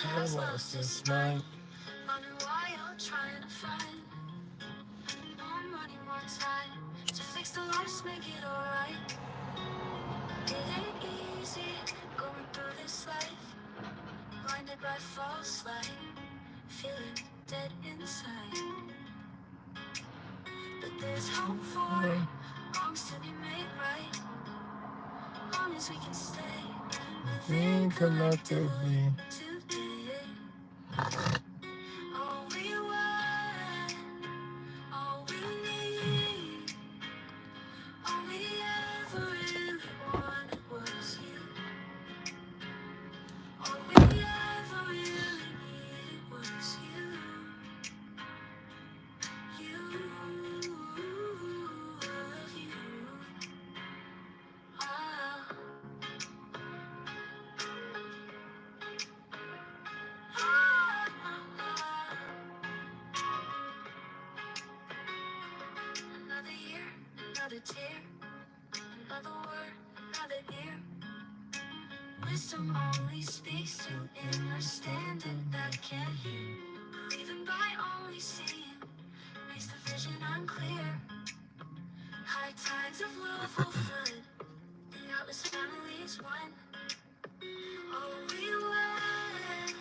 has lost its mind. Wondering why you're trying to find more money, more time to fix the loss, make it alright. It ain't easy going through this life, blinded by false light, feeling dead inside. But there's hope for wrongs to be made right, long as we can stay within collectively today. All we want, all we need, all we ever really wanted was you. All we ever really needed was you. You, love you. Ah, ah, ah. Another year, another tear, another word, another ear. Wisdom only speaks to inner standing that can't hear. Believing by only seeing makes the vision unclear. High tides of love will flood the countless families one. All we want,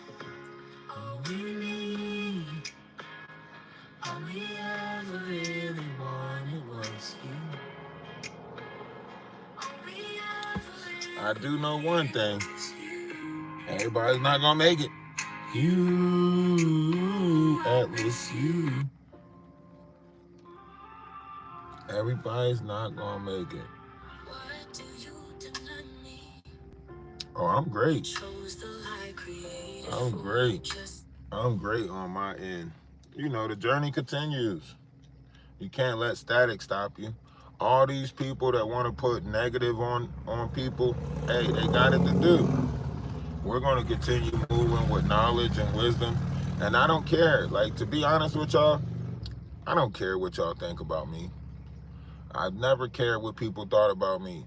all we need, all we ever really wanted was you. All we ever really I do know one thing. was you. Everybody's not gonna make it. You, at least you. Everybody's not gonna make it. What do you deny me? Oh, I'm great. Chose the lie created I'm for great. just I'm great on my end. You know, the journey continues. You can't let static stop you. All these people that want to put negative on people, hey, they got it to do. We're going to continue moving with knowledge and wisdom. And I don't care. Like, to be honest with y'all, I don't care what y'all think about me. I've never cared what people thought about me.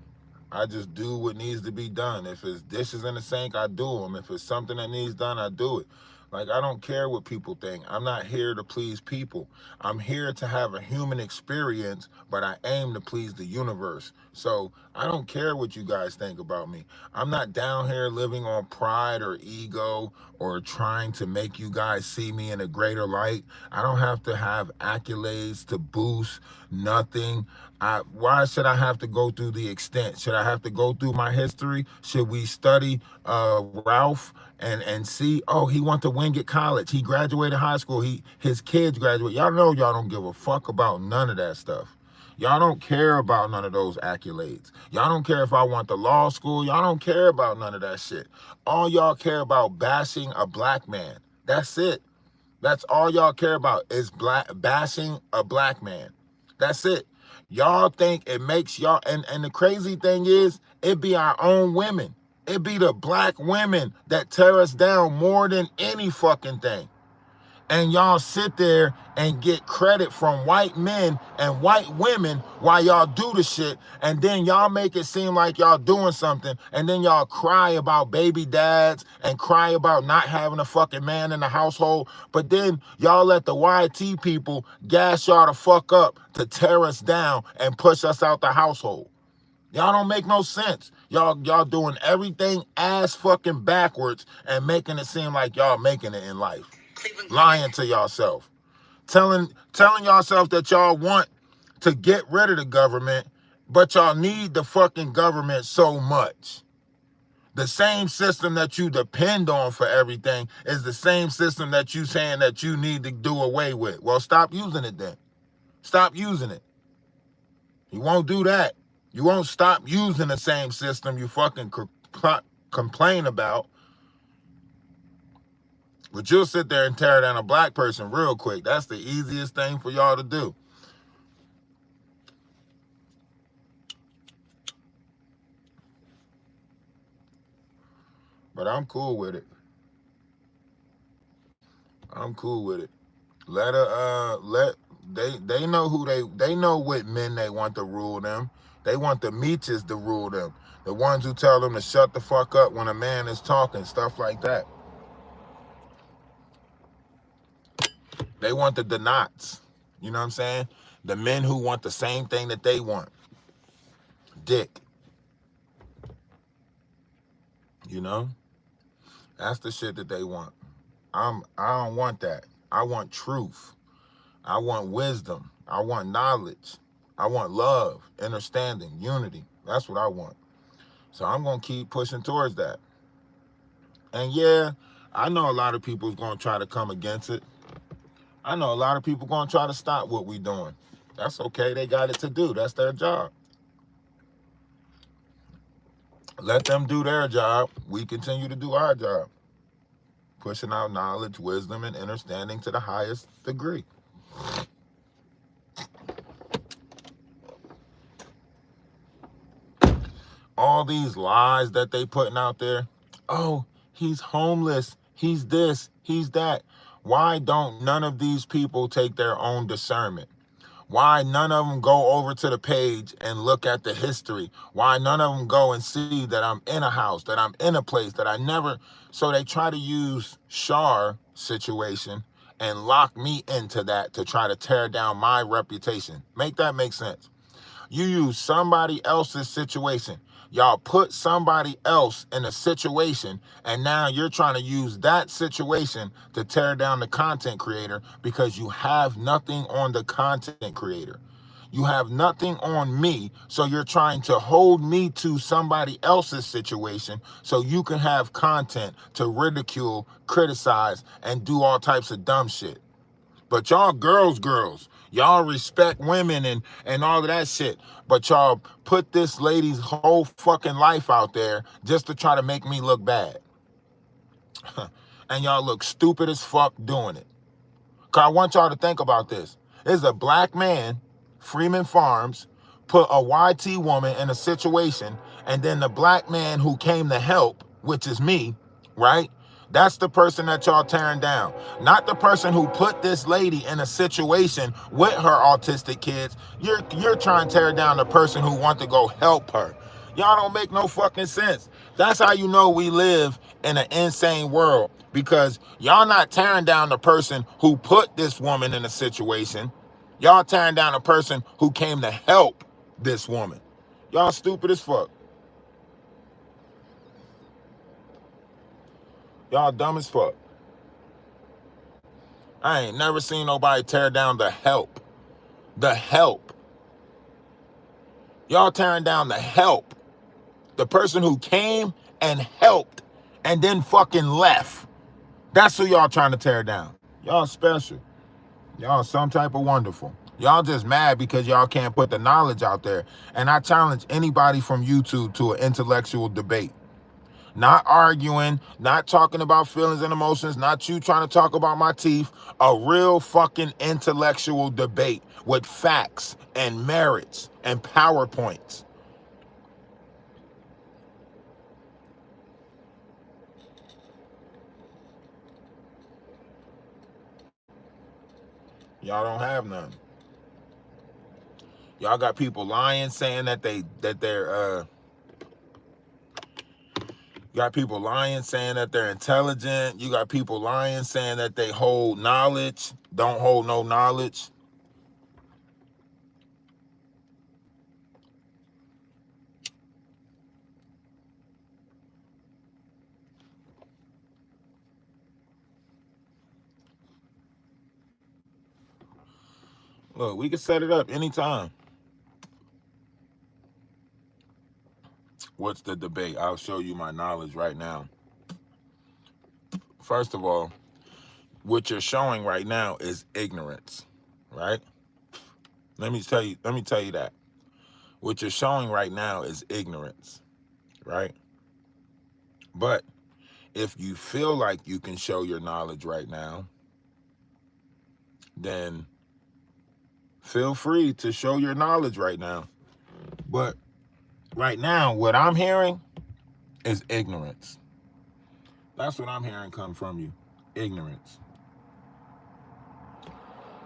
I just do what needs to be done. If it's dishes in the sink, I do them. If it's something that needs done, I do it. Like, I don't care what people think. I'm not here to please people. I'm here to have a human experience, but I aim to please the universe. So I don't care what you guys think about me. I'm not down here living on pride or ego or trying to make you guys see me in a greater light. I don't have to have accolades to boost nothing. Why should I have to go through the extent? Should I have to go through my history? Should we study Ralph and see, oh, he went to Wingate College. He graduated high school. His kids graduate. Y'all know y'all don't give a fuck about none of that stuff. Y'all don't care about none of those accolades. Y'all don't care if I went to law school. Y'all don't care about none of that shit. All y'all care about bashing a black man. That's it. That's all y'all care about is bashing a black man. That's it. Y'all think it makes y'all, and the crazy thing is, it be our own women. It be the black women that tear us down more than any fucking thing. And y'all sit there and get credit from white men and white women while y'all do the shit, and then y'all make it seem like y'all doing something, and then y'all cry about baby dads and cry about not having a fucking man in the household, but then y'all let the YT people gas y'all the fuck up to tear us down and push us out the household. Y'all don't make no sense. Y'all doing everything ass fucking backwards and making it seem like y'all making it in life. Lying to yourself. Telling yourself that y'all want to get rid of the government, but y'all need the fucking government so much. The same system that you depend on for everything is the same system that you saying that you need to do away with. Well, stop using it then. Stop using it. You won't do that. You won't stop using the same system you fucking complain about. But you'll sit there and tear down a black person real quick. That's the easiest thing for y'all to do. But I'm cool with it. I'm cool with it. They know who they know what men they want to rule them. They want the Meeches to rule them. The ones who tell them to shut the fuck up when a man is talking, stuff like that. They want the knots. You know what I'm saying? The men who want the same thing that they want. Dick. You know? That's the shit that they want. I don't want that. I want truth. I want wisdom. I want knowledge. I want love, understanding, unity. That's what I want. So I'm going to keep pushing towards that. And yeah, I know a lot of people is going to try to come against it. I know a lot of people going to try to stop what we doing. That's okay. They got it to do. That's their job. Let them do their job. We continue to do our job. Pushing out knowledge, wisdom, and understanding to the highest degree. All these lies that they putting out there. Oh, he's homeless. He's this. He's that. Why don't none of these people take their own discernment? Why none of them go over to the page and look at the history? Why none of them go and see that I'm in a house, that I'm in a place that I never... So they try to use Shar situation and lock me into that to try to tear down my reputation. Make that make sense? You use somebody else's situation. Y'all put somebody else in a situation, and now you're trying to use that situation to tear down the content creator because you have nothing on the content creator. You have nothing on me, so you're trying to hold me to somebody else's situation so you can have content to ridicule, criticize, and do all types of dumb shit. But y'all girls, y'all respect women and all of that shit. But y'all put this lady's whole fucking life out there just to try to make me look bad. And y'all look stupid as fuck doing it. Cause I want y'all to think about this. There's a black man, Freeman Farms, put a YT woman in a situation, and then the black man who came to help, which is me, right? That's the person that y'all tearing down. Not the person who put this lady in a situation with her autistic kids. You're trying to tear down the person who want to go help her. Y'all don't make no fucking sense. That's how you know we live in an insane world, because y'all not tearing down the person who put this woman in a situation. Y'all tearing down a person who came to help this woman. Y'all stupid as fuck. Y'all dumb as fuck. I ain't never seen nobody tear down the help. The help. Y'all tearing down the help. The person who came and helped and then fucking left. That's who y'all trying to tear down. Y'all special. Y'all some type of wonderful. Y'all just mad because y'all can't put the knowledge out there. And I challenge anybody from YouTube to an intellectual debate. Not arguing, not talking about feelings and emotions, not you trying to talk about my teeth. A real fucking intellectual debate with facts and merits and PowerPoints. Y'all don't have none. Y'all got people lying, saying that they're you got people lying, saying that they're intelligent. You got people lying, saying that they hold knowledge, don't hold no knowledge. Look, we can set it up anytime. What's the debate? I'll show you my knowledge right now. First of all, what you're showing right now is ignorance, right? Let me tell you that. What you're showing right now is ignorance, right? But if you feel like you can show your knowledge right now, then feel free to show your knowledge right now. But right now, what I'm hearing is ignorance. That's what I'm hearing come from you. Ignorance.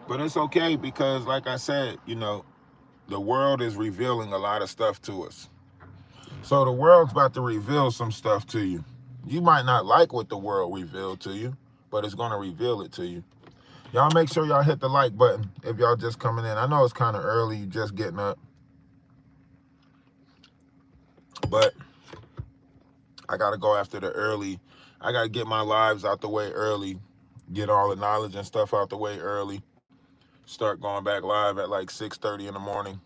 But it's okay because, like I said, you know, the world is revealing a lot of stuff to us. So the world's about to reveal some stuff to you. You might not like what the world revealed to you, but it's going to reveal it to you. Y'all make sure y'all hit the like button if y'all just coming in. I know it's kind of early, you just getting up. But I got to go after the early. I got to get my lives out the way early. Get all the knowledge and stuff out the way early. Start going back live at like 6:30 in the morning.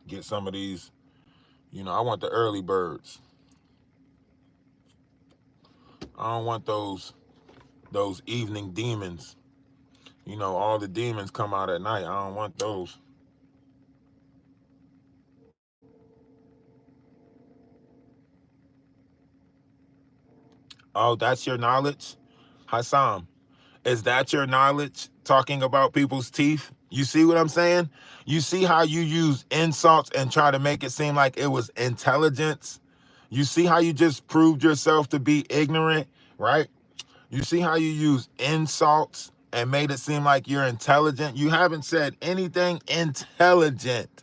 Get some of these, I want the early birds. I don't want those evening demons. All the demons come out at night. I don't want those. Oh, that's your knowledge? Hassam, is that your knowledge, talking about people's teeth? You see what I'm saying? You see how you use insults and try to make it seem like it was intelligence? You see how you just proved yourself to be ignorant, right? You see how you use insults and made it seem like you're intelligent? You haven't said anything intelligent.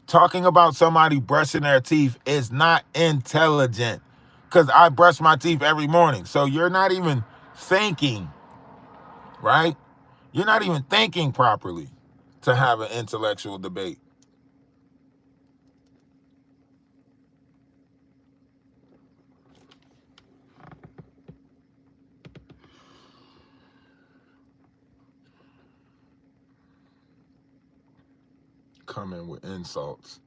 Talking about somebody brushing their teeth is not intelligent, because I brush my teeth every morning. So you're not even thinking, right? You're not even thinking properly to have an intellectual debate. Come in with insults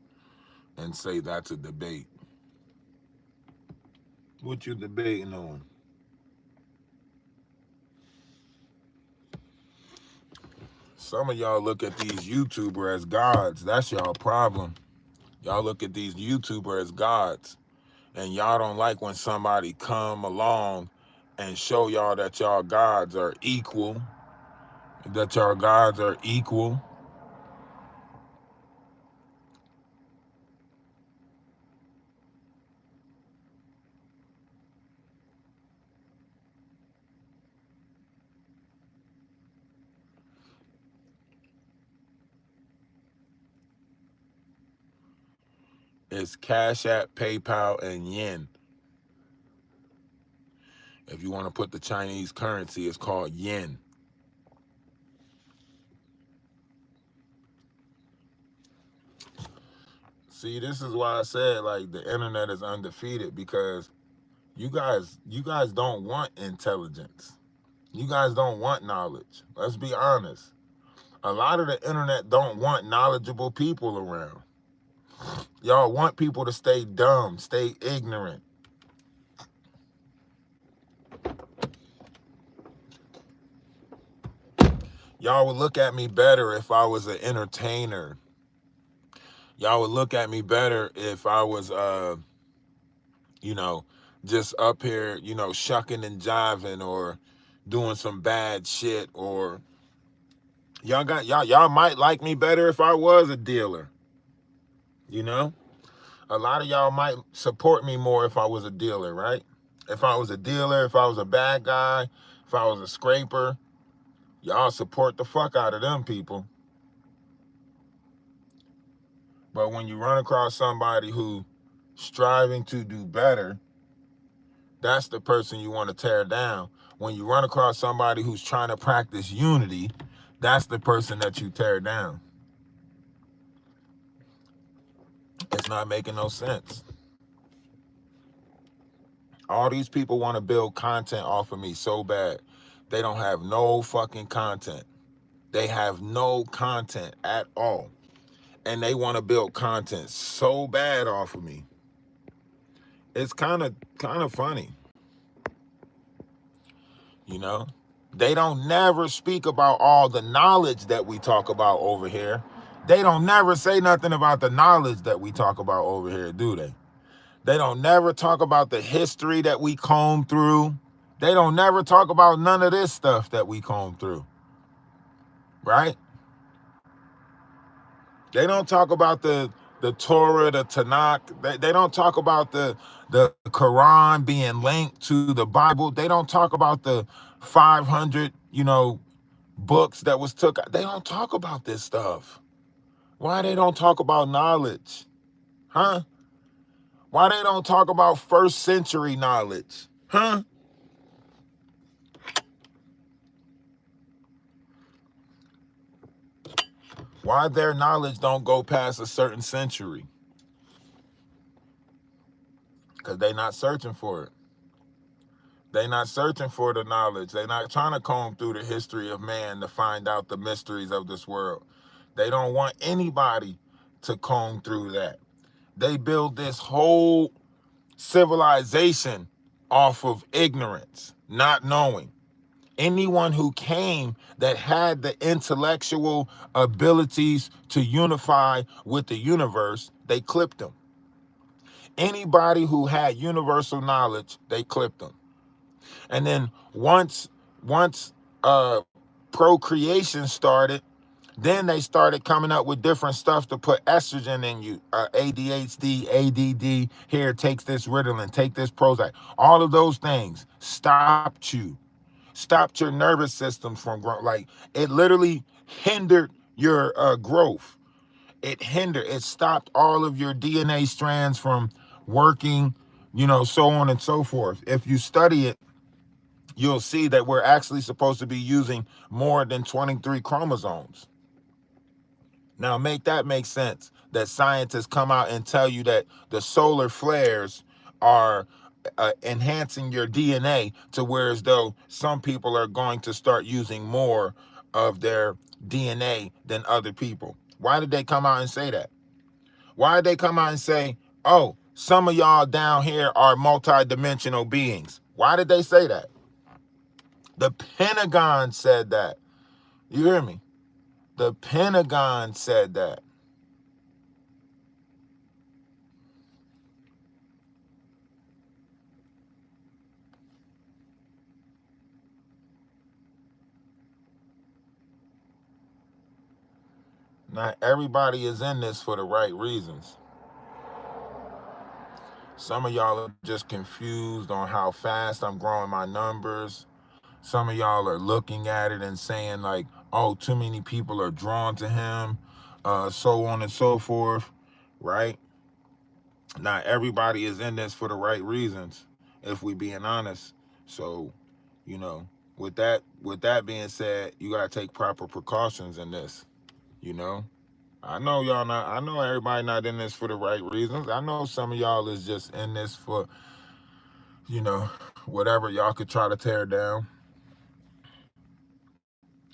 and say that's a debate. What you debating on? Some of y'all look at these YouTubers as gods. That's y'all problem. Y'all look at these YouTubers as gods. And y'all don't like when somebody come along and show y'all that y'all gods are equal. That y'all gods are equal. It's Cash App, PayPal, and Yen. If you want to put the Chinese currency, it's called Yen. See, this is why I said like the internet is undefeated, because you guys don't want intelligence. You guys don't want knowledge. Let's be honest. A lot of the internet don't want knowledgeable people around. Y'all want people to stay dumb, stay ignorant. Y'all would look at me better if I was an entertainer. Y'all would look at me better if I was, just up here, shucking and jiving or doing some bad shit. Or y'all might like me better if I was a dealer. A lot of y'all might support me more if I was a dealer, right? If I was a dealer, if I was a bad guy, if I was a scraper, y'all support the fuck out of them people. But when you run across somebody who striving to do better, that's the person you want to tear down. When you run across somebody who's trying to practice unity, that's the person that you tear down. It's not making no sense. All these people want to build content off of me so bad. They don't have no fucking content. They have no content at all. And they want to build content so bad off of me. It's kind of funny. They don't never speak about all the knowledge that we talk about over here. They don't never say nothing about the knowledge that we talk about over here, do they? They don't never talk about the history that we comb through. They don't never talk about none of this stuff that we comb through. Right? They don't talk about the Torah, the Tanakh. They don't talk about the Quran being linked to the Bible. They don't talk about the 500, books that was took. They don't talk about this stuff. Why they don't talk about knowledge? Huh? Why they don't talk about first century knowledge? Huh? Why their knowledge don't go past a certain century? Because they not searching for it. They not searching for the knowledge. They not trying to comb through the history of man to find out the mysteries of this world. They don't want anybody to comb through that. They build this whole civilization off of ignorance, not knowing. Anyone who came that had the intellectual abilities to unify with the universe, they clipped them. Anybody who had universal knowledge, they clipped them. And then once uh procreation started, then they started coming up with different stuff to put estrogen in you. ADHD, ADD, here, takes this Ritalin, take this Prozac. All of those things stopped you. Stopped your nervous system from growing. Like, it literally hindered your growth. It stopped all of your DNA strands from working, so on and so forth. If you study it, you'll see that we're actually supposed to be using more than 23 chromosomes. Now, make sense that scientists come out and tell you that the solar flares are enhancing your DNA to where as though some people are going to start using more of their DNA than other people. Why did they come out and say that? Why did they come out and say, oh, some of y'all down here are multidimensional beings? Why did they say that? The Pentagon said that. You hear me? The Pentagon said that. Not everybody is in this for the right reasons. Some of y'all are just confused on how fast I'm growing my numbers. Some of y'all are looking at it and saying like, oh, too many people are drawn to him, so on and so forth, right? Not everybody is in this for the right reasons, if we being honest. So, you know, with that being said, you gotta take proper precautions in this, you know. I know everybody not in this for the right reasons. I know some of y'all is just in this for, whatever y'all could try to tear down.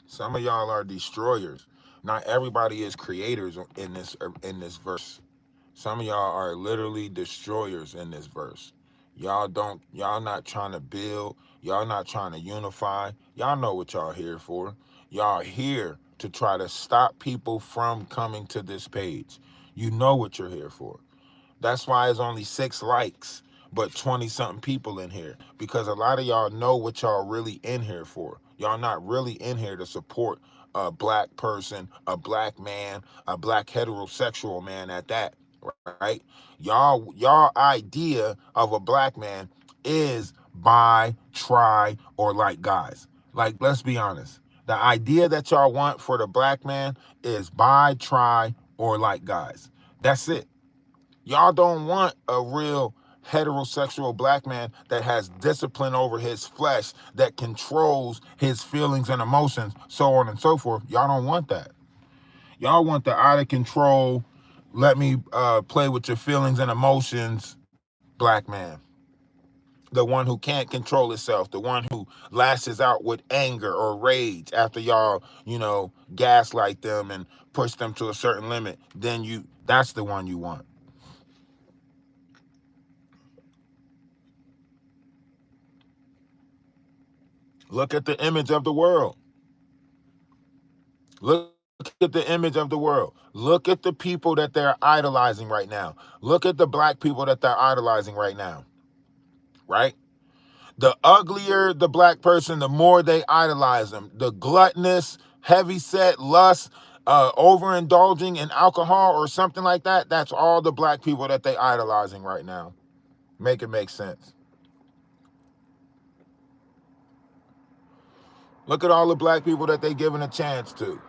Some of y'all are destroyers. Not everybody is creators in this verse. Some of y'all are literally destroyers in this verse. Y'all not trying to build, y'all not trying to unify. Y'all know what y'all here for. Y'all here to try to stop people from coming to this page. You know what you're here for. That's why it's only 6 likes, but 20 something people in here. Because a lot of y'all know what y'all really in here for. Y'all not really in here to support a black person, a black man, a black heterosexual man at that, right? Y'all idea of a black man is bi, tri, or like guys. Like, let's be honest. The idea that y'all want for the black man is bi, tri, or like guys. That's it. Y'all don't want a real heterosexual black man that has discipline over his flesh, that controls his feelings and emotions, so on and so forth. Y'all don't want that. Y'all want the out of control, let me play with your feelings and emotions black man. The one who can't control himself, the one who lashes out with anger or rage after y'all, gaslight them and push them to a certain limit. Then that's the one you want. Look at the image of the world. Look at the image of the world. Look at the people that they're idolizing right now. Look at the black people that they're idolizing right now. Right? The uglier the black person, the more they idolize them. The gluttonous, heavy-set, lust, overindulging in alcohol or something like that, that's all the black people that they idolizing right now. Make it make sense. Look at all the black people that they giving a chance to.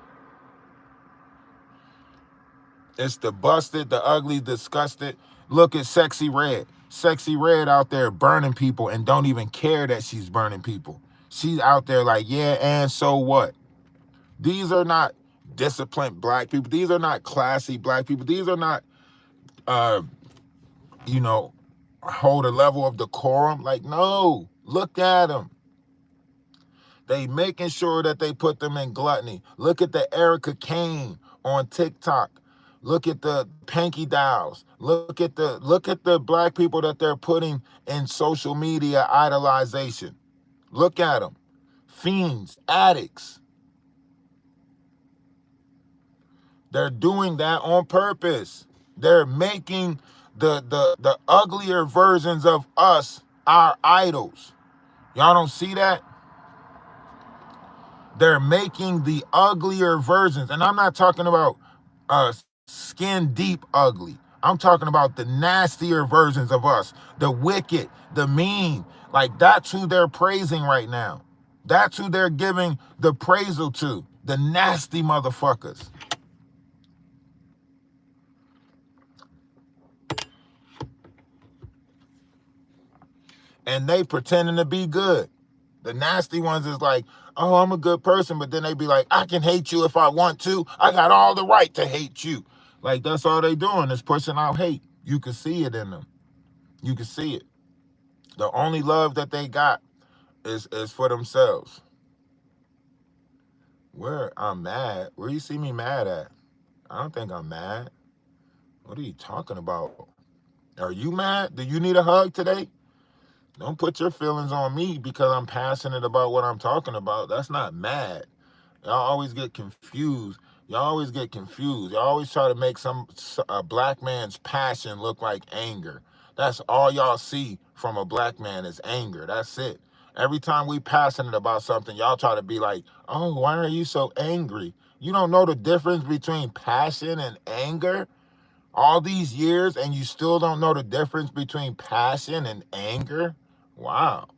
It's the busted, the ugly, disgusted. Look at Sexy Red. Sexy Red out there burning people and don't even care that she's burning people. She's out there like, yeah, and so what? These are not disciplined black people. These are not classy black people. These are not, uh, you know, hold a level of decorum. Like, no, look at them. They making sure that they put them in gluttony. Look at the Erica Kane on TikTok. Look at the Panky Dials. Look at the black people that they're putting in social media idolization. Look at them. Fiends, addicts. They're doing that on purpose. They're making the uglier versions of us our idols. Y'all don't see that? They're making the uglier versions. And I'm not talking about skin deep ugly. I'm talking about the nastier versions of us, the wicked, the mean. Like, that's who they're praising right now. That's who they're giving the praisal to, the nasty motherfuckers. And they pretending to be good. The nasty ones is like, oh, I'm a good person, but then they be like, I can hate you if I want to. I got all the right to hate you. Like, that's all they doing is pushing out hate. You can see it in them. You can see it. The only love that they got is for themselves. Where I'm mad? Where you see me mad at? I don't think I'm mad. What are you talking about? Are you mad? Do you need a hug today? Don't put your feelings on me because I'm passionate about what I'm talking about. That's not mad. Y'all always get confused. Y'all always get confused. Y'all always try to make a black man's passion look like anger. That's all y'all see from a black man is anger. That's it. Every time we passionate about something, y'all try to be like, oh, why are you so angry? You don't know the difference between passion and anger? All these years and you still don't know the difference between passion and anger? Wow.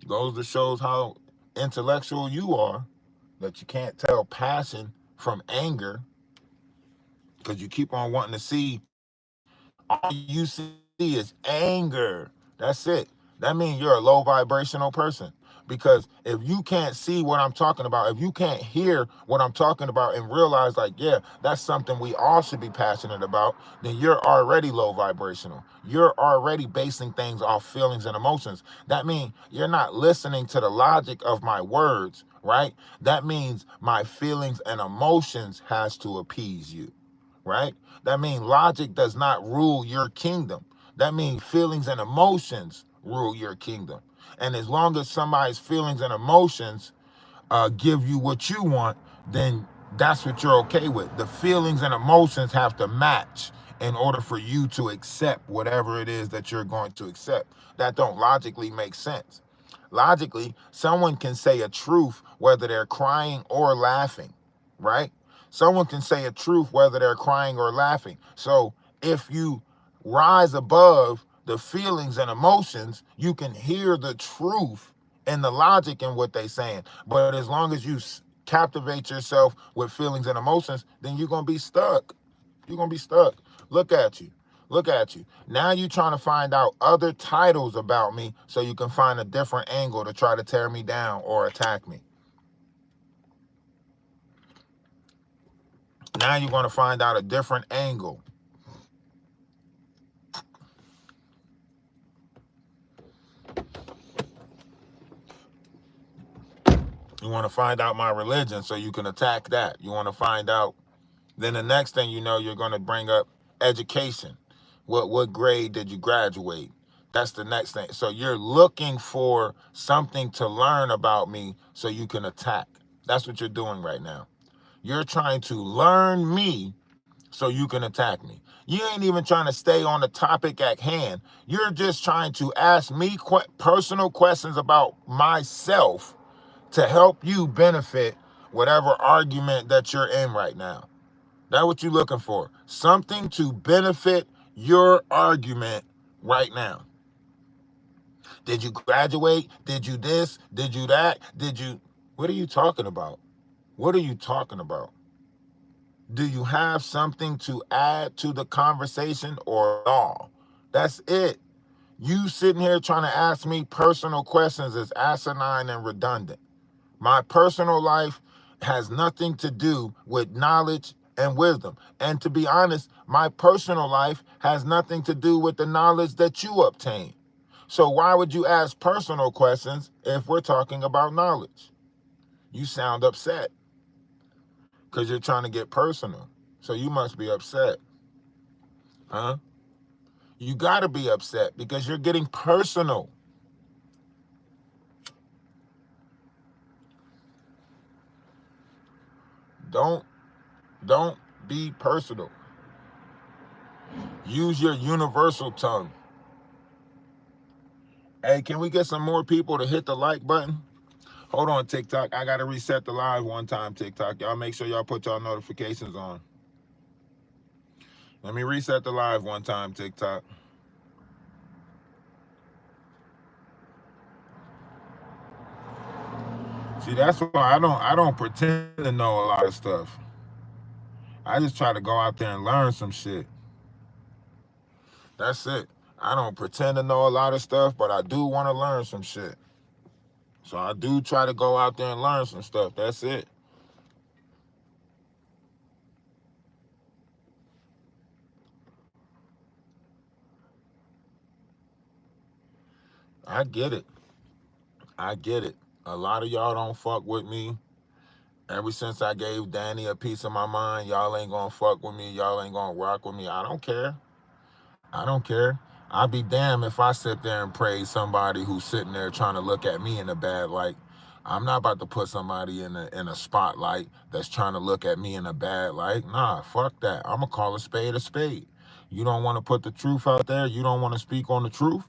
Goes to shows how intellectual you are, that you can't tell passion from anger because you keep on wanting to see, all you see is anger. That's it. That means you're a low vibrational person. Because if you can't see what I'm talking about, if you can't hear what I'm talking about and realize, like, yeah, that's something we all should be passionate about, then you're already low vibrational. You're already basing things off feelings and emotions. That means you're not listening to the logic of my words, right? That means my feelings and emotions has to appease you, right? That means logic does not rule your kingdom. That means feelings and emotions rule your kingdom. And as long as somebody's feelings and emotions give you what you want, then that's what you're okay with. The feelings and emotions have to match in order for you to accept whatever it is that you're going to accept. That don't logically make sense. Logically, someone can say a truth whether they're crying or laughing, right? Someone can say a truth whether they're crying or laughing. So if you rise above the feelings and emotions, you can hear the truth and the logic in what they're saying. But as long as you captivate yourself with feelings and emotions, then you're going to be stuck. You're going to be stuck. Look at you. Look at you. Now you're trying to find out other titles about me so you can find a different angle to try to tear me down or attack me. Now you're going to find out a different angle. You want to find out my religion so you can attack that. You want to find out. Then the next thing you know, you're going to bring up education. What grade did you graduate? That's the next thing. So you're looking for something to learn about me so you can attack. That's what you're doing right now. You're trying to learn me so you can attack me. You ain't even trying to stay on the topic at hand. You're just trying to ask me personal questions about myself to help you benefit whatever argument that you're in right now. That's what you're looking for. Something to benefit your argument right now. Did you graduate? Did you this? Did you that? Did you... What are you talking about? What are you talking about? Do you have something to add to the conversation or all? That's it. You sitting here trying to ask me personal questions is asinine and redundant. My personal life has nothing to do with knowledge and wisdom. And to be honest, my personal life has nothing to do with the knowledge that you obtain. So why would you ask personal questions if we're talking about knowledge? You sound upset because you're trying to get personal. So you must be upset. Huh? You got to be upset because you're getting personal. Don't don't be personal. Use your universal tongue. Hey, can we get some more people to hit the like button? Hold on, TikTok. I got to reset the live one time, TikTok. Y'all make sure y'all put y'all notifications on. Let me reset the live one time, TikTok. See, that's why I don't pretend to know a lot of stuff. I just try to go out there and learn some shit. That's it. I don't pretend to know a lot of stuff, but I do want to learn some shit. So I do try to go out there and learn some stuff. That's it. I get it. I get it. A lot of y'all don't fuck with me. Ever since I gave Danny a piece of my mind, y'all ain't gonna fuck with me. Y'all ain't gonna rock with me. I don't care. I don't care. I'd be damned if I sit there and praise somebody who's sitting there trying to look at me in a bad light. I'm not about to put somebody in a spotlight that's trying to look at me in a bad light. Nah, fuck that. I'm gonna call a spade a spade. You don't want to put the truth out there. You don't want to speak on the truth.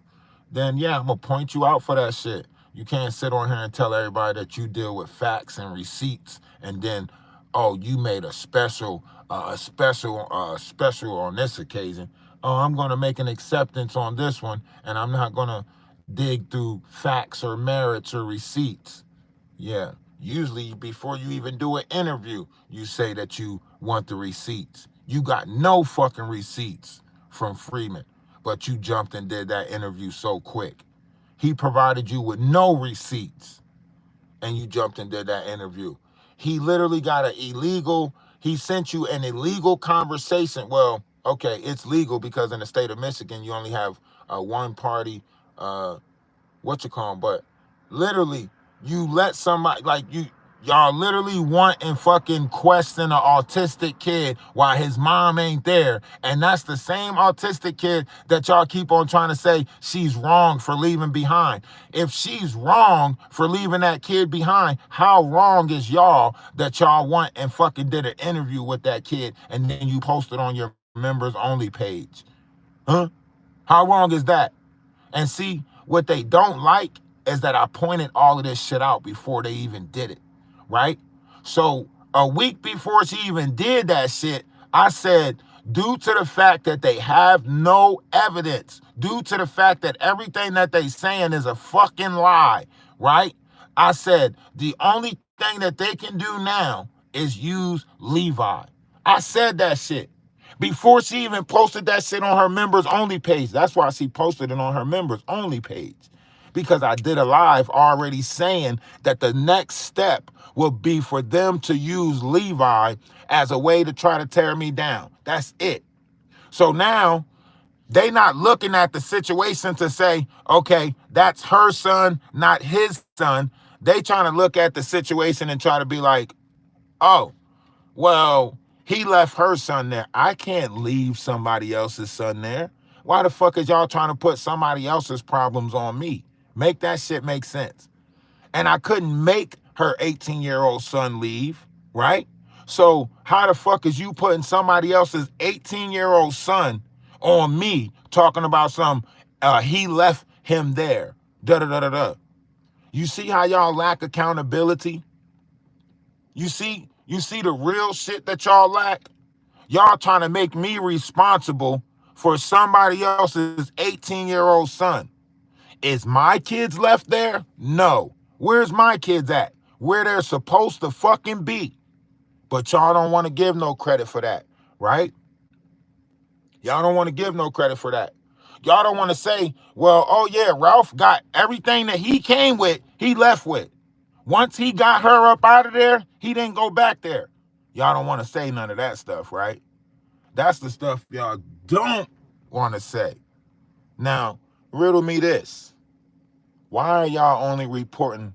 Then yeah, I'm gonna point you out for that shit. You can't sit on here and tell everybody that you deal with facts and receipts, and then, oh, you made a special on this occasion. Oh, I'm gonna make an acceptance on this one, and I'm not gonna dig through facts or merits or receipts. Yeah, usually before you even do an interview, you say that you want the receipts. You got no fucking receipts from Freeman, but you jumped and did that interview so quick. He provided you with no receipts, and you jumped and did that interview. He literally got he sent you an illegal conversation. Well, okay, it's legal because in the state of Michigan, you only have a one party, what you call them, but literally you let somebody y'all literally want and fucking question an autistic kid while his mom ain't there, and that's the same autistic kid that y'all keep on trying to say she's wrong for leaving behind. If she's wrong for leaving that kid behind, how wrong is y'all that y'all want and fucking did an interview with that kid and then you posted on your members only page? Huh? How wrong is that? And see, what they don't like is that I pointed all of this shit out before they even did it, right? So a week before she even did that shit, I said, due to the fact that they have no evidence, due to the fact that everything that they saying is a fucking lie, right? I said, the only thing that they can do now is use Levi. I said that shit before she even posted that shit on her members only page. That's why she posted it on her members only page. Because I did a live already saying that the next step will be for them to use Levi as a way to try to tear me down. That's it. So now they not looking at the situation to say, okay, that's her son, not his son. They trying to look at the situation and try to be like, oh, well, he left her son there. I can't leave somebody else's son there. Why the fuck is y'all trying to put somebody else's problems on me? Make that shit make sense. And I couldn't make her 18-year-old son leave, right? So how the fuck is you putting somebody else's 18-year-old son on me talking about he left him there? Da-da-da-da-da. You see how y'all lack accountability? You see the real shit that y'all lack? Y'all trying to make me responsible for somebody else's 18-year-old son. Is my kids left there? No. Where's my kids at? Where they're supposed to fucking be. But y'all don't want to give no credit for that, right? Y'all don't want to give no credit for that. Y'all don't want to say, well, oh yeah, Ralph got everything that he came with, he left with. Once he got her up out of there, he didn't go back there. Y'all don't want to say none of that stuff, right? That's the stuff y'all don't want to say. Now, riddle me this. Why are y'all only reporting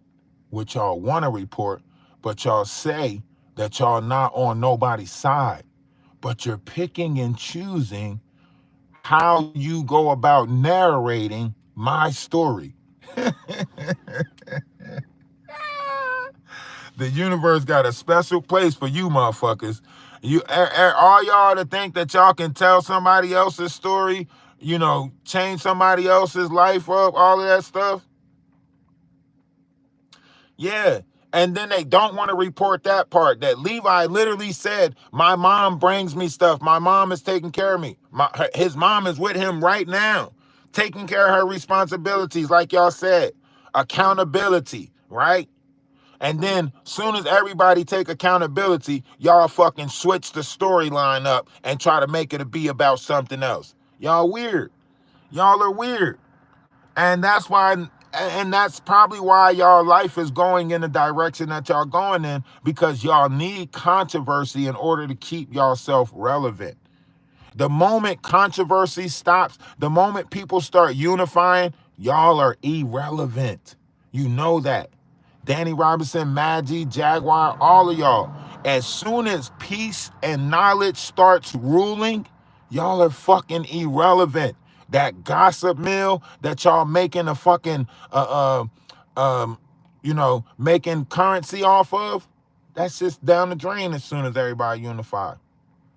what y'all want to report, but y'all say that y'all not on nobody's side, but you're picking and choosing how you go about narrating my story? The universe got a special place for you motherfuckers. All y'all to think that y'all can tell somebody else's story, change somebody else's life up, all of that stuff. Yeah. And then they don't want to report that part, that Levi literally said, my mom brings me stuff. My mom is taking care of me. His mom is with him right now, taking care of her responsibilities, like y'all said. Accountability, right? And then soon as everybody take accountability, y'all fucking switch the storyline up and try to make it be about something else. Y'all weird. Y'all are weird. And that's probably why y'all life is going in the direction that y'all going in, because y'all need controversy in order to keep yourself relevant. The moment controversy stops, the moment people start unifying, y'all are irrelevant. You know that. Danny Robinson, Maggie, Jaguar, all of y'all. As soon as peace and knowledge starts ruling, y'all are fucking irrelevant. That gossip mill that y'all making a fucking, making currency off of, that's just down the drain as soon as everybody unify.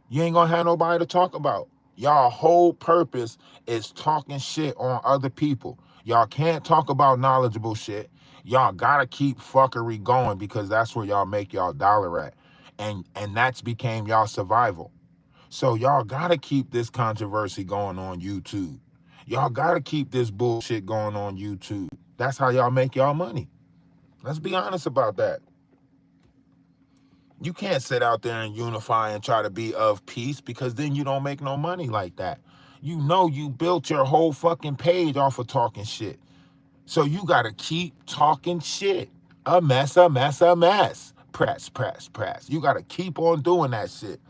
You ain't gonna have nobody to talk about. Y'all whole purpose is talking shit on other people. Y'all can't talk about knowledgeable shit. Y'all gotta keep fuckery going because that's where y'all make y'all dollar at. And that's became y'all survival. So y'all gotta keep this controversy going on YouTube. Y'all gotta keep this bullshit going on YouTube. That's how y'all make y'all money. Let's be honest about that. You can't sit out there and unify and try to be of peace, because then you don't make no money like that. You built your whole fucking page off of talking shit. So you got to keep talking shit. A mess, a mess, a mess. Press, press, press. You got to keep on doing that shit.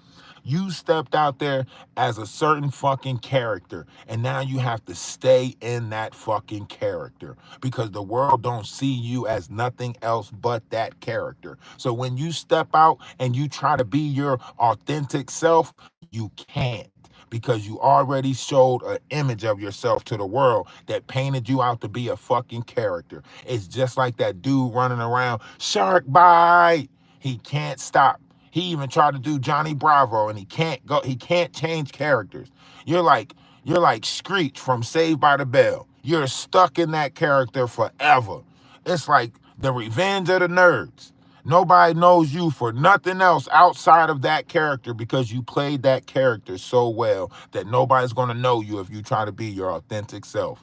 You stepped out there as a certain fucking character, and now you have to stay in that fucking character, because the world don't see you as nothing else but that character. So when you step out and you try to be your authentic self, you can't, because you already showed an image of yourself to the world that painted you out to be a fucking character. It's just like that dude running around, shark bite. He can't stop. He even tried to do Johnny Bravo, and he can't change characters. You're like Screech from Saved by the Bell. You're stuck in that character forever. It's like the Revenge of the Nerds. Nobody knows you for nothing else outside of that character, because you played that character so well that nobody's going to know you if you try to be your authentic self.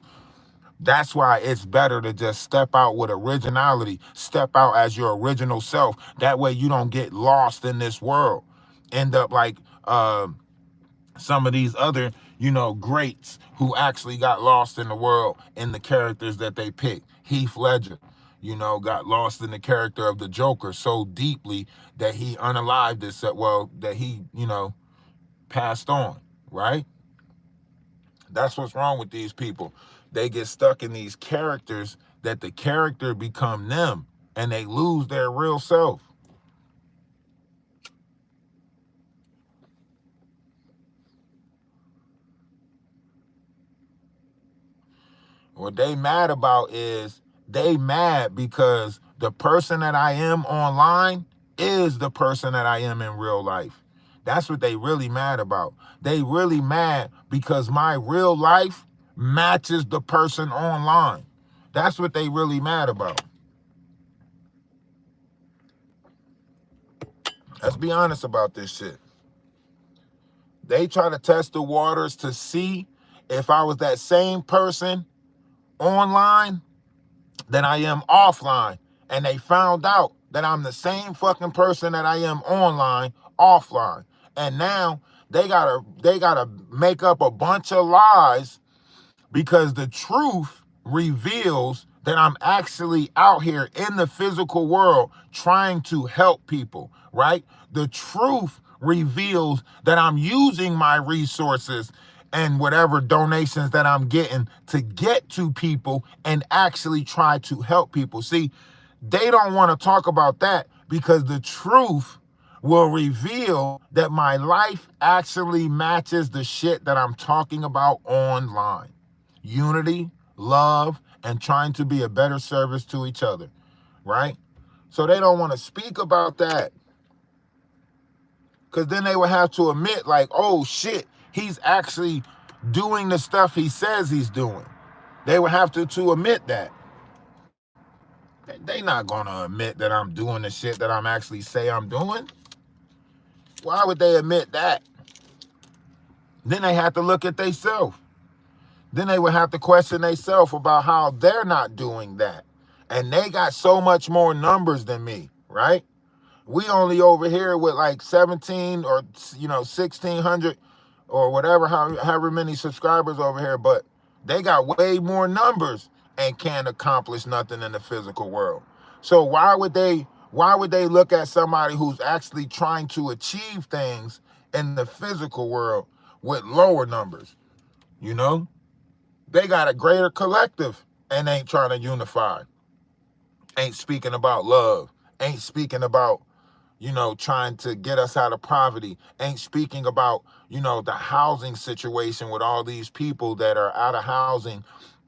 That's why it's better to just step out with originality, step out as your original self. That way you don't get lost in this world. End up like some of these other, greats who actually got lost in the world in the characters that they picked. Heath Ledger, got lost in the character of the Joker so deeply that he unalived himself. Well, that he, passed on, right? That's what's wrong with these people. They get stuck in these characters that the character become them, and they lose their real self. What they mad about is they mad because the person that I am online is the person that I am in real life. That's what they really mad about. They really mad because my real life matches the person online. That's what they really mad about. Let's be honest about this shit. They try to test the waters to see if I was that same person online that I am offline. And they found out that I'm the same fucking person that I am online, offline. And now they gotta make up a bunch of lies, because the truth reveals that I'm actually out here in the physical world trying to help people, right? The truth reveals that I'm using my resources and whatever donations that I'm getting to get to people and actually try to help people. See, they don't want to talk about that because the truth will reveal that my life actually matches the shit that I'm talking about online. Unity, love, and trying to be a better service to each other, right? So they don't want to speak about that because then they would have to admit, like, oh shit, he's actually doing the stuff he says he's doing. They would have to admit that. They not gonna admit that I'm doing the shit that I'm actually say I'm doing. Why would they admit that? Then they have to look at themselves. Then they would have to question themselves about how they're not doing that. And they got so much more numbers than me, right? We only over here with like 17 or 1600 or whatever, however many subscribers over here, but they got way more numbers and can't accomplish nothing in the physical world. So why would they look at somebody who's actually trying to achieve things in the physical world with lower numbers? You know, they got a greater collective and ain't trying to unify. Ain't speaking about love. Ain't speaking about trying to get us out of poverty, ain't speaking about, the housing situation with all these people that are out of housing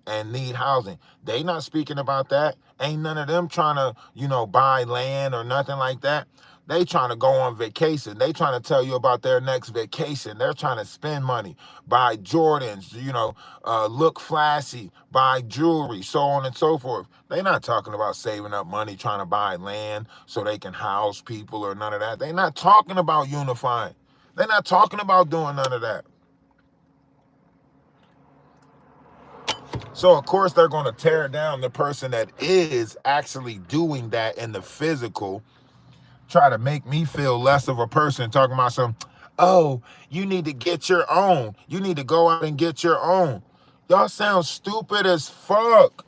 and need housing. They not speaking about that. Ain't none of them trying to, buy land or nothing like that. They trying to go on vacation. They trying to tell you about their next vacation. They're trying to spend money, buy Jordans, look flashy, buy jewelry, so on and so forth. They're not talking about saving up money, trying to buy land so they can house people or none of that. They're not talking about unifying. They're not talking about doing none of that. So, of course, they're going to tear down the person that is actually doing that in the physical, try to make me feel less of a person, talking about some, oh, you need to get your own. You need to go out and get your own. Y'all sound stupid as fuck.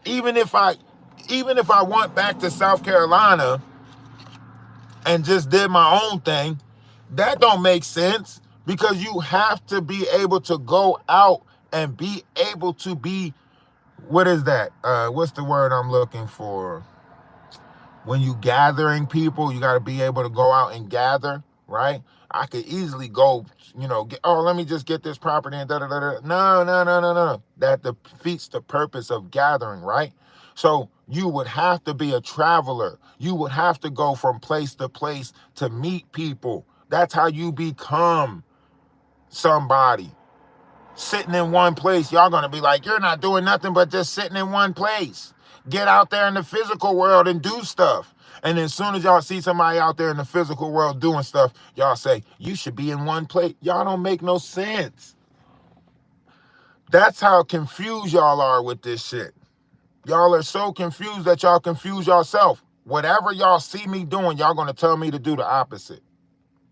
Even if I went back to South Carolina and just did my own thing, that don't make sense because you have to be able to go out and be able to be, what is that? What's the word I'm looking for? When you gathering people, you got to be able to go out and gather, right? I could easily go, let me just get this property and da-da-da-da. No. That defeats the purpose of gathering, right? So you would have to be a traveler. You would have to go from place to place to meet people. That's how you become somebody. Sitting in one place, y'all gonna be like, you're not doing nothing but just sitting in one place. Get out there in the physical world and do stuff. And as soon as y'all see somebody out there in the physical world doing stuff, y'all say, you should be in one place. Y'all don't make no sense. That's how confused y'all are with this shit. Y'all are so confused that y'all confuse yourself. Whatever y'all see me doing, y'all gonna tell me to do the opposite.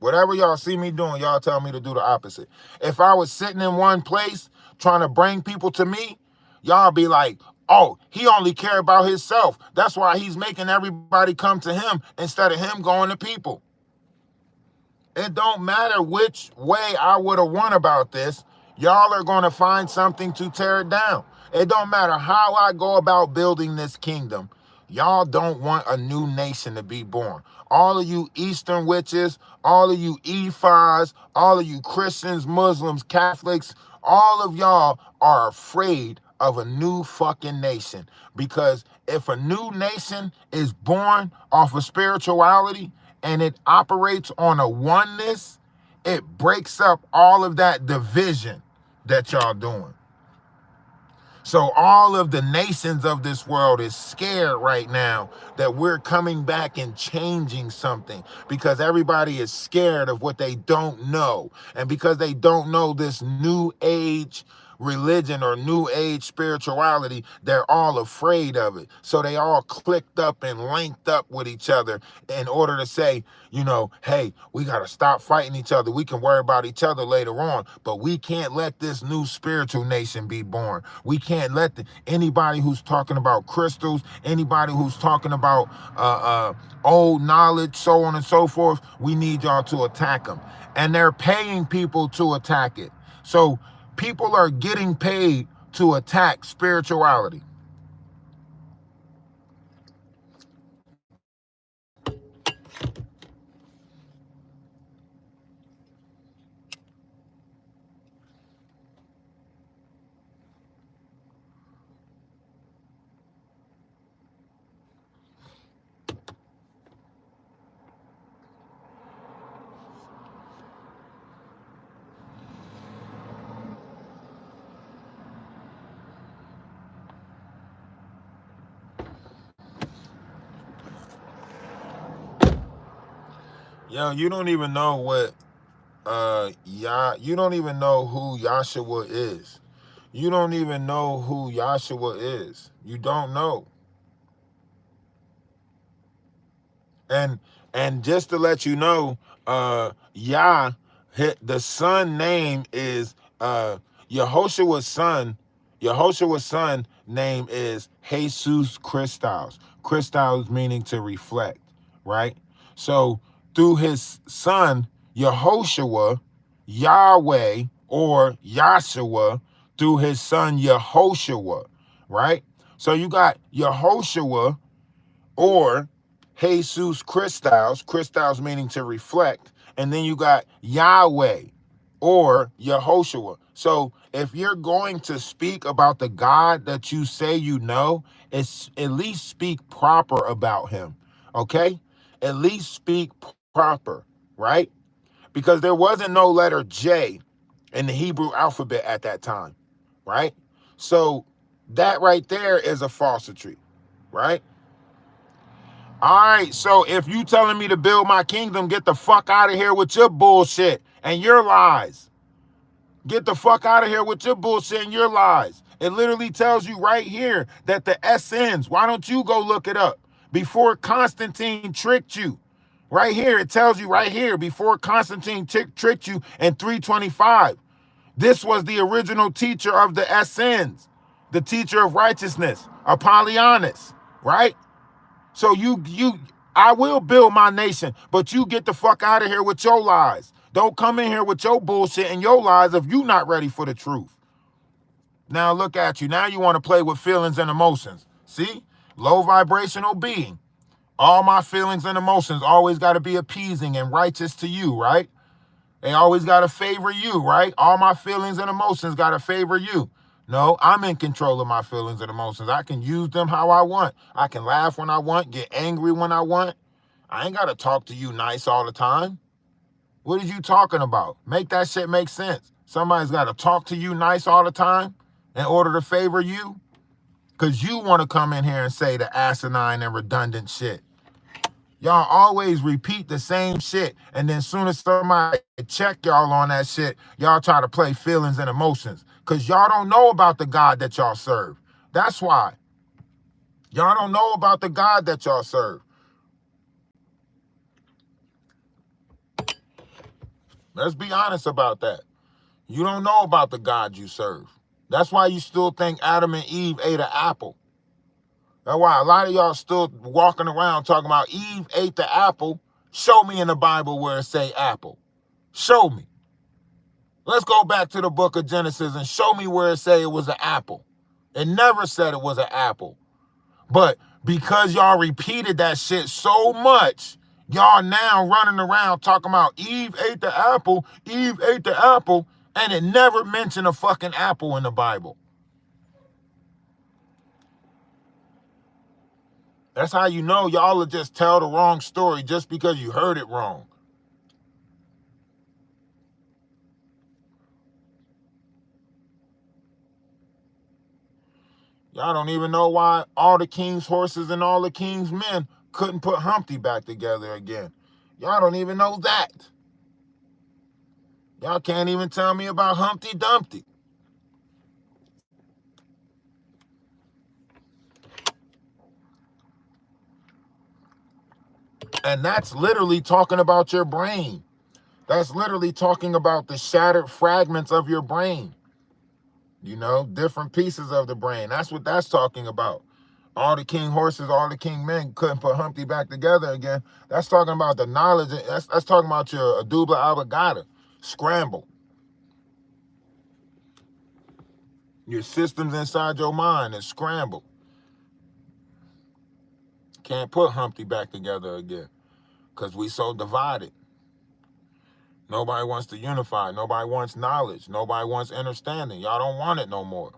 Whatever y'all see me doing, y'all tell me to do the opposite. If I was sitting in one place trying to bring people to me, y'all be like, oh, he only care about himself. That's why he's making everybody come to him instead of him going to people. It don't matter which way I would have won about this. Y'all are going to find something to tear it down. It don't matter how I go about building this kingdom. Y'all don't want a new nation to be born. All of you Eastern witches, all of you Ephas, all of you Christians, Muslims, Catholics, all of y'all are afraid of a new fucking nation. Because if a new nation is born off of spirituality and it operates on a oneness, it breaks up all of that division that y'all doing. So all of the nations of this world is scared right now that we're coming back and changing something because everybody is scared of what they don't know. And because they don't know this new age religion or new age spirituality, they're all afraid of it. So they all clicked up and linked up with each other in order to say, you know, hey, we got to stop fighting each other. We can worry about each other later on, but we can't let this new spiritual nation be born. We can't let anybody who's talking about crystals, anybody who's talking about old knowledge, so on and so forth, we need y'all to attack them. And they're paying people to attack it. So people are getting paid to attack spirituality. Yo, you don't even know what you don't even know who Yahshua is. You don't even know who Yahshua is. You don't know. And just to let you know, Yah, the son name is Yehoshua's son. Yehoshua's son name is Jesus Christos. Christos meaning to reflect, right? So through his son Yehoshua, Yahweh or Yahshua, through his son Yehoshua, right? So you got Yehoshua or Jesus Christos, Christos meaning to reflect, and then you got Yahweh or Yehoshua. So if you're going to speak about the God that you say you know, it's at least speak proper about him, okay? At least speak proper, right? Because there wasn't no letter J in the Hebrew alphabet at that time, right? So that right there is a falsity, right? All right, so if you telling me to build my kingdom, get the fuck out of here with your bullshit and your lies. Get the fuck out of here with your bullshit and your lies. It literally tells you right here that the SNs, why don't you go look it up? Before Constantine tricked you. Right here, it tells you right here, before Constantine tricked you in 325. This was the original teacher of the SNs, the teacher of righteousness, Apollonius, right? So I will build my nation, but you get the fuck out of here with your lies. Don't come in here with your bullshit and your lies if you not ready for the truth. Now look at you. Now you want to play with feelings and emotions. See? Low vibrational being. All my feelings and emotions always got to be appeasing and righteous to you, right? They always got to favor you, right? All my feelings and emotions got to favor you. No, I'm in control of my feelings and emotions. I can use them how I want. I can laugh when I want, get angry when I want. I ain't got to talk to you nice all the time. What are you talking about? Make that shit make sense. Somebody's got to talk to you nice all the time in order to favor you? Because you want to come in here and say the asinine and redundant shit. Y'all always repeat the same shit, and then soon as somebody check y'all on that shit, y'all try to play feelings and emotions, because y'all don't know about the God that y'all serve. That's why. Y'all don't know about the God that y'all serve. Let's be honest about that. You don't know about the God you serve. That's why you still think Adam and Eve ate an apple. That's why a lot of y'all still walking around talking about Eve ate the apple. Show me in the Bible where it say apple. Show me. Let's go back to the book of Genesis and show me where it say it was an apple. It never said it was an apple. But because y'all repeated that shit so much, y'all now running around talking about Eve ate the apple, Eve ate the apple, and it never mentioned a fucking apple in the Bible. That's how you know y'all will just tell the wrong story just because you heard it wrong. Y'all don't even know why all the king's horses and all the king's men couldn't put Humpty back together again. Y'all don't even know that. Y'all can't even tell me about Humpty Dumpty. And that's literally talking about your brain. That's literally talking about the shattered fragments of your brain. You know, different pieces of the brain. That's what that's talking about. All the king horses, all the king men couldn't put Humpty back together again. That's talking about the knowledge. That's talking about your dubla obligata, scramble. Your systems inside your mind is scrambled. Can't put Humpty back together again because we so divided. Nobody wants to unify. Nobody wants knowledge. Nobody wants understanding. Y'all don't want it no more.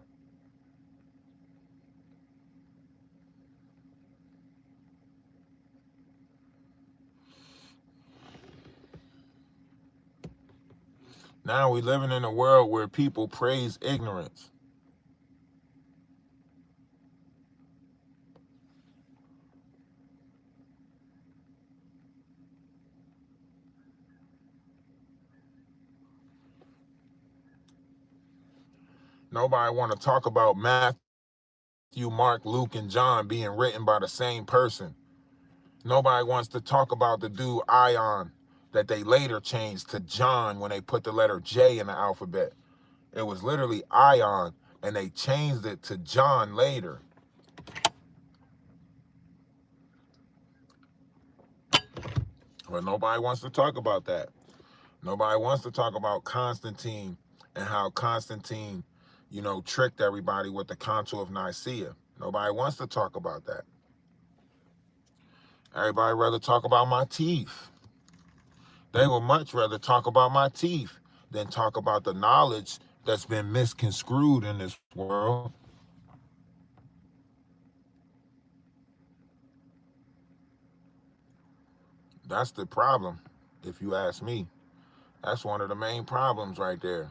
Now we living in a world where people praise ignorance. Nobody want to talk about Matthew, Mark, Luke, and John being written by the same person. Nobody wants to talk about the dude Ion that they later changed to John when they put the letter J in the alphabet. It was literally Ion, and they changed it to John later. But nobody wants to talk about that. Nobody wants to talk about Constantine and how Constantine, you know, tricked everybody with the Council of Nicaea. Nobody wants to talk about that. Everybody rather talk about my teeth. They would much rather talk about my teeth than talk about the knowledge that's been misconstrued in this world. That's the problem, if you ask me. That's one of the main problems right there,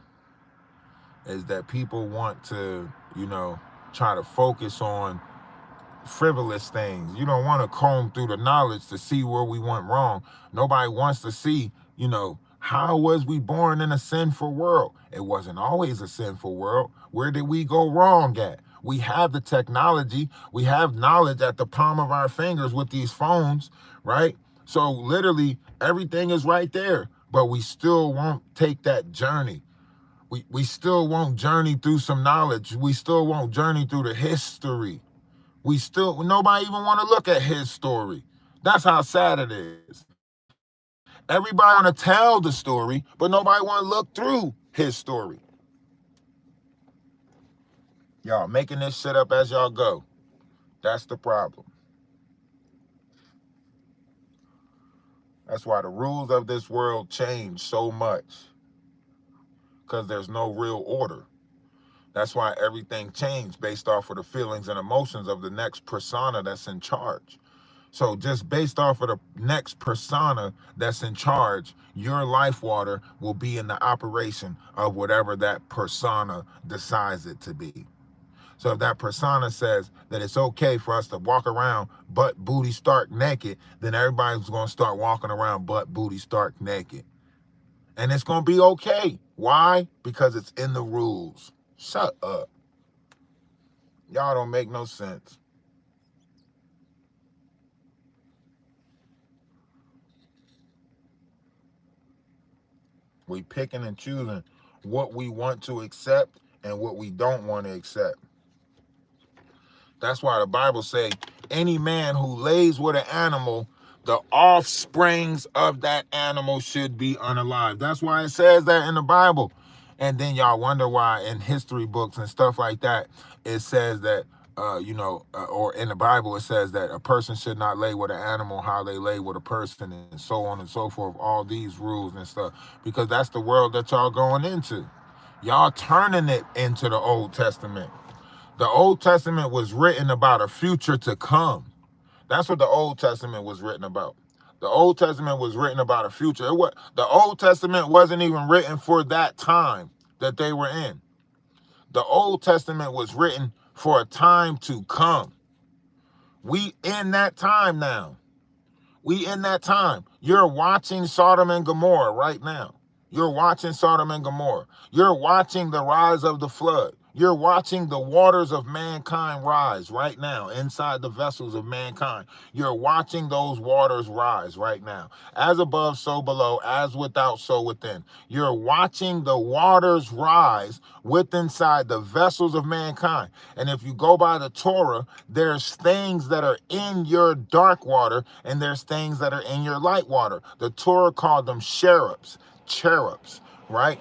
is that people want to, you know, try to focus on frivolous things. You don't want to comb through the knowledge to see where we went wrong. Nobody wants to see, you know, how was we born in a sinful world? It wasn't always a sinful world. Where did we go wrong at? We have the technology. We have knowledge at the palm of our fingers with these phones, right? So literally everything is right there, but we still won't take that journey. We still won't journey through some knowledge. We still won't journey through the history. Nobody even want to look at his story. That's how sad it is. Everybody want to tell the story, but nobody want to look through his story. Y'all making this shit up as y'all go. That's the problem. That's why the rules of this world change so much, because there's no real order. That's why everything changed based off of the feelings and emotions of the next persona that's in charge. So just based off of the next persona that's in charge, your life water will be in the operation of whatever that persona decides it to be. So if that persona says that it's okay for us to walk around butt booty stark naked, then everybody's going to start walking around butt booty stark naked. And it's going to be okay. Why? Because it's in the rules. Shut up. Y'all don't make no sense. We picking and choosing what we want to accept and what we don't want to accept. That's why the Bible say, any man who lays with an animal, the offsprings of that animal should be unalive. That's why it says that in the Bible. And then y'all wonder why in history books and stuff like that, it says that, or in the Bible, it says that a person should not lay with an animal how they lay with a person, and so on and so forth, all these rules and stuff, because that's the world that y'all going into. Y'all turning it into the Old Testament. The Old Testament was written about a future to come. That's what the Old Testament was written about. The Old Testament was written about a future. The Old Testament wasn't even written for that time that they were in. The Old Testament was written for a time to come. We in that time now. We in that time. You're watching Sodom and Gomorrah right now. You're watching Sodom and Gomorrah. You're watching the rise of the flood. You're watching the waters of mankind rise right now inside the vessels of mankind. You're watching those waters rise right now. As above, so below, as without, so within. You're watching the waters rise within inside the vessels of mankind. And if you go by the Torah, there's things that are in your dark water and there's things that are in your light water. The Torah called them cherubs, right?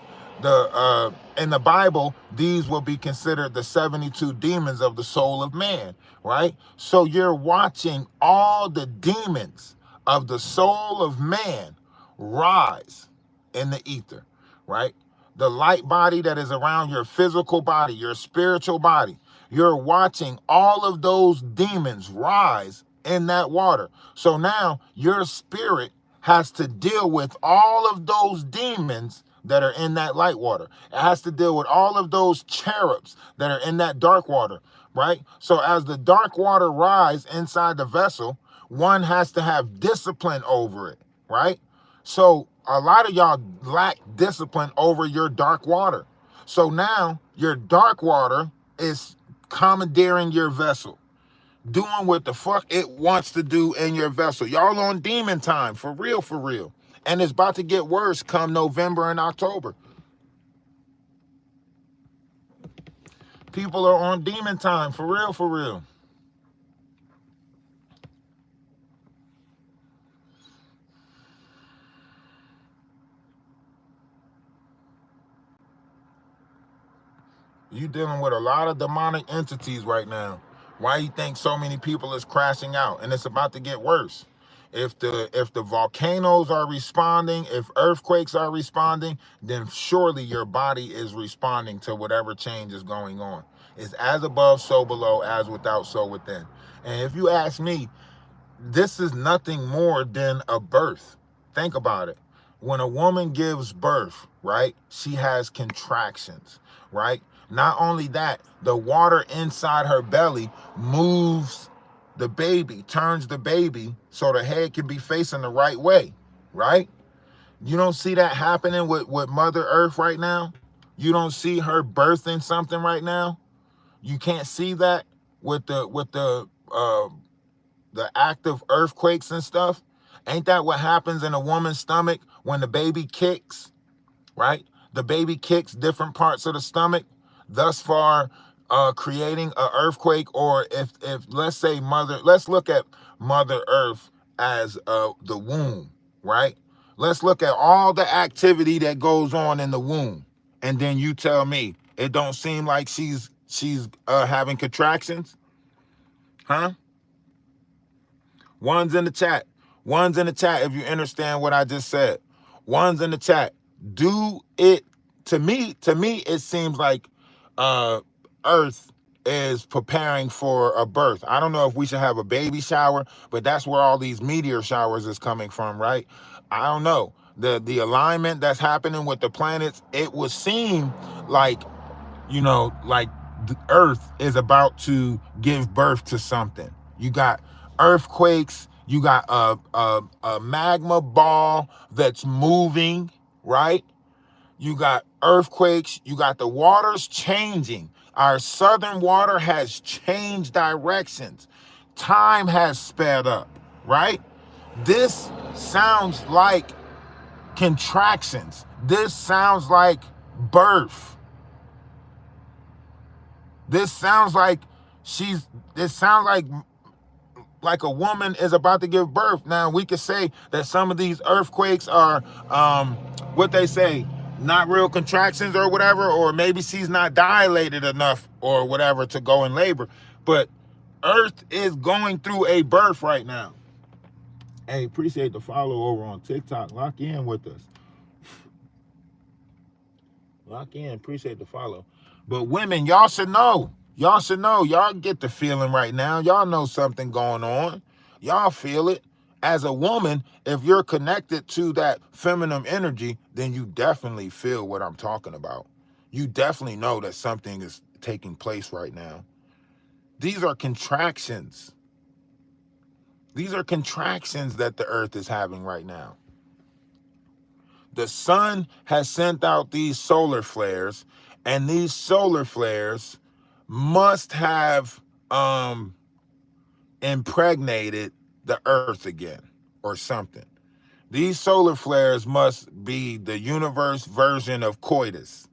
In the Bible, these will be considered the 72 demons of the soul of man, right? So you're watching all the demons of the soul of man rise in the ether, right? The light body that is around your physical body, your spiritual body, you're watching all of those demons rise in that water. So now your spirit has to deal with all of those demons that are in that light water. It has to deal with all of those cherubs that are in that dark water, right? So as the dark water rise inside the vessel, one has to have discipline over it, right? So a lot of y'all lack discipline over your dark water. So now your dark water is commandeering your vessel, doing what the fuck it wants to do in your vessel. Y'all on demon time, for real, for real. And it's about to get worse come November and October. People are on demon time, for real, for real. You dealing with a lot of demonic entities right now. Why you think so many people is crashing out? And it's about to get worse. If the volcanoes are responding, if earthquakes are responding, then surely your body is responding to whatever change is going on. It's as above, so below, as without, so within. And if you ask me, this is nothing more than a birth. Think about it. When a woman gives birth, right, she has contractions, right? Not only that, the water inside her belly moves the baby, turns the baby so the head can be facing the right way, right? You don't see that happening with Mother Earth right now? You don't see her birthing something right now? You can't see that with the active earthquakes and stuff? Ain't that what happens in a woman's stomach when the baby kicks, right? The baby kicks different parts of the stomach, thus far creating an earthquake. Or if let's say let's look at Mother Earth as the womb, right? Let's look at all the activity that goes on in the womb. And then you tell me it don't seem like she's having contractions, huh? One's in the chat. One's in the chat if you understand what I just said. One's in the chat. Do it. To me, it seems like Earth is preparing for a birth. I don't know if we should have a baby shower, but that's where all these meteor showers is coming from, right? I don't know. The alignment that's happening with the planets, it would seem like, like the Earth is about to give birth to something. You got earthquakes, you got a magma ball that's moving, right? You got earthquakes, you got the waters changing. Our southern water has changed directions. Time has sped up, right? This sounds like contractions. This sounds like birth. This sounds like like a woman is about to give birth. Now, we could say that some of these earthquakes are, what they say, not real contractions or whatever, or maybe she's not dilated enough or whatever to go in labor. But Earth is going through a birth right now. Hey, appreciate the follow over on TikTok. Lock in with us. Lock in. Appreciate the follow. But women, y'all should know. Y'all should know. Y'all get the feeling right now. Y'all know something going on. Y'all feel it. As a woman, if you're connected to that feminine energy, then you definitely feel what I'm talking about. You definitely know that something is taking place right now. These are contractions. These are contractions that the earth is having right now. The sun has sent out these solar flares, And these solar flares must have impregnated the earth again or something. These solar flares must be the universe version of coitus,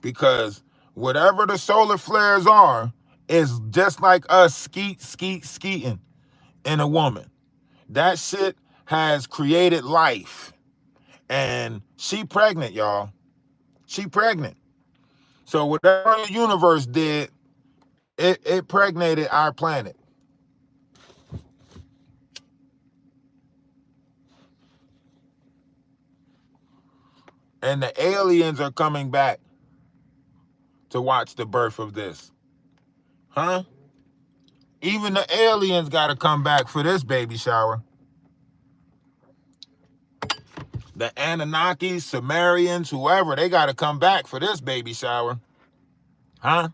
because whatever the solar flares are is just like us skeeting in a woman. That shit has created life. And she pregnant, y'all. She pregnant. So whatever the universe did, it pregnated our planet. And the aliens are coming back to watch the birth of this. Huh? Even the aliens got to come back for this baby shower. The Anunnakis, Sumerians, whoever, they got to come back for this baby shower. Huh?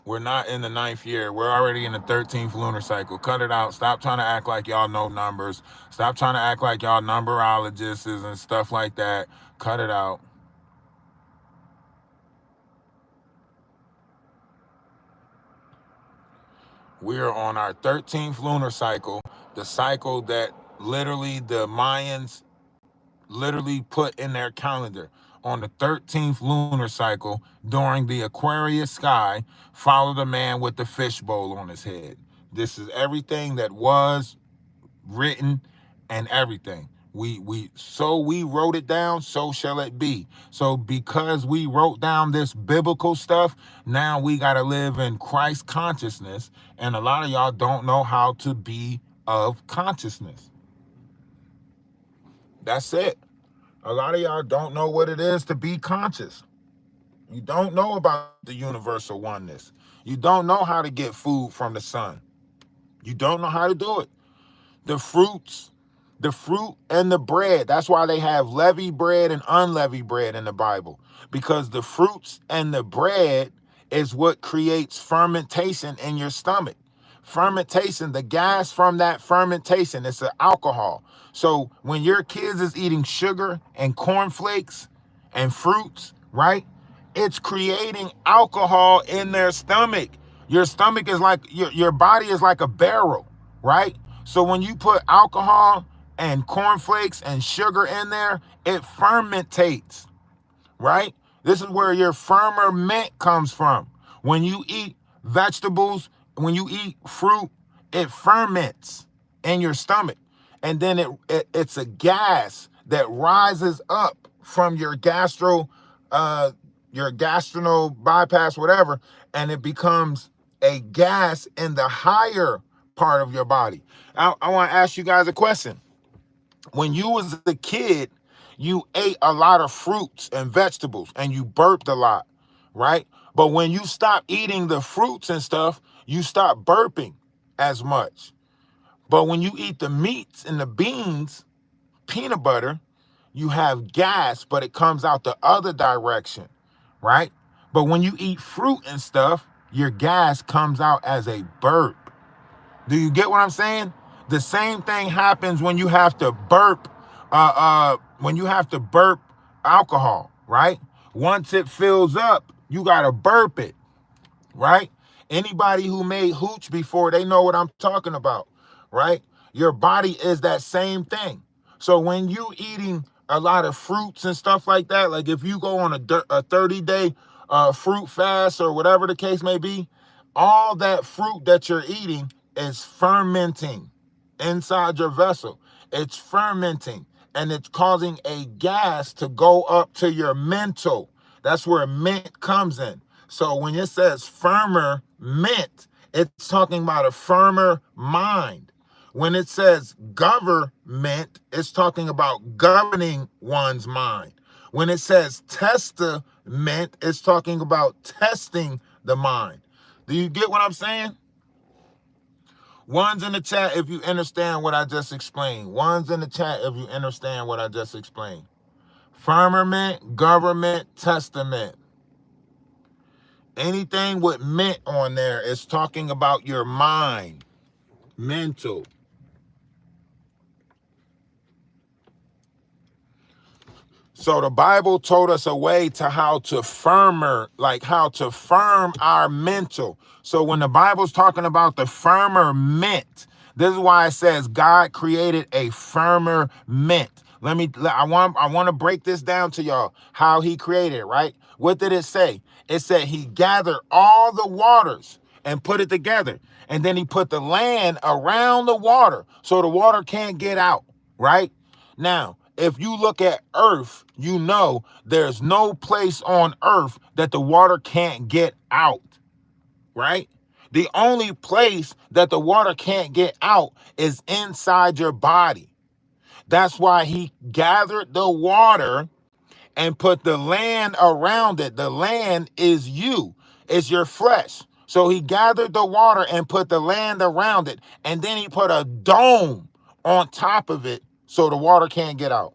We're not in the 9th year. We're already in the 13th lunar cycle. Cut it out. Stop trying to act like y'all know numbers. Stop trying to act like y'all numberologists and stuff like that. Cut it out. We are on our 13th lunar cycle, the cycle that literally the Mayans literally put in their calendar. On the 13th lunar cycle, during the Aquarius sky, follow the man with the fishbowl on his head. This is everything that was written and everything. We wrote it down, so shall it be. So because we wrote down this biblical stuff, now we got to live in Christ consciousness, and a lot of y'all don't know how to be of consciousness. That's it. A lot of y'all don't know what it is to be conscious. You don't know about the universal oneness. You don't know how to get food from the sun. You don't know how to do it. The fruit and the bread. That's why they have leavened bread and unleavened bread in the Bible, because the fruits and the bread is what creates fermentation in your stomach. Fermentation, the gas from that fermentation, it's an alcohol. So when your kids is eating sugar and cornflakes and fruits, right? It's creating alcohol in their stomach. Your stomach is like, your body is like a barrel, right? So when you put alcohol and cornflakes and sugar in there, it fermentates, right? This is where your firmament comes from. When you eat vegetables, when you eat fruit, it ferments in your stomach. And then it's a gas that rises up from your gastrointestinal bypass, whatever, and it becomes a gas in the higher part of your body. I want to ask you guys a question. When you was a kid, you ate a lot of fruits and vegetables and you burped a lot, right? But when you stop eating the fruits and stuff, you stop burping as much. But when you eat the meats and the beans, peanut butter, you have gas, but it comes out the other direction, right? But when you eat fruit and stuff, your gas comes out as a burp. Do you get what I'm saying? The same thing happens when you have to burp, alcohol, right? Once it fills up, you gotta burp it, right? Anybody who made hooch before, they know what I'm talking about, right? Your body is that same thing. So when you eating a lot of fruits and stuff like that, like if you go on a 30-day fruit fast or whatever the case may be, all that fruit that you're eating is fermenting inside your vessel. It's fermenting and it's causing a gas to go up to your mental. That's where mint comes in. So when it says firmer mint, it's talking about a firmer mind. When it says government, it's talking about governing one's mind. When it says testament, it's talking about testing the mind. Do you get what I'm saying? One's in the chat if you understand what I just explained. One's in the chat if you understand what I just explained. Firmament, government, testament. Anything with mint on there is talking about your mind, mental. So the Bible told us a way to how to how to firm our mental. So when the Bible's talking about the firmament, this is why it says God created a firmament. I want to break this down to y'all, how he created it, right? What did it say? It said he gathered all the waters and put it together. And then he put the land around the water so the water can't get out, right? Now, if you look at earth, you know there's no place on earth that the water can't get out, right? The only place that the water can't get out is inside your body. That's why he gathered the water and put the land around it. The land is you, it's your flesh. So he gathered the water and put the land around it. And then he put a dome on top of it so the water can't get out.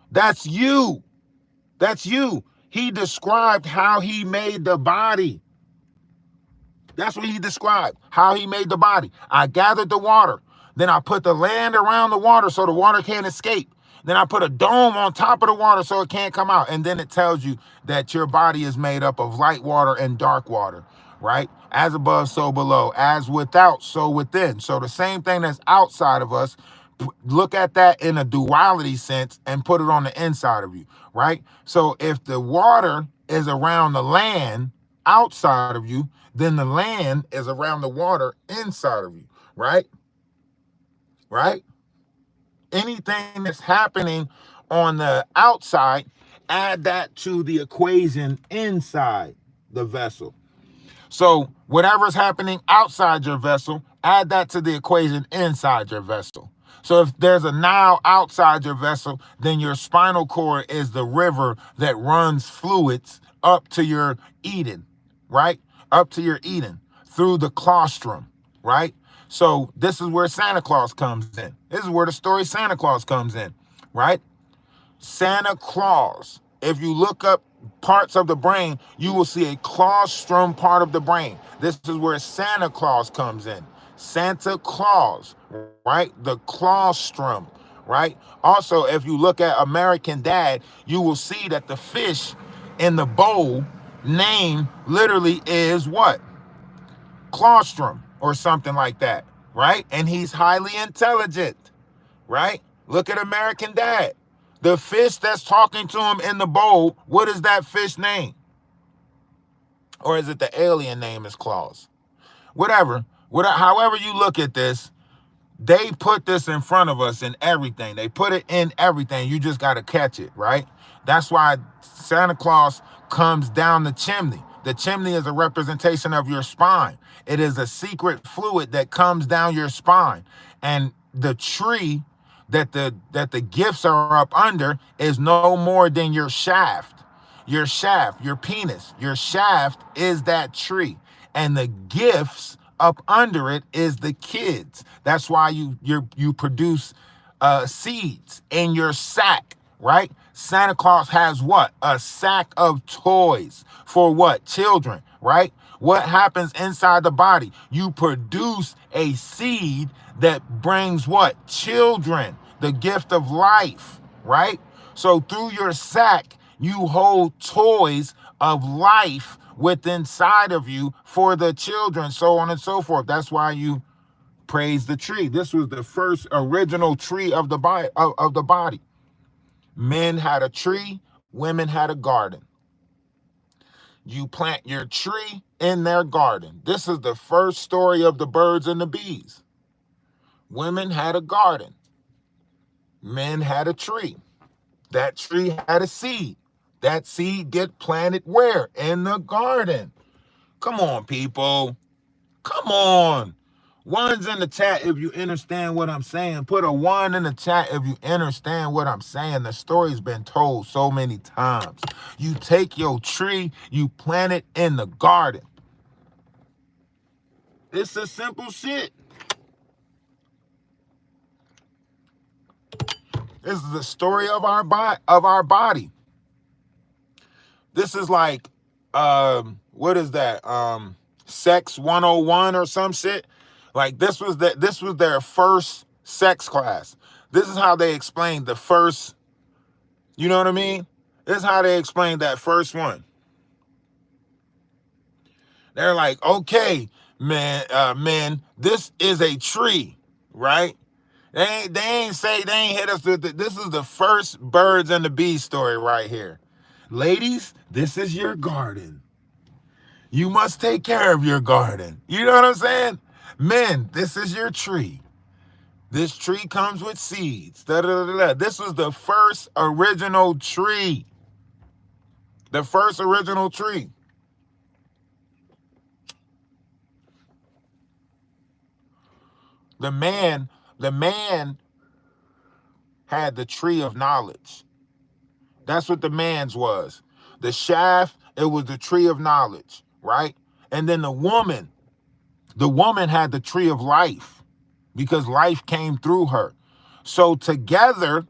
That's you. That's you. He described how he made the body. That's what he described, how he made the body. I gathered the water. Then I put the land around the water so the water can't escape. Then I put a dome on top of the water so it can't come out. And then it tells you that your body is made up of light water and dark water, right? As above, so below. As without, so within. So the same thing that's outside of us, look at that in a duality sense and put it on the inside of you, right? So if the water is around the land outside of you, then the land is around the water inside of you, right? Right? Anything that's happening on the outside, add that to the equation inside the vessel. So whatever's happening outside your vessel, add that to the equation inside your vessel. So if there's a Nile outside your vessel, then your spinal cord is the river that runs fluids up to your Eden, right? Up to your Eden through the claustrum, right? So this is where Santa Claus comes in. This is where the story Santa Claus comes in, right? Santa Claus. If you look up parts of the brain, you will see a claustrum part of the brain. This is where Santa Claus comes in. Santa Claus, right? The claustrum, right? Also, if you look at American Dad, you will see that the fish in the bowl name literally is what? Claustrum or something like that, right? And he's highly intelligent, right? Look at American Dad. The fish that's talking to him in the bowl, what is that fish name? Or is it the alien name is Claus? Whatever, however you look at this, they put this in front of us in everything. They put it in everything. You just got to catch it, right? That's why Santa Claus comes down the chimney. The chimney is a representation of your spine. It is a secret fluid that comes down your spine. And the tree that the gifts are up under is no more than your shaft. Your shaft, your penis. Your shaft is that tree. And the gifts up under it is the kids. That's why you produce seeds in your sack, right? Santa Claus has what? A sack of toys for what? Children, right? What happens inside the body? You produce a seed that brings what? Children, the gift of life, right? So through your sack, you hold toys of life within inside of you for the children, so on and so forth. That's why you praise the tree. This was the first original tree of the body. Men had a tree, women had a garden. You plant your tree in their garden. This is the first story of the birds and the bees. Women had a garden. Men had a tree. That tree had a seed. That seed get planted where? In the garden. Come on, people. Come on. One's in the chat if you understand what I'm saying. Put a 1 in the chat if you understand what I'm saying. The story's been told so many times. You take your tree, you plant it in the garden. It's a simple shit. This is the story of our body. This is like, what is that? Sex 101 or some shit. Like this was their first sex class. This is how they explained the first You know what I mean? This is how they explain that first one. They're like, okay, man, this is a tree, right? They ain't hit us with this is the first birds and the bees story right here. Ladies, this is your garden. You must take care of your garden. You know what I'm saying? Men, this is your tree. This tree comes with seeds. Da, da, da, da. This was the first original tree. The first original tree. The man had the tree of knowledge. That's what the man's was. The shaft, it was the tree of knowledge, right? And then the woman had the tree of life because life came through her. So together,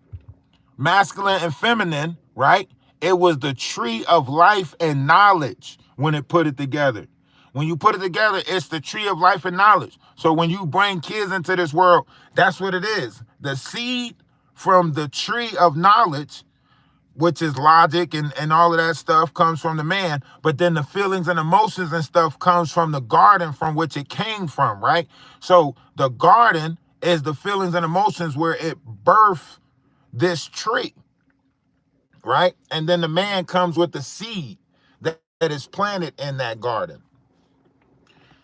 masculine and feminine, right? It was the tree of life and knowledge when it put it together. When you put it together, it's the tree of life and knowledge. So when you bring kids into this world, that's what it is. The seed from the tree of knowledge, which is logic and all of that stuff, comes from the man. But then the feelings and emotions and stuff comes from the garden from which it came from, right? So the garden is the feelings and emotions where it birthed this tree, right? And then the man comes with the seed that is planted in that garden.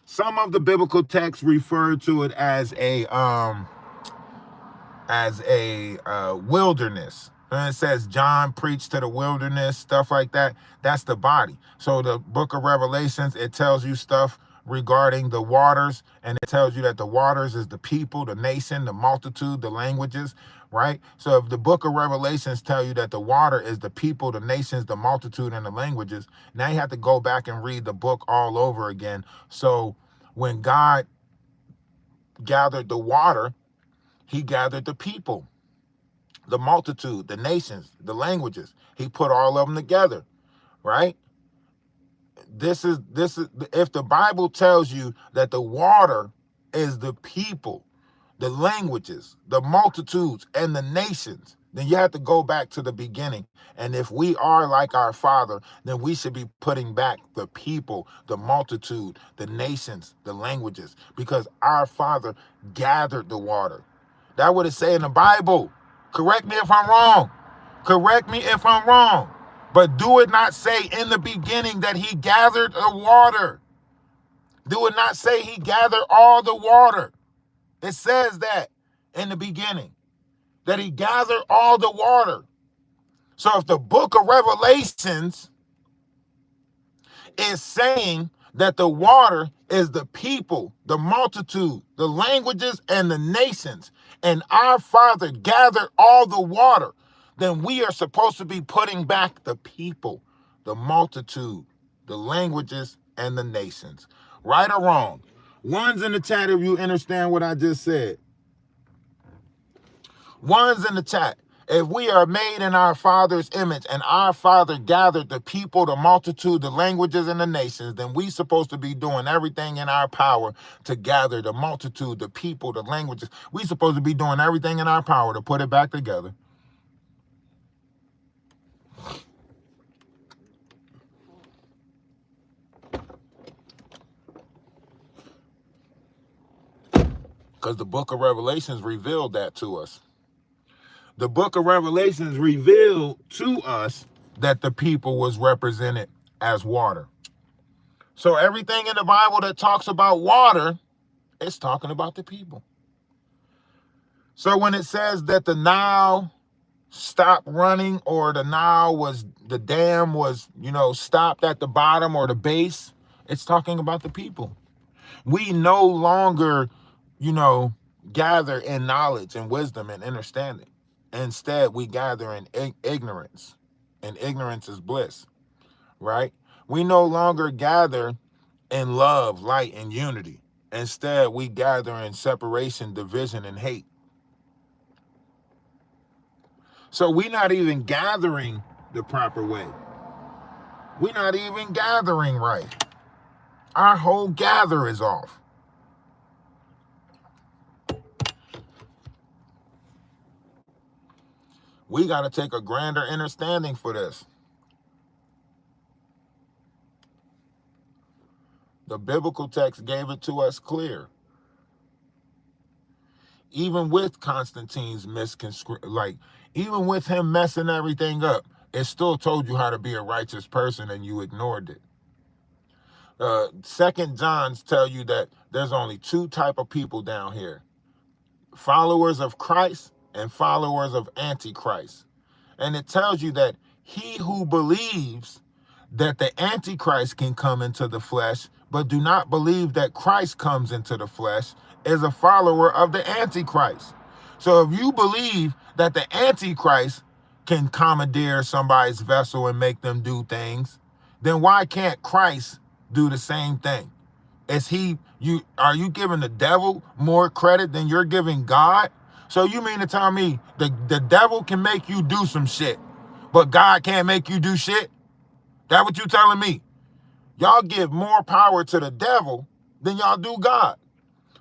Some of the biblical texts refer to it as a wilderness. And it says John preached to the wilderness, stuff like that. That's the body. So the book of Revelations, it tells you stuff regarding the waters, and it tells you that the waters is the people, the nation, the multitude, the languages, right? So if the book of Revelations tell you that the water is the people, the nations, the multitude, and the languages, now you have to go back and read the book all over again. So when God gathered the water, he gathered the people, the multitude, the nations, the languages. He put all of them together, right? This is if the Bible tells you that the water is the people, the languages, the multitudes, and the nations, then you have to go back to the beginning. And if we are like our Father, then we should be putting back the people, the multitude, the nations, the languages, because our Father gathered the water. That what it say in the Bible. Correct me if I'm wrong. Correct me if I'm wrong. But do it not say in the beginning that he gathered the water. Do it not say he gathered all the water. It says that in the beginning, that he gathered all the water. So if the book of Revelations is saying that the water is the people, the multitude, the languages, and the nations, and our Father gathered all the water, then we are supposed to be putting back the people, the multitude, the languages, and the nations. Right or wrong? One's in the chat if you understand what I just said. One's in the chat. If we are made in our Father's image and our Father gathered the people, the multitude, the languages, and the nations, then we supposed to be doing everything in our power to gather the multitude, the people, the languages. We supposed to be doing everything in our power to put it back together. Because the book of Revelations revealed that to us. The book of Revelations revealed to us that the people was represented as water. So everything in the Bible that talks about water, it's talking about the people. So when it says that the Nile stopped running, or the dam was, stopped at the bottom or the base, it's talking about the people. We no longer, gather in knowledge and wisdom and understanding. Instead, we gather in ignorance, and ignorance is bliss, right? We no longer gather in love, light, and unity. Instead, we gather in separation, division, and hate. So we're not even gathering the proper way. We're not even gathering right. Our whole gather is off. We got to take a grander understanding for this. The biblical text gave it to us clear. Even with Constantine's even with him messing everything up, it still told you how to be a righteous person and you ignored it. Second John's tell you that there's only two type of people down here: followers of Christ and followers of Antichrist. And it tells you that he who believes that the Antichrist can come into the flesh, but do not believe that Christ comes into the flesh, is a follower of the Antichrist. So if you believe that the Antichrist can commandeer somebody's vessel and make them do things, then why can't Christ do the same thing? Are you giving the devil more credit than you're giving God? So you mean to tell me the devil can make you do some shit, but God can't make you do shit? That what you telling me? Y'all give more power to the devil than y'all do God.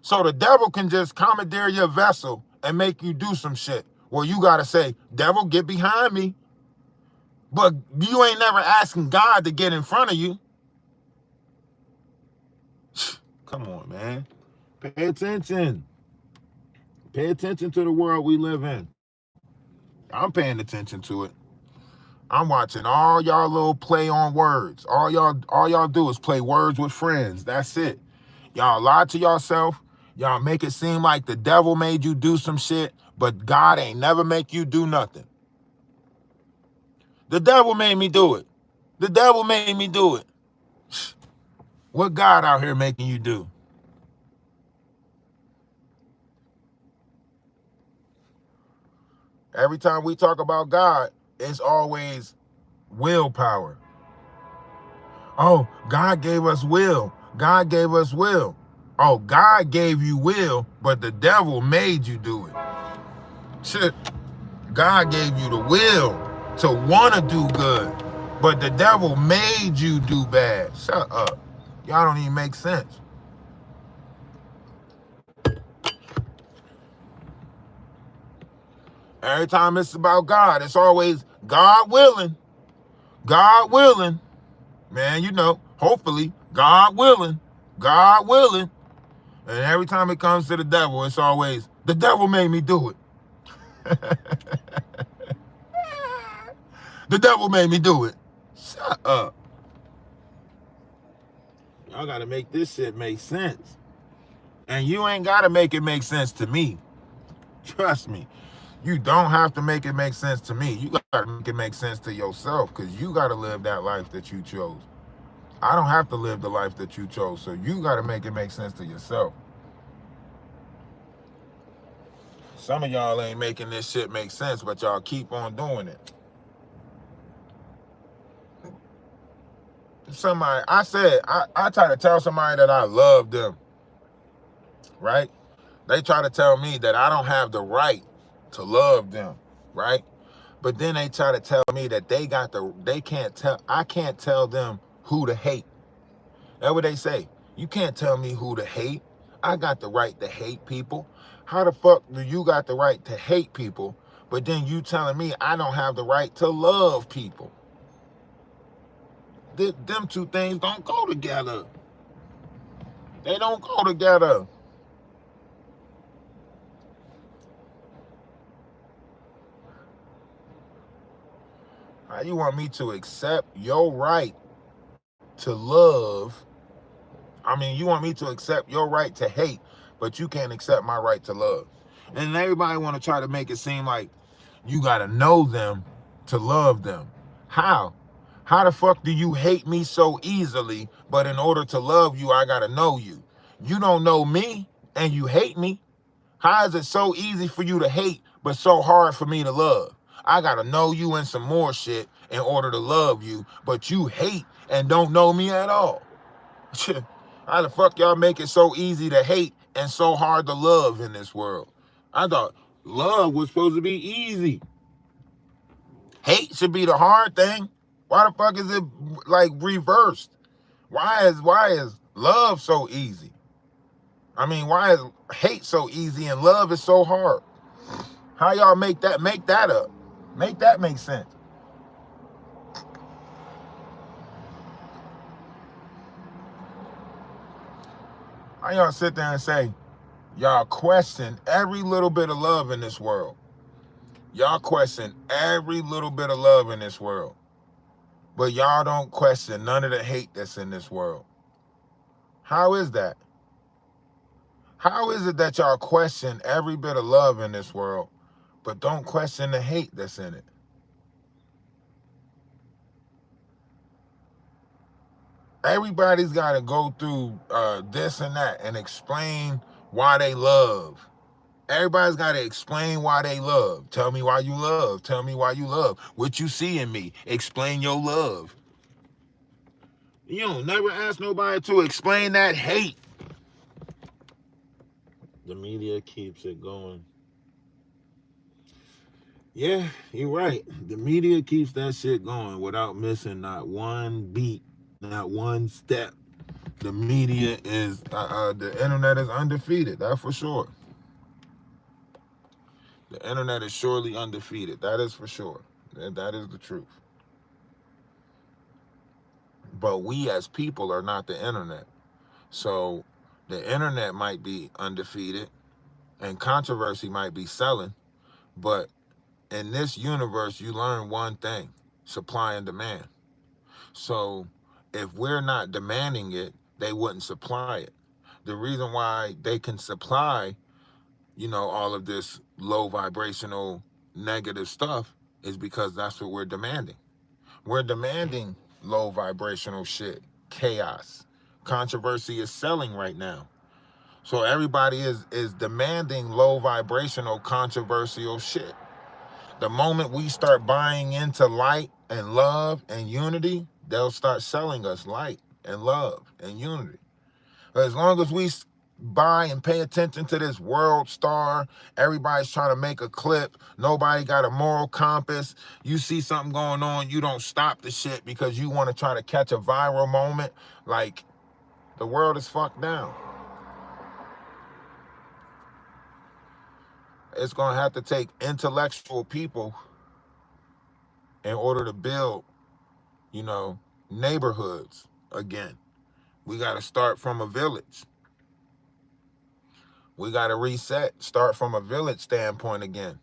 So the devil can just commandeer your vessel and make you do some shit. Well, you got to say, devil, get behind me. But you ain't never asking God to get in front of you. Come on, man. Pay attention. Pay attention to the world we live in. I'm paying attention to it. I'm watching all y'all little play on words. All y'all do is play words with friends. That's it. Y'all lie to yourself. Y'all make it seem like the devil made you do some shit, but God ain't never make you do nothing. The devil made me do it. The devil made me do it. What God out here making you do? Every time we talk about God, it's always willpower. Oh, God gave us will. God gave us will. Oh, God gave you will, but the devil made you do it. Shit. God gave you the will to want to do good, but the devil made you do bad. Shut up. Y'all don't even make sense. Every time it's about God, it's always God willing. God willing. Man, you know, hopefully, God willing. God willing. And every time it comes to the devil, it's always, the devil made me do it. The devil made me do it. Shut up. Y'all got to make this shit make sense. And you ain't got to make it make sense to me. Trust me. You don't have to make it make sense to me. You got to make it make sense to yourself, because you got to live that life that you chose. I don't have to live the life that you chose, so you got to make it make sense to yourself. Some of y'all ain't making this shit make sense, but y'all keep on doing it. I try to tell somebody that I love them, right? They try to tell me that I don't have the right to love them, right? But then they try to tell me that I can't tell them who to hate. That's what they say. You can't tell me who to hate. I got the right to hate people. How the fuck do you got the right to hate people, but then you telling me I don't have the right to love people? Them two things don't go together. They don't go together. How you want me to accept your right to love? I mean, you want me to accept your right to hate, but you can't accept my right to love. And everybody want to try to make it seem like you got to know them to love them. How? How the fuck do you hate me so easily, but in order to love you, I got to know you? You don't know me and you hate me. How is it so easy for you to hate, but so hard for me to love? I got to know you and some more shit in order to love you, but you hate and don't know me at all. How the fuck y'all make it so easy to hate and so hard to love in this world? I thought love was supposed to be easy. Hate should be the hard thing. Why the fuck is it like reversed? Why is love so easy? I mean, why is hate so easy and love is so hard? How y'all make that up? Make that make sense. How y'all sit there and say, y'all question every little bit of love in this world. Y'all question every little bit of love in this world. But y'all don't question none of the hate that's in this world. How is that? How is it that y'all question every bit of love in this world, but don't question the hate that's in it? Everybody's got to go through this and that and explain why they love. Everybody's got to explain why they love. Tell me why you love. Tell me why you love. What you see in me. Explain your love. You don't never ask nobody to explain that hate. The media keeps it going. Yeah, you're right. The media keeps that shit going without missing not one beat, not one step. The media is, the internet is undefeated. That's for sure. The internet is surely undefeated. That is for sure. That is the truth. But we as people are not the internet. So the internet might be undefeated and controversy might be selling, but in this universe, you learn one thing: supply and demand. So if we're not demanding it, they wouldn't supply it. The reason why they can supply, all of this low vibrational negative stuff is because that's what we're demanding. We're demanding low vibrational shit, chaos. Controversy is selling right now. So everybody is demanding low vibrational controversial shit. The moment we start buying into light and love and unity, they'll start selling us light and love and unity. As long as we buy and pay attention to this world star, everybody's trying to make a clip, nobody got a moral compass. You see something going on, you don't stop the shit because you want to try to catch a viral moment. Like, the world is fucked down. It's going to have to take intellectual people in order to build, neighborhoods again. We got to start from a village. We got to reset, start from a village standpoint again.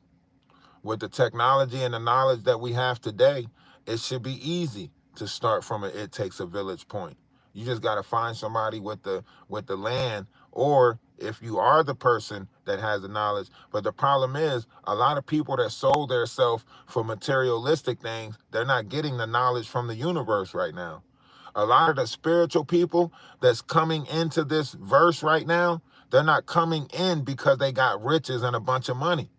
With the technology and the knowledge that we have today, it should be easy to start from it takes a village point. You just got to find somebody with the land, or if you are the person that has the knowledge. But the problem is, a lot of people that sold themselves for materialistic things, they're not getting the knowledge from the universe right now. A lot of the spiritual people that's coming into this verse right now, they're not coming in because they got riches and a bunch of money.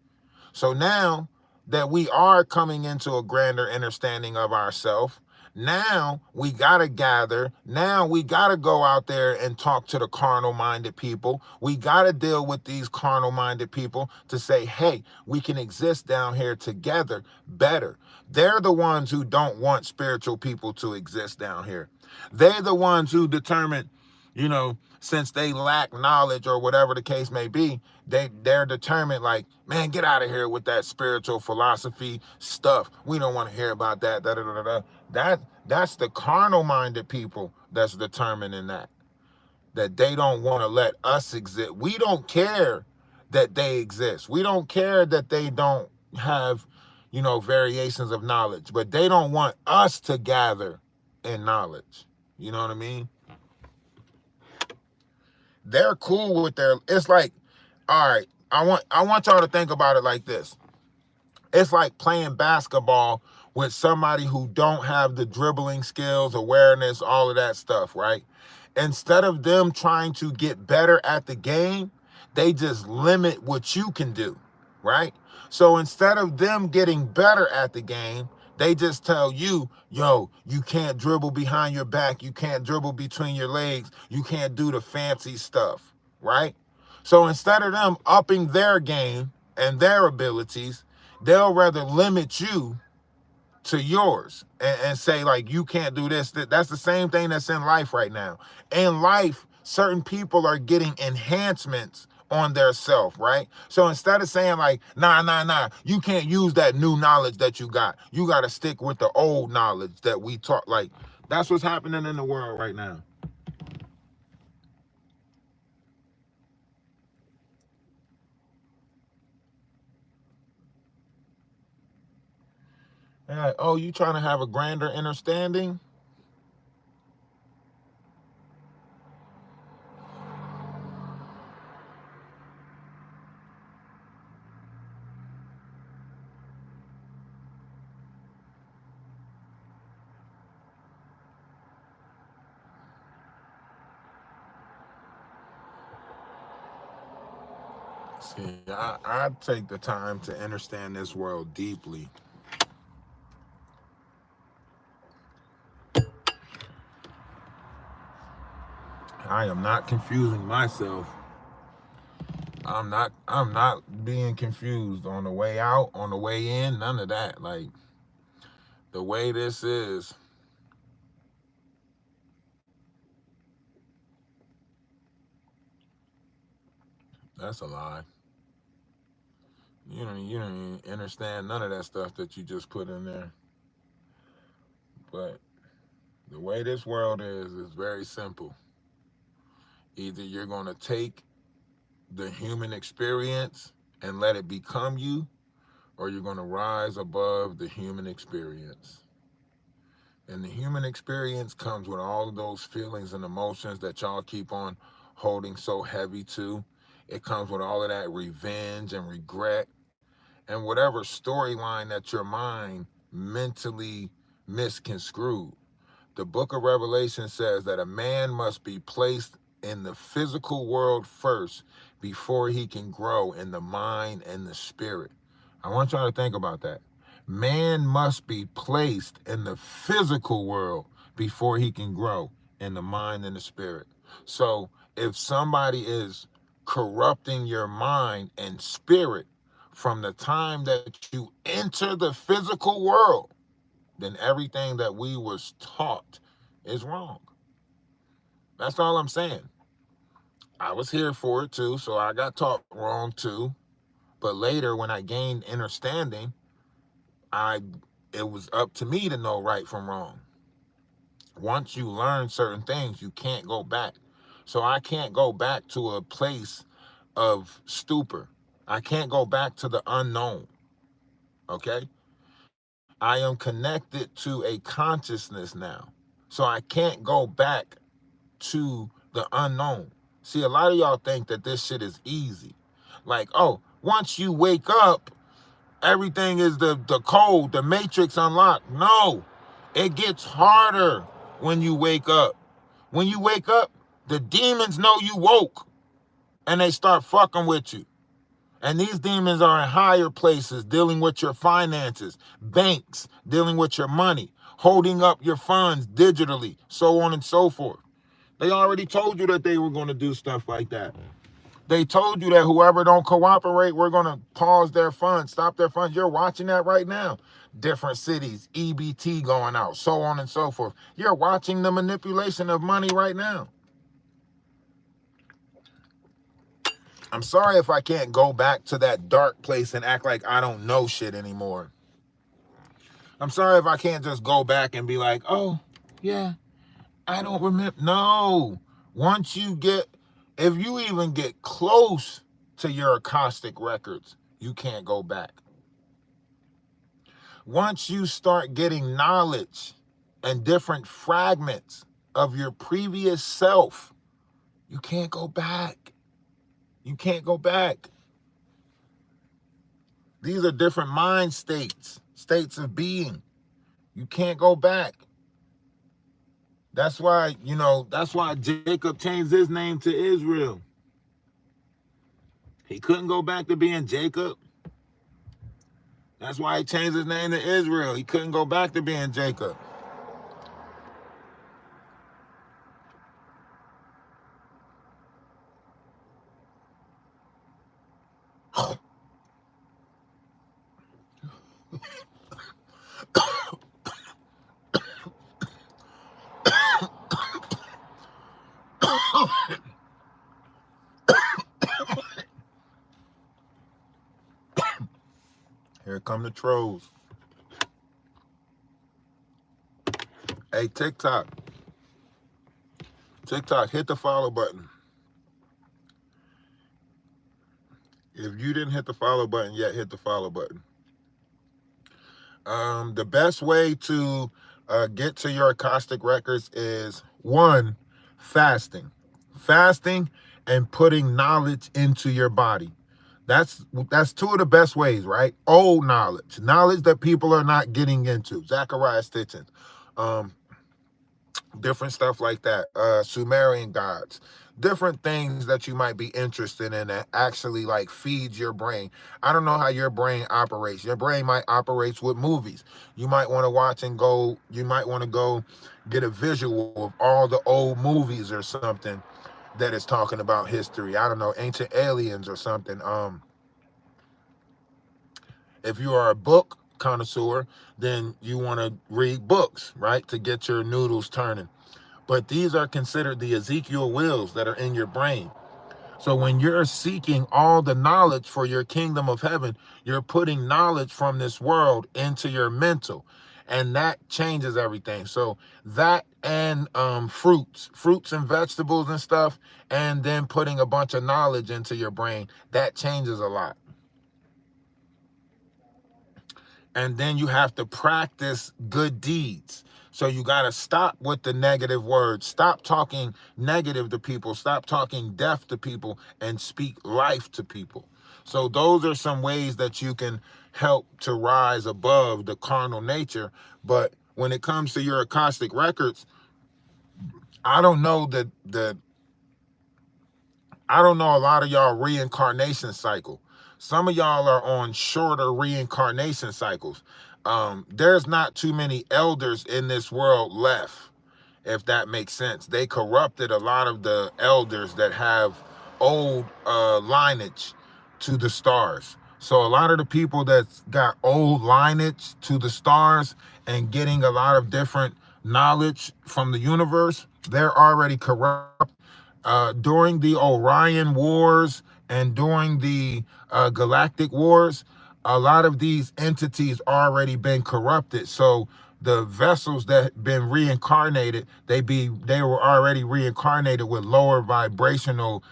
So now that we are coming into a grander understanding of ourselves, now we got to gather. Now we got to go out there and talk to the carnal-minded people. We got to deal with these carnal-minded people to say, hey, we can exist down here together better. They're the ones who don't want spiritual people to exist down here. They're the ones who determine, since they lack knowledge or whatever the case may be, they're determined, like, man, get out of here with that spiritual philosophy stuff. We don't want to hear about that. That's the carnal-minded people that's determining that they don't want to let us exist. We don't care that they exist. We don't care that they don't have, variations of knowledge, but they don't want us to gather in knowledge. You know what I mean? They're cool with it's like, all right, I want y'all to think about it like this. It's like playing basketball with somebody who don't have the dribbling skills, awareness, all of that stuff, right? Instead of them trying to get better at the game, they just limit what you can do, right? So instead of them getting better at the game, they just tell you, yo, you can't dribble behind your back. You can't dribble between your legs. You can't do the fancy stuff, right? So instead of them upping their game and their abilities, they'll rather limit you to yours and say, like, you can't do this. That's the same thing that's in life right now. In life, certain people are getting enhancements on their self, right? So instead of saying like, nah, you can't use that new knowledge that you got. You got to stick with the old knowledge that we taught. Like, that's what's happening in the world right now. Like, oh, you trying to have a grander understanding? See, I take the time to understand this world deeply. I am not confusing myself. I'm not being confused on the way out, on the way in, none of that. Like, the way this is, that's a lie. You don't even understand none of that stuff that you just put in there. But the way this world is very simple. Either you're going to take the human experience and let it become you, or you're going to rise above the human experience. And the human experience comes with all of those feelings and emotions that y'all keep on holding so heavy to. It comes with all of that revenge and regret and whatever storyline that your mind mentally misconstrued. The book of Revelation says that a man must be placed in the physical world first before he can grow in the mind and the spirit. I want y'all to think about that. Man must be placed in the physical world before he can grow in the mind and the spirit. So if somebody is corrupting your mind and spirit from the time that you enter the physical world, then everything that we was taught is wrong. That's all I'm saying. I was here for it too, so I got taught wrong too. But later, when I gained understanding, it was up to me to know right from wrong. Once you learn certain things, you can't go back. So I can't go back to a place of stupor. I can't go back to the unknown. Okay? I am connected to a consciousness now. So I can't go back to the unknown. See, a lot of y'all think that this shit is easy. Like, oh, once you wake up, everything is the code, the matrix unlocked. No, it gets harder when you wake up. When you wake up, the demons know you woke and they start fucking with you. And these demons are in higher places, dealing with your finances, banks, dealing with your money, holding up your funds digitally, so on and so forth. They already told you that they were going to do stuff like that. They told you that whoever don't cooperate, we're going to pause their funds, stop their funds. You're watching that right now. Different cities, EBT going out, so on and so forth. You're watching the manipulation of money right now. I'm sorry if I can't go back to that dark place and act like I don't know shit anymore. I'm sorry if I can't just go back and be like, oh, yeah, I don't remember. No. Once you get, if you even get close to your acoustic records, you can't go back. Once you start getting knowledge and different fragments of your previous self, you can't go back. You can't go back. These are different mind states, states of being. You can't go back. That's why, that's why Jacob changed his name to Israel. He couldn't go back to being Jacob. That's why he changed his name to Israel. He couldn't go back to being Jacob. come the trolls. Hey, TikTok, hit the follow button. If you didn't hit the follow button yet, hit the follow button. The best way to get to your Akashic records is one, fasting. Fasting and putting knowledge into your body. That's two of the best ways, right? Old knowledge that people are not getting into. Zachariah Stitchin, different stuff like that. Sumerian gods, different things that you might be interested in that actually like feeds your brain. I don't know how your brain operates. Your brain might operate with movies. You might want to watch and go. You might want to go get a visual of all the old movies or something that is talking about history. I don't know, ancient aliens or something. If you are a book connoisseur, then you want to read books, right, to get your noodles turning. But these are considered the Ezekiel wheels that are in your brain. So when you're seeking all the knowledge for your kingdom of heaven, you're putting knowledge from this world into your mental. And that changes everything. So that and fruits and vegetables and stuff, and then putting a bunch of knowledge into your brain, that changes a lot. And then you have to practice good deeds. So you got to stop with the negative words. Stop talking negative to people. Stop talking death to people and speak life to people. So those are some ways that you can help to rise above the carnal nature. But when it comes to your Akashic records, I don't know I don't know a lot of y'all reincarnation cycle. Some of y'all are on shorter reincarnation cycles. There's not too many elders in this world left, if that makes sense. They corrupted a lot of the elders that have old lineage to the stars. So a lot of the people that's got old lineage to the stars and getting a lot of different knowledge from the universe, they're already corrupt. During the Orion Wars and during the Galactic Wars, a lot of these entities already been corrupted. So the vessels that been reincarnated, they were already reincarnated with lower vibrational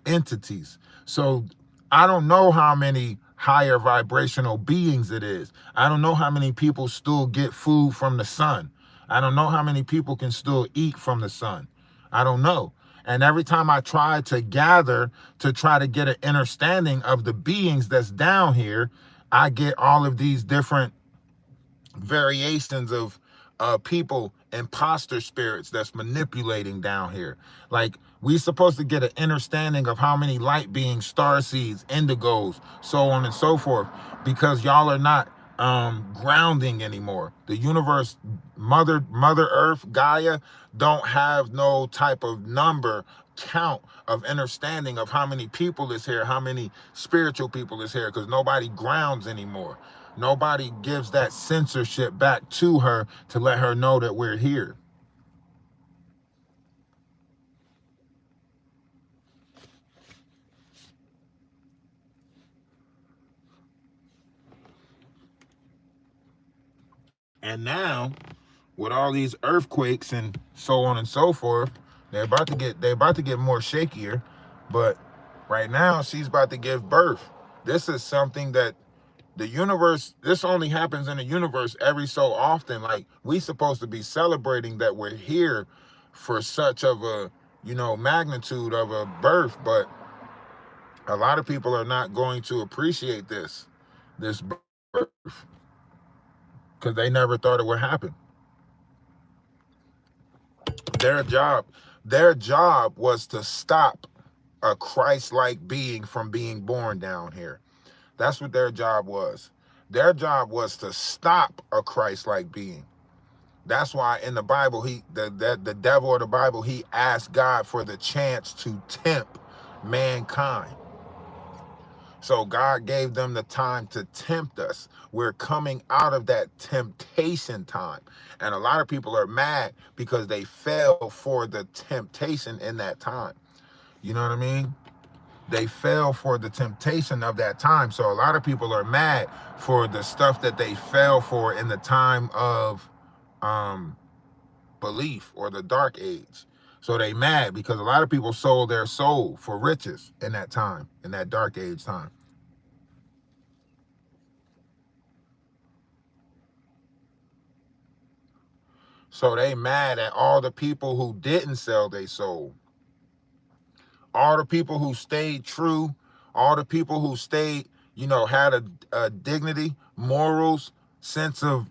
entities. So I don't know how many higher vibrational beings it is. I don't know how many people still get food from the sun. I don't know how many people can still eat from the sun. I don't know. And every time I try to gather to try to get an understanding of the beings that's down here, I get all of these different variations of people, imposter spirits that's manipulating down here. Like, we supposed to get an understanding of how many light beings, star seeds, indigos, so on and so forth, because y'all are not grounding anymore. The universe, mother earth, Gaia, don't have no type of number count of understanding of how many people is here, how many spiritual people is here, because nobody grounds anymore. Nobody gives that censorship back to her to let her know that we're here. And now, with all these earthquakes and so on and so forth, they're about to get more shakier. But right now, she's about to give birth. This is something that the universe, this only happens in the universe every so often. Like, we supposed to be celebrating that we're here for such of a, magnitude of a birth, but a lot of people are not going to appreciate this birth, because they never thought it would happen. Their job, their job was to stop a Christ-like being from being born down here. That's what their job was. Their job was to stop a Christ-like being. That's why in the Bible, the devil of the Bible, he asked God for the chance to tempt mankind. So God gave them the time to tempt us. We're coming out of that temptation time. And a lot of people are mad because they fell for the temptation in that time. You know what I mean? they fell for the temptation of that time. So a lot of people are mad for the stuff that they fell for in the time of um, belief or the dark age. So they mad because a lot of people sold their soul for riches in that time, in that dark age time. So they mad at all the people who didn't sell their soul, all the people who stayed true, all the people who stayed, had a dignity, morals, sense of,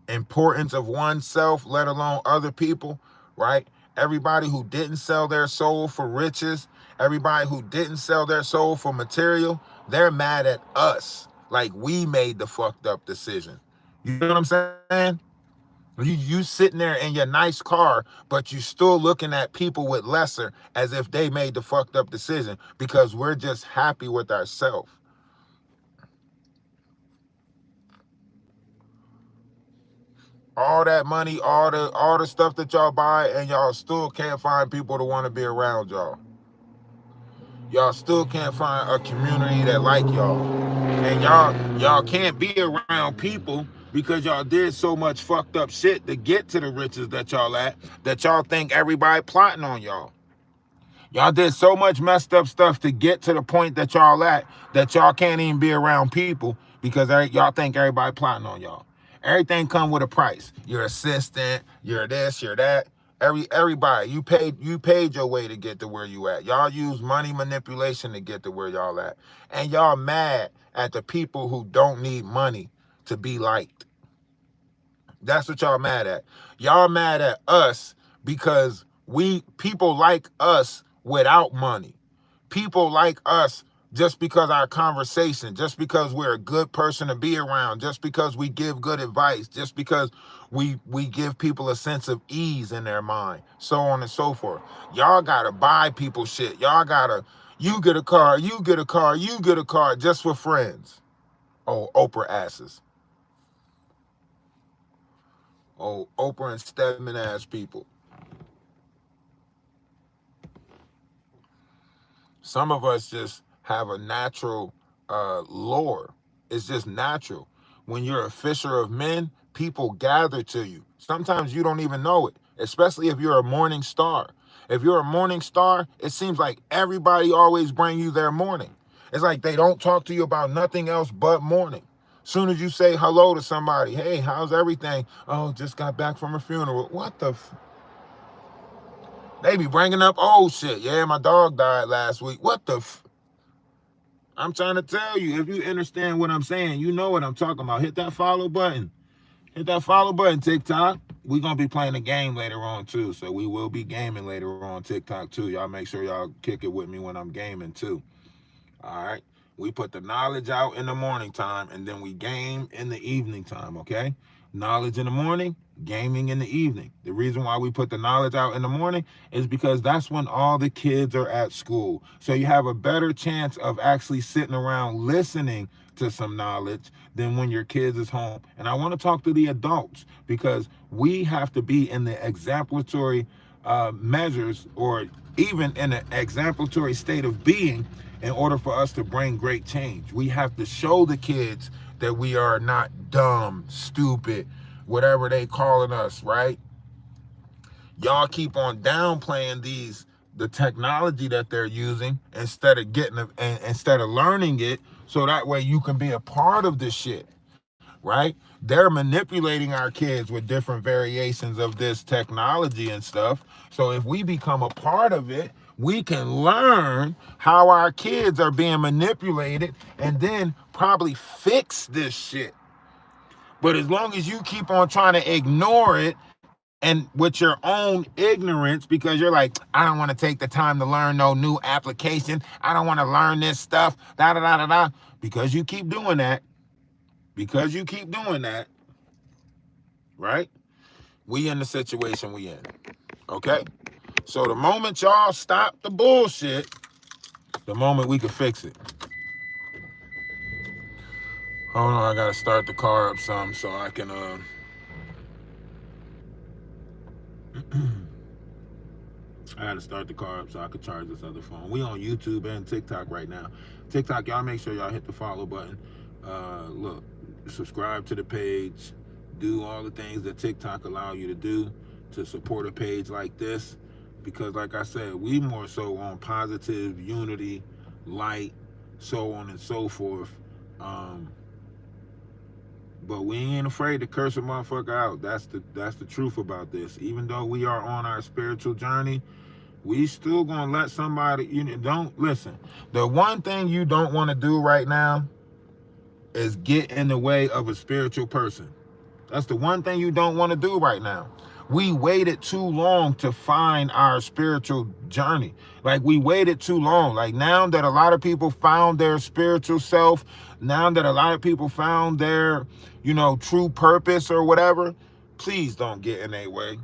importance of oneself, let alone other people, right? Everybody who didn't sell their soul for riches, everybody who didn't sell their soul for material, they're mad at us like we made the fucked up decision. You know what I'm saying? You sitting there in your nice car, but you still looking at people with lesser as if they made the fucked up decision because we're just happy with ourselves. All that money, all the stuff that y'all buy, and y'all still can't find people to want to be around y'all. Y'all still can't find a community that like y'all. And y'all can't be around people because y'all did so much fucked up shit to get to the riches that y'all at that y'all think everybody plotting on y'all. Y'all did so much messed up stuff to get to the point that y'all at that y'all can't even be around people because y'all think everybody plotting on y'all. Everything come with a price. Your assistant, you're this, you're that. Everybody, you paid your way to get to where you at. Y'all use money manipulation to get to where y'all at. And y'all mad at the people who don't need money to be liked. That's what y'all mad at. Y'all mad at us because people like us without money. People like us just because our conversation, just because we're a good person to be around, just because we give good advice, just because we give people a sense of ease in their mind, so on and so forth. Y'all gotta buy people shit. Y'all gotta, you get a car, you get a car, you get a car just for friends. Oh, Oprah asses. Oh, Oprah and Stedman ass people. Some of us just have a natural lore. It's just natural. When you're a fisher of men, people gather to you. Sometimes you don't even know it, especially if you're a morning star. If you're a morning star, it seems like everybody always bring you their morning. It's like they don't talk to you about nothing else but morning. Soon as you say hello to somebody, hey, how's everything? Oh, just got back from a funeral. What the They be bringing up old shit. Yeah, my dog died last week. What the I'm trying to tell you, if you understand what I'm saying, you know what I'm talking about. Hit that follow button. Hit that follow button, TikTok. We're going to be playing a game later on, too. So we will be gaming later on TikTok, too. Y'all make sure y'all kick it with me when I'm gaming, too. All right? We put the knowledge out in the morning time, and then we game in the evening time, okay? Knowledge in the morning, gaming in the evening. The reason why we put the knowledge out in the morning is because that's when all the kids are at school. So you have a better chance of actually sitting around listening to some knowledge than when your kids is home. And I want to talk to the adults because we have to be in the exemplary measures or even in an exemplary state of being in order for us to bring great change. We have to show the kids that we are not dumb, stupid, whatever they calling us, right? Y'all keep on downplaying the technology that they're using instead of learning it, so that way you can be a part of this shit, right? They're manipulating our kids with different variations of this technology and stuff. So if we become a part of it, we can learn how our kids are being manipulated and then probably fix this shit. But as long as you keep on trying to ignore it and with your own ignorance, because you're like, I don't want to take the time to learn no new application. I don't want to learn this stuff, da da da da da. Because you keep doing that, right? We in the situation we in. Okay? So the moment y'all stop the bullshit, the moment we can fix it. Hold on, I gotta start the car up some so I can I had to start the car up so I could charge this other phone. We on YouTube and TikTok right now. TikTok, y'all make sure y'all hit the follow button. Look, subscribe to the page. Do all the things that TikTok allow you to do to support a page like this. Because like I said, we more so on positive, unity, light, so on and so forth. But we ain't afraid to curse a motherfucker out. That's the truth about this. Even though we are on our spiritual journey, we still gonna let somebody, don't listen. The one thing you don't want to do right now is get in the way of a spiritual person. That's the one thing you don't want to do right now. We waited too long to find our spiritual journey. Like, we waited too long. Like, now that a lot of people found their spiritual self, now that a lot of people found their, true purpose or whatever, please don't get in their way.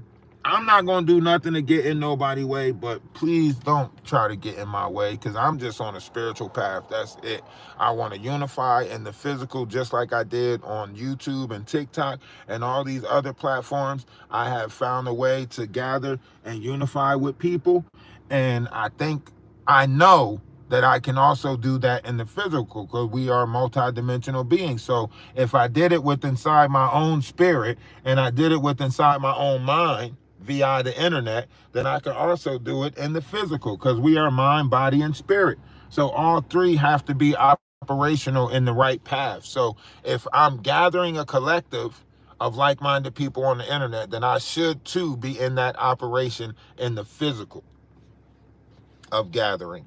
I'm not going to do nothing to get in nobody's way, but please don't try to get in my way, because I'm just on a spiritual path. That's it. I want to unify in the physical, just like I did on YouTube and TikTok and all these other platforms. I have found a way to gather and unify with people, and I know that I can also do that in the physical, because we are multidimensional beings. So if I did it with inside my own spirit, and I did it with inside my own mind via the internet, then I can also do it in the physical, because we are mind, body, and spirit. So all three have to be operational in the right path. So if I'm gathering a collective of like-minded people on the internet, then I should too be in that operation in the physical of gathering.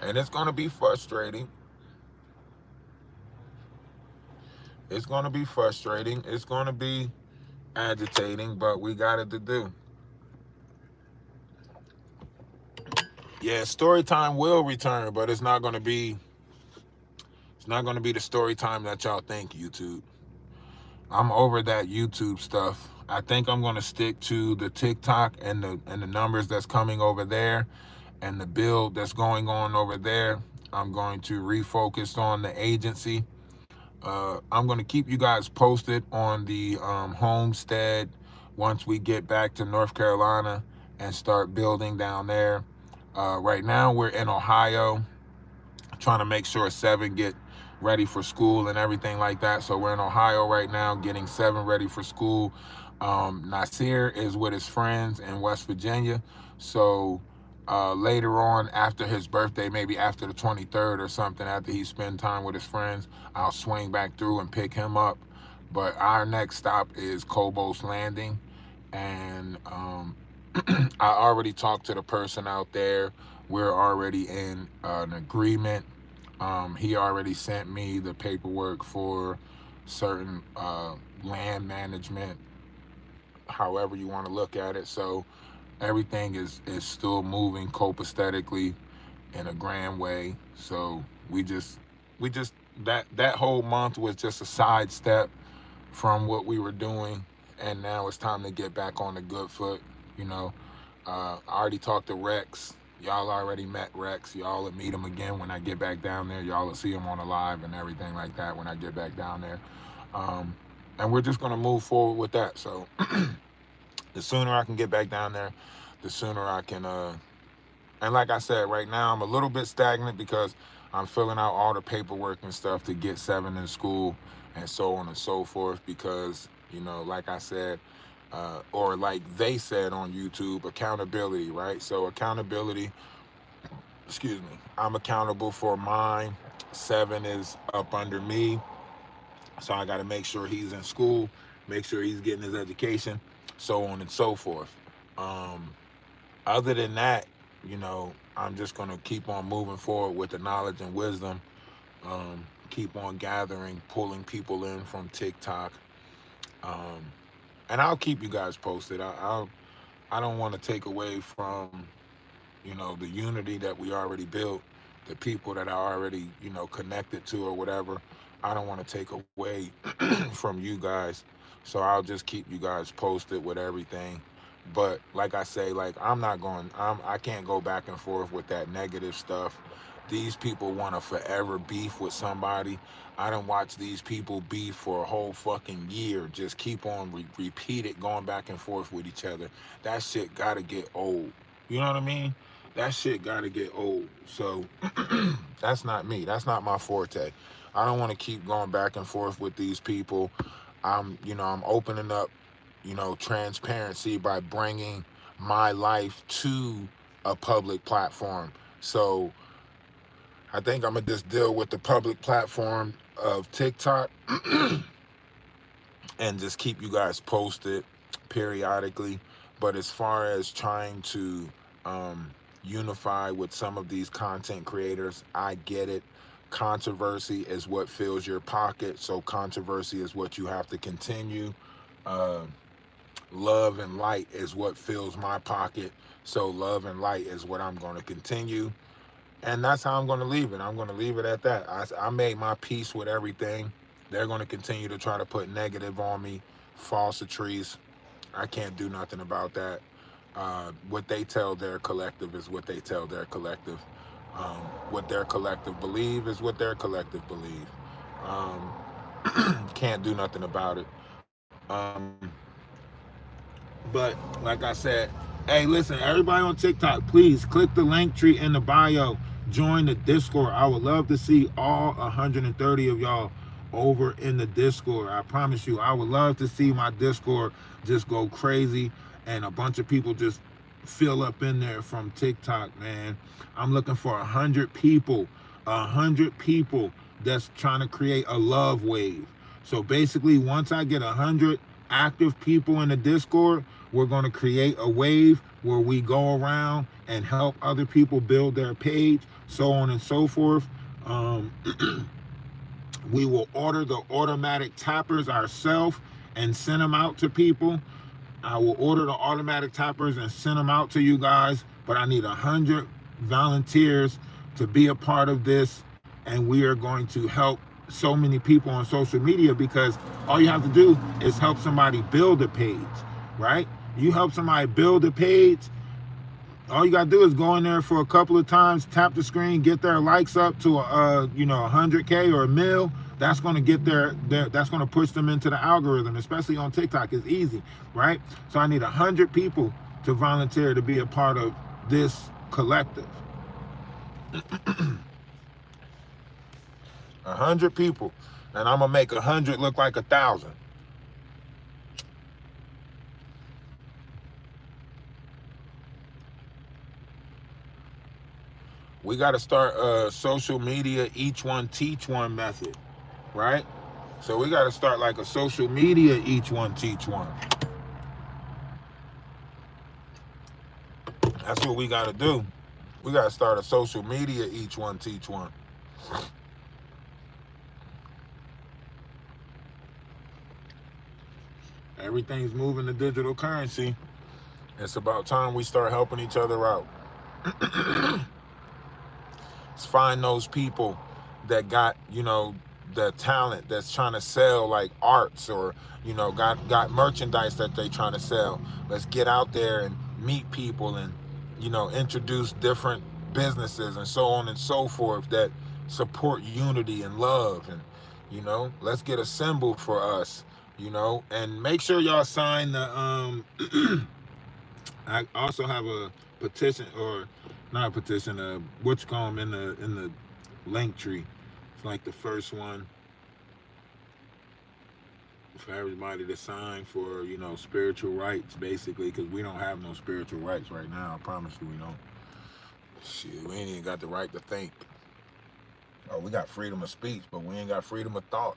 And it's going to be frustrating. It's going to be frustrating. It's going to be agitating, but we got it to do. Yeah, story time will return, but it's not going to be the story time that y'all think, YouTube. I'm over that YouTube stuff. I think I'm going to stick to the TikTok and the numbers that's coming over there, and the build that's going on over there. I'm going to refocus on the agency. I'm going to keep you guys posted on the homestead once we get back to North Carolina and start building down there. Right now we're in Ohio, trying to make sure 7 get ready for school and everything like that. So we're in Ohio right now, getting 7 ready for school. Nasir is with his friends in West Virginia. So later on, after his birthday, maybe after the 23rd or something, after he spends time with his friends, I'll swing back through and pick him up. But our next stop is Cobos Landing. And I already talked to the person out there. We're already in an agreement. He already sent me the paperwork for certain land management, however you want to look at it. So everything is still moving copacetically in a grand way. So we just that whole month was just a sidestep from what we were doing, and now it's time to get back on the good foot. I already talked to Rex. Y'all already met Rex. Y'all will meet him again when I get back down there. Y'all will see him on the live and everything like that when I get back down there. And we're just going to move forward with that. So the sooner I can get back down there, the sooner I can, and like I said, right now I'm a little bit stagnant because I'm filling out all the paperwork and stuff to get 7 in school and so on and so forth, because, like I said, or like they said on YouTube, accountability, right? So accountability, excuse me, I'm accountable for mine. 7 is up under me. So I got to make sure he's in school, make sure he's getting his education, so on and so forth. Other than that, I'm just going to keep on moving forward with the knowledge and wisdom, keep on gathering, pulling people in from TikTok. And I'll keep you guys posted. I don't want to take away from, the unity that we already built, the people that I already, connected to or whatever. I don't want to take away from you guys. So I'll just keep you guys posted with everything. But like I say, like I can't go back and forth with that negative stuff. These people want to forever beef with somebody. I done watched these people beef for a whole fucking year. Just keep on repeat it, going back and forth with each other. That shit gotta get old. You know what I mean? That shit gotta get old. So that's not me. That's not my forte. I don't want to keep going back and forth with these people. I'm opening up, transparency by bringing my life to a public platform. So I think I'm gonna just deal with the public platform of TikTok and just keep you guys posted periodically. But as far as trying to unify with some of these content creators, I get it. Controversy is what fills your pocket, so controversy is what you have to continue. Uh, love and light is what fills my pocket, so love and light is what I'm going to continue. And that's how I'm going to leave it. I'm going to leave it at that. I made my peace with everything. They're going to continue to try to put negative on me, falsitries. I can't do nothing about that. What they tell their collective is what they tell their collective. What their collective believe is what their collective believe. Can't do nothing about it. But like I said, hey, listen, everybody on TikTok, please click the link tree in the bio. Join the Discord. I would love to see all 130 of y'all over in the Discord. I promise you, I would love to see my Discord just go crazy and a bunch of people just fill up in there from TikTok, man. I'm looking for 100 people, 100 people that's trying to create a love wave. So basically, once I get 100 active people in the Discord, we're going to create a wave where we go around and help other people build their page, so on and so forth. We will order the automatic tappers ourselves and send them out to people. I will order the automatic tappers and send them out to you guys, but I need 100 volunteers to be a part of this, and we are going to help so many people on social media, because all you have to do is help somebody build a page, right? You help somebody build a page, all you gotta do is go in there for a couple of times, tap the screen, get their likes up to 100K or a mil. That's gonna get that's gonna push them into the algorithm, especially on TikTok. It's easy, right? So I need 100 people to volunteer to be a part of this collective. 100 people, and I'm gonna make 100 look like 1,000. We got to start a social media each one teach one method, right? So we got to start like a social media each one teach one. That's what we got to do. We got to start a social media each one teach one. Everything's moving to digital currency. It's about time we start helping each other out. Let's find those people that got, the talent that's trying to sell like arts, or, got merchandise that they trying to sell. Let's get out there and meet people and, introduce different businesses and so on and so forth that support unity and love. And, let's get a symbol for us, and make sure y'all sign the, I also have a petition, or not a petition, what you call them in the link tree. It's like the first one for everybody to sign for, spiritual rights, basically, because we don't have no spiritual rights right now. I promise you we don't. Shit, we ain't even got the right to think. Oh, we got freedom of speech, but we ain't got freedom of thought.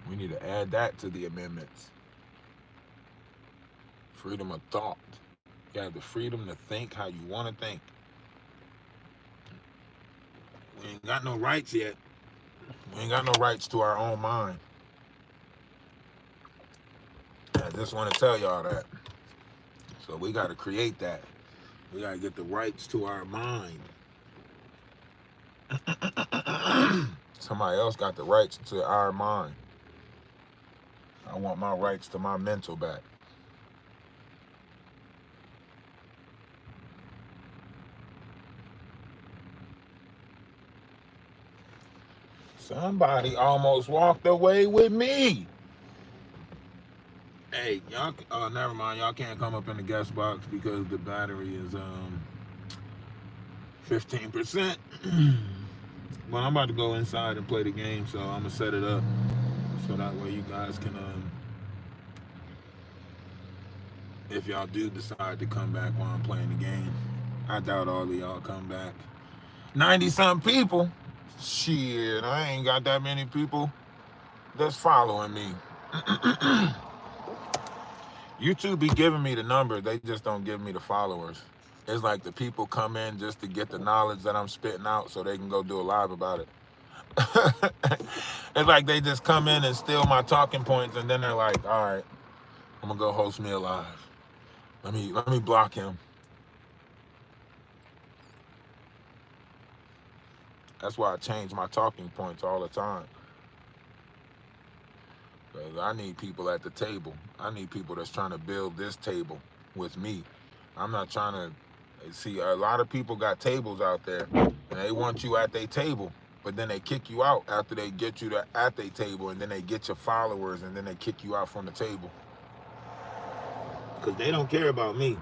We need to add that to the amendments. Freedom of thought. You have the freedom to think how you want to think. We ain't got no rights yet. We ain't got no rights to our own mind. I just want to tell y'all that. So we got to create that. We got to get the rights to our mind. Somebody else got the rights to our mind. I want my rights to my mental back. Somebody almost walked away with me. Hey, y'all. Never mind. Y'all can't come up in the guest box because the battery is 15%. Well, I'm about to go inside and play the game, so I'm gonna set it up so that way you guys can, if y'all do decide to come back while I'm playing the game. I doubt all of y'all come back. 90 something people. Shit, I ain't got that many people that's following me. YouTube be giving me the number, they just don't give me the followers. It's like the people come in just to get the knowledge that I'm spitting out so they can go do a live about it. It's like they just come in and steal my talking points and then they're like, all right, I'm gonna go host me a live. Let me block him. That's why I change my talking points all the time. Because I need people at the table. I need people that's trying to build this table with me. I'm not trying to see, a lot of people got tables out there and they want you at their table, but then they kick you out after they get you at their table, and then they get your followers and then they kick you out from the table. Because they don't care about me.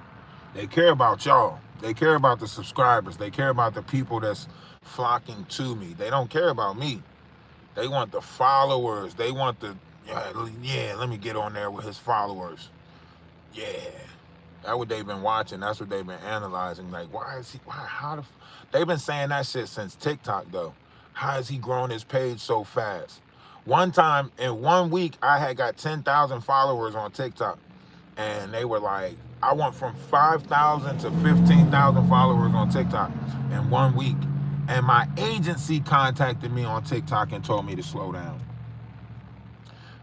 They care about y'all. They care about the subscribers. They care about the people that's flocking to me. They don't care about me. They want the followers. They want the, yeah, let me get on there with his followers. Yeah. That's what they've been watching. That's what they've been analyzing. Like, they've been saying that shit since TikTok, though. How has he grown his page so fast? One time, in 1 week, I had got 10,000 followers on TikTok. And they were like, I went from 5,000 to 15,000 followers on TikTok in 1 week. And my agency contacted me on TikTok and told me to slow down.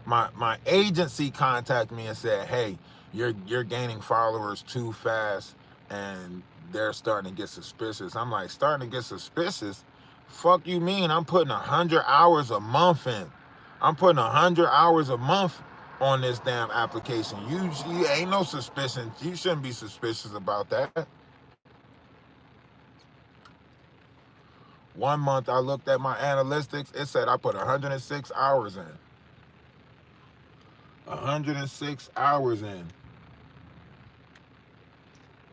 My agency contacted me and said, hey, you're gaining followers too fast and they're starting to get suspicious. I'm like, starting to get suspicious? Fuck you mean? I'm putting 100 hours a month in. I'm putting 100 hours a month on this damn application. You ain't no suspicion. You shouldn't be suspicious about that. 1 month I looked at my analytics, it said I put 106 hours in. 106 hours in.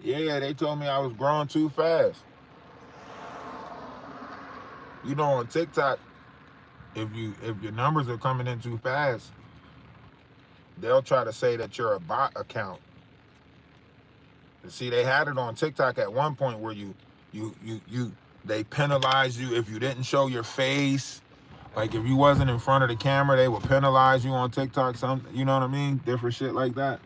Yeah, they told me I was growing too fast. You know, on TikTok, if your numbers are coming in too fast, they'll try to say that you're a bot account. See, they had it on TikTok at one point where they penalize you if you didn't show your face. Like if you wasn't in front of the camera, they would penalize you on TikTok. You know what I mean? Different shit like that.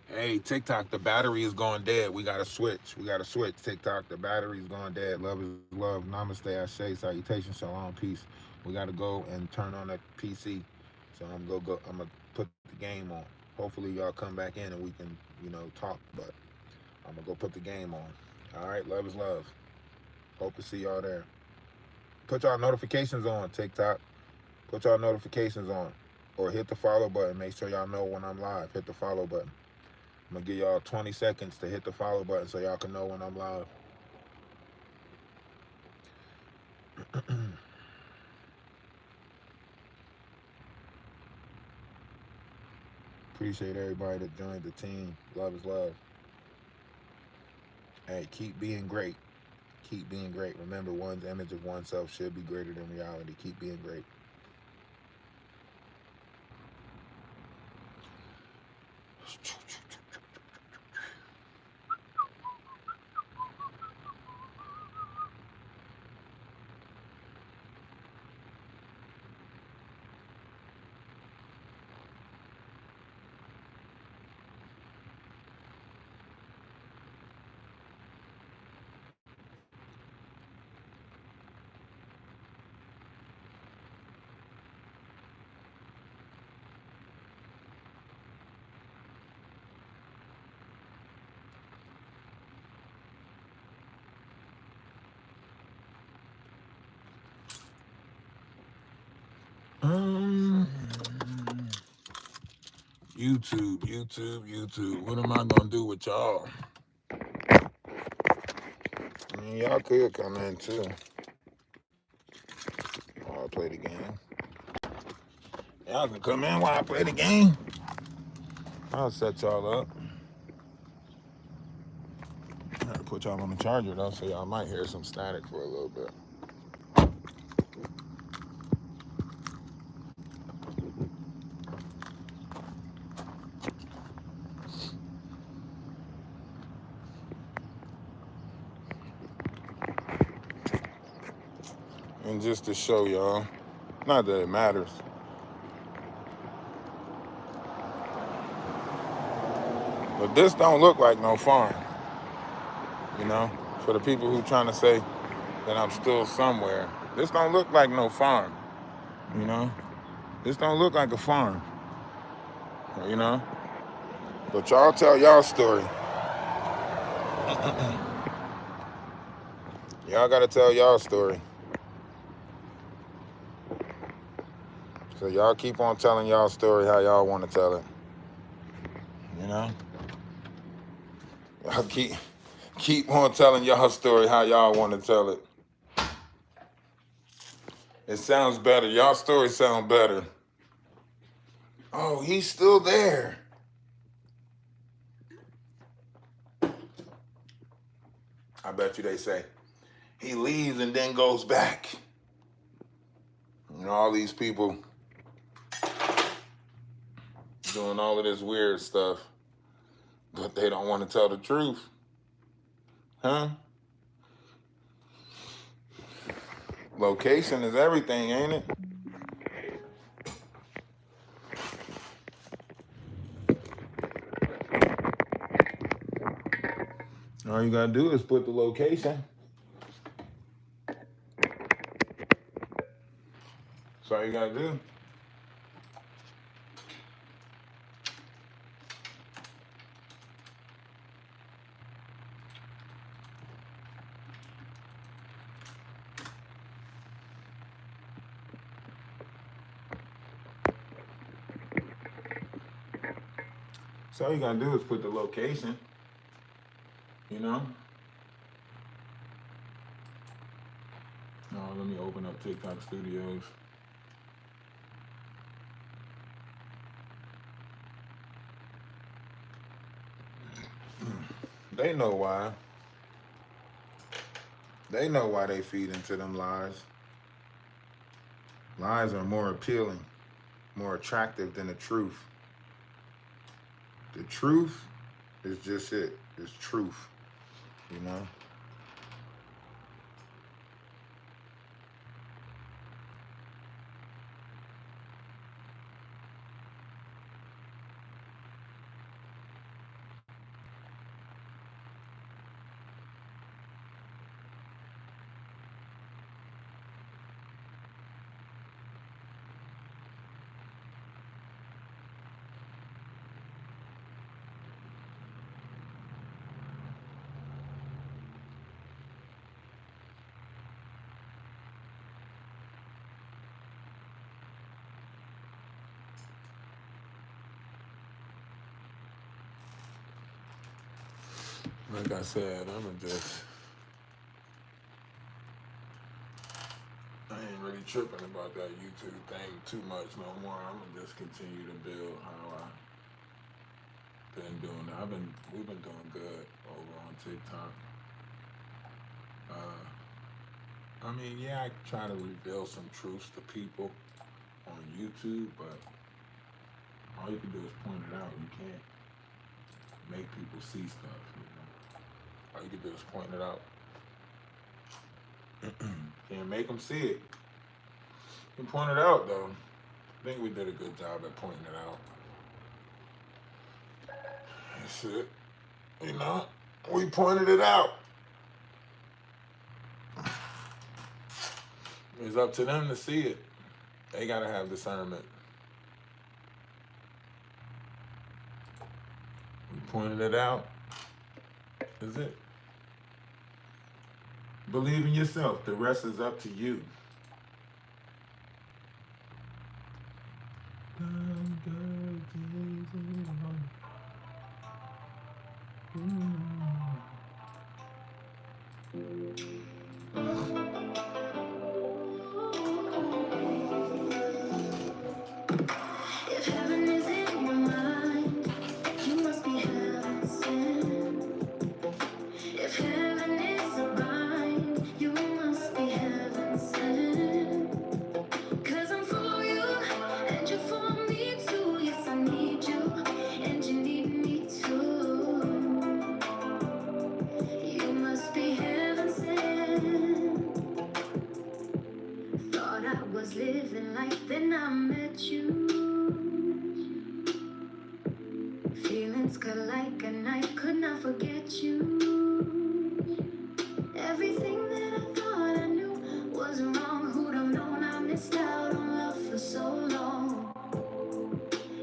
Hey, TikTok, the battery is going dead. We gotta switch. TikTok, the battery is going dead. Love is love. Namaste, Ashe, salutation, shalom, peace. We gotta go and turn on that PC. So I'm gonna put the game on. Hopefully y'all come back in and we can, talk. But I'm gonna go put the game on. All right, love is love. Hope to see y'all there. Put y'all notifications on, TikTok. Put y'all notifications on. Or hit the follow button. Make sure y'all know when I'm live. Hit the follow button. I'm gonna give y'all 20 seconds to hit the follow button so y'all can know when I'm live. Appreciate everybody that joined the team. Love is love. Hey, keep being great. Keep being great. Remember, one's image of oneself should be greater than reality. Keep being great. YouTube. What am I gonna do with y'all? I mean, y'all could come in too. play the game. Y'all can come in while I play the game. I'll set y'all up. I gotta put y'all on the charger though, so y'all might hear some static for a little bit. And just to show y'all, not that it matters, but this don't look like no farm, you know? For the people who trying to say that I'm still somewhere, this don't look like no farm, you know? This don't look like a farm, you know? But y'all tell y'all story. Y'all gotta tell y'all story. So y'all keep on telling y'all story how y'all want to tell it. You know? Y'all keep on telling y'all story how y'all want to tell it. It sounds better. Y'all story sound better. Oh, he's still there. I bet you they say, he leaves and then goes back. You know, all these people doing all of this weird stuff, but they don't want to tell the truth. Huh? Location is everything, ain't it? All you gotta do is put the location. That's all you gotta do. So all you gotta do is put the location, you know? Oh, let me open up TikTok Studios. They know why. They know why they feed into them lies. Lies are more appealing, more attractive than the truth. The truth is just it. It's truth, you know? Like I said, I ain't really tripping about that YouTube thing too much no more. I'm gonna just continue to build how I've been doing it. We've been doing good over on TikTok. I mean, yeah, I try to reveal some truths to people on YouTube, but all you can do is point it out. You can't make people see stuff, you know? All you can do is point it out. Can't make them see it. You can point it out, though. I think we did a good job at pointing it out. That's it. You know, we pointed it out. It's up to them to see it. They gotta have discernment. We pointed it out. That's it. Believe in yourself. The rest is up to you. was living life, then I met you. Feelings cut like a knife, could not forget you. Everything that I thought I knew was wrong. Who'd have known I missed out on love for so long?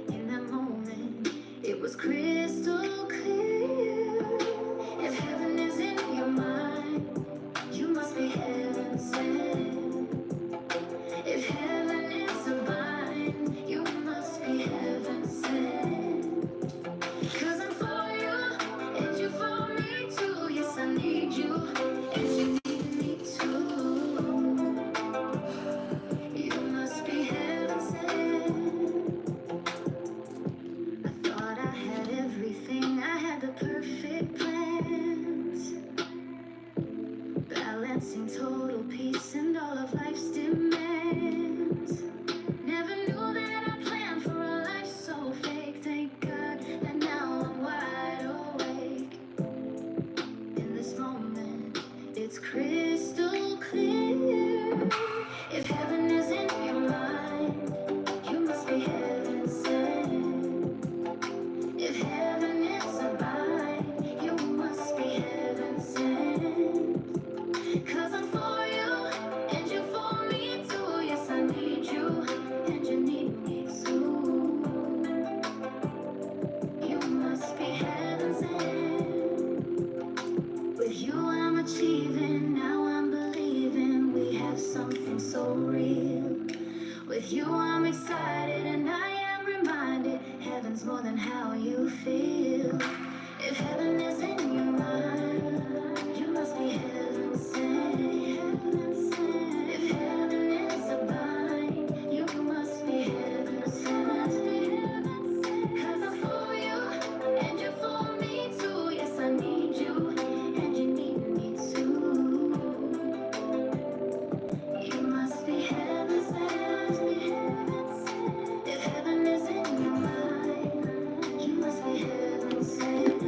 In that moment, it was crystal clear. If heaven is in your mind, you must be heaven sent. If heaven is a bind, you must be heaven sent. 'Cause I'm for you, and you for me too. Yes, I need you, and you need me too. You must be heaven sent. I thought I had everything, I had the perfect plans, balancing total peace and all of life's demands. Never knew that I planned for a life so fake. Thank God that now I'm wide awake. In this moment, it's crystal clear. If heaven is in your mind, you must be heaven sent. If heaven is a bind, you must be heaven sent. 'Cause I'm for you, and you for me too. Yes, I need you, and you need me too. You must be heaven sent. With you I'm achieving, now I'm believing we have something so real. With you I'm excited and I am reminded heaven's more than how you feel. If heaven is in your mind, you must be heaven sent. If heaven is a bind, you must be heaven sent. 'Cause I'm for you, and you're for me too. Yes, I need you, and you need me too. You must be heaven sent. If heaven is in your mind, you must be heaven sent.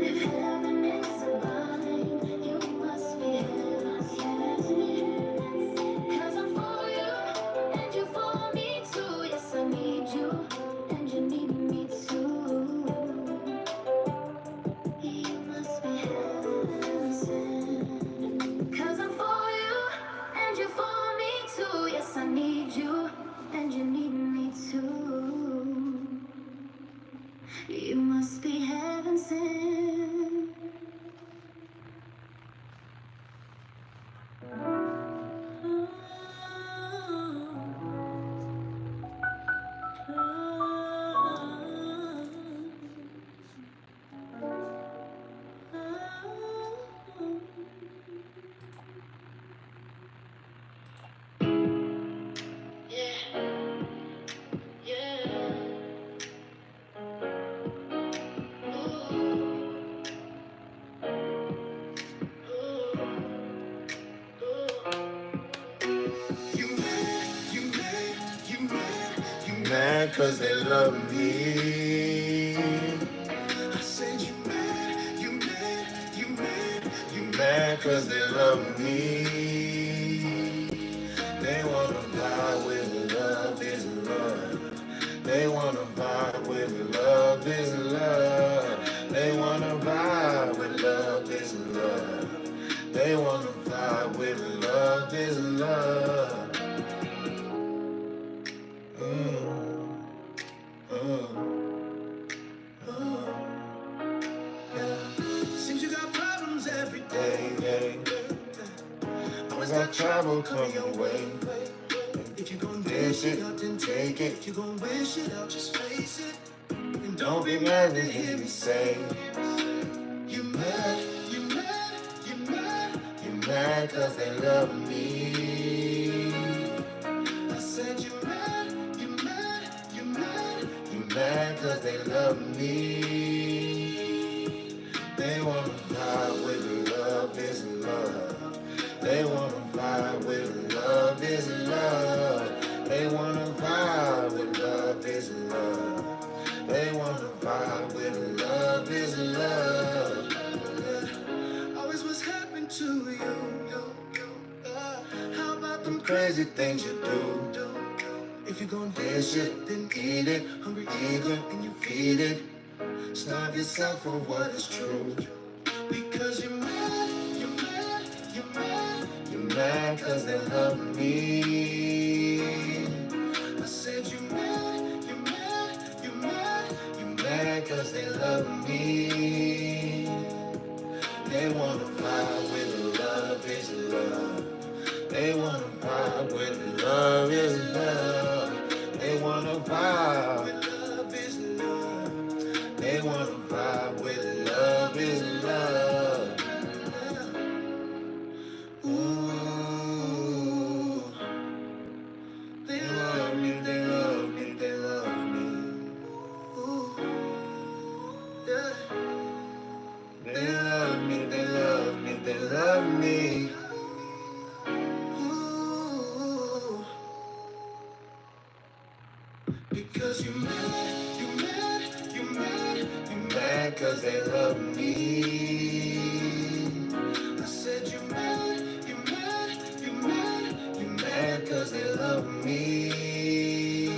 If heaven is a bind, you must be heaven sent. 'Cause I'm for you, and you for me too. Yes, I need you, and you need me too. You must be heaven sent. 'Cause I'm for you, and you for me too. Yes, I need you, and you need me too. You must be heaven sent. Mad 'cause they love me. I said you mad, you mad, you mad, you Mad 'cause they love me. They wanna vibe with love is love. They wanna vibe with love is love. They wanna vibe with love is love. They wanna vibe with love is love. Seems you got problems every day. Always got trouble coming your way. If you gon' Dish it, then take it. if you gon' wish it out, just face it. And Don't be mad to hear me say you mad, you mad, you mad. you mad 'cause they love me. I said you mad, you mad, you mad. You mad 'cause they love me. They wanna vibe with love is love. They wanna vibe with love is love. They wanna vibe with love is love. They wanna vibe with love is love. Always what's happened to you. How about them crazy things you do. If you gon' dish it, then eat it. Hungry, eager, and you feed it. Starve yourself for what is true. Because you're mad, you're mad, you're mad. You're mad cause they love me. I said you're mad, you're mad, you're mad. You're mad cause they love me. They wanna vibe with love is love. They wanna vibe with love is love. They wanna vibe with love is love. They wanna vibe with love is love. Ooh, they love me, they love me, they love me. Ooh, yeah. They love me, they love me, they love me. Ooh. Because you're mad, you're mad, you're mad, you're mad cause they love me. I said you're mad, you're mad, you're mad, you're mad cause they love me.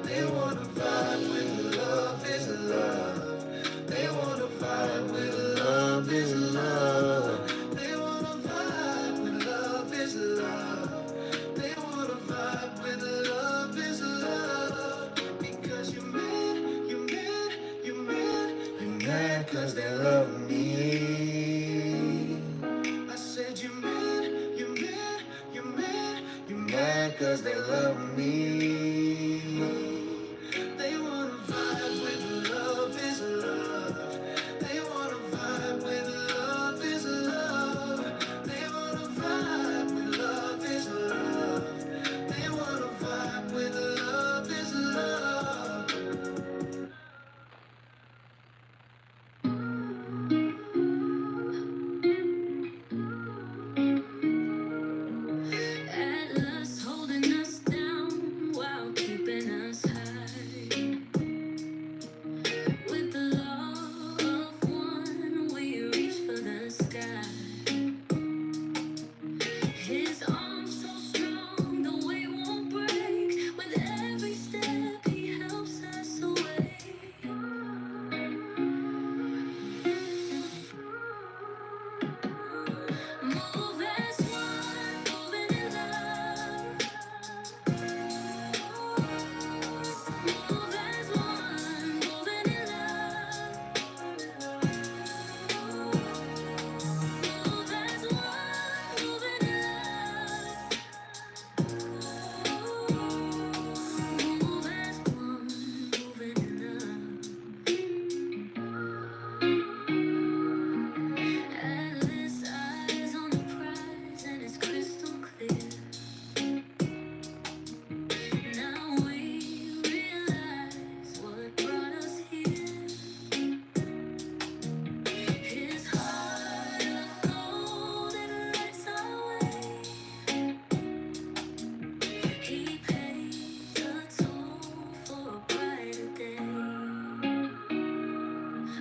They wanna vibe with love is love. They wanna vibe with love is love. They wanna vibe with love is love. They wanna vibe with love is love. Because you're mad, you're mad, you're mad, you're mad cause they love me. I said you're mad, you're mad, you're mad, you're mad cause they love me. They wanna vibe with love is love. They wanna vibe with love is love. They wanna vibe with love is love. They wanna vibe with love is love. Atlas holding us down while keeping us high. With the law of one, we reach for the sky. His arms so strong, the weight won't break. With every step, he helps us away. Move as one, moving in love. Move as one, moving in love. Move as one, moving in love. Move as one, moving in love. Atlas eyes on the prize and it's crystal clear. Now we realize what brought us here. His heart of gold and lights our way. He paid the toll for a brighter day.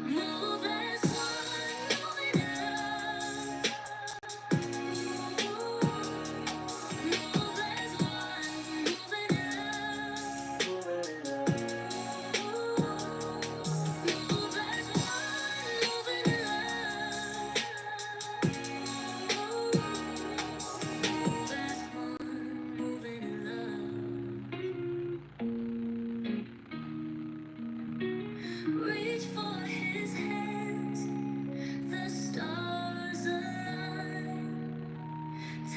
Move as one, moving in love. Move as one, moving in love. Move as one, moving in love. Move as one, moving in love. Reach for his hands, the stars align.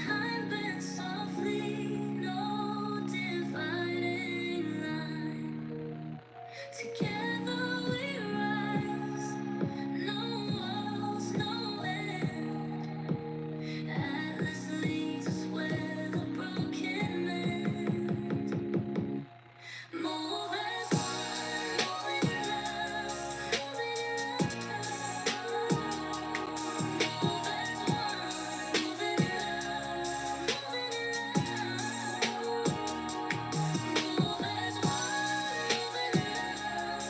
Time bends softly, no dividing line. Together we rise, no walls, no end. Atlas leads us where the broken mend. Move as one, moving in love, moving in love. Move as one, moving in love, moving in love. Move as one, moving in love.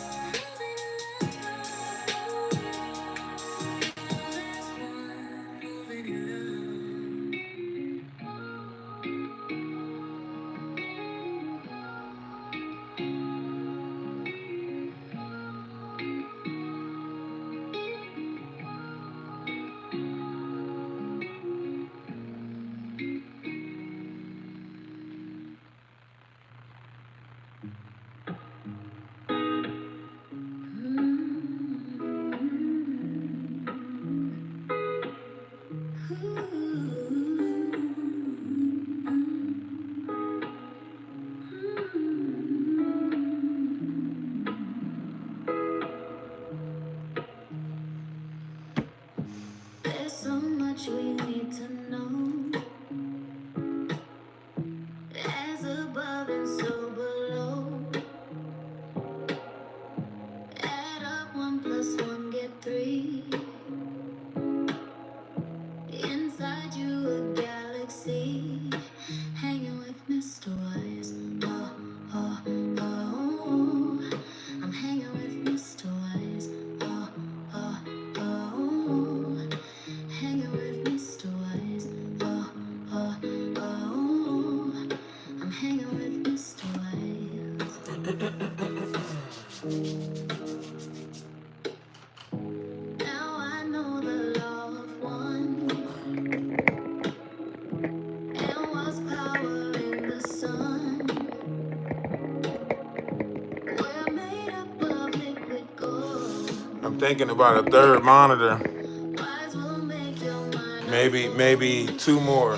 I'm thinking about a third monitor. Maybe two more.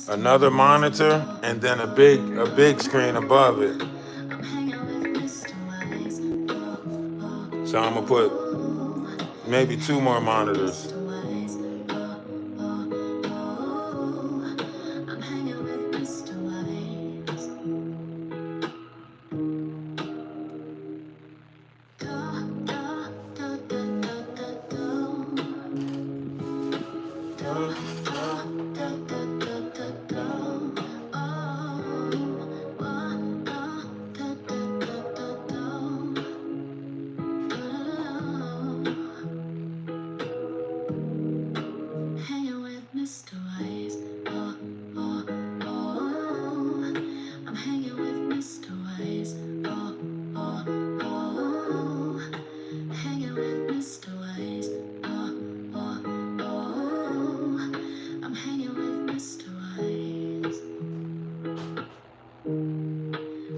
Another monitor and then a big screen above it. So I'm gonna put maybe two more monitors.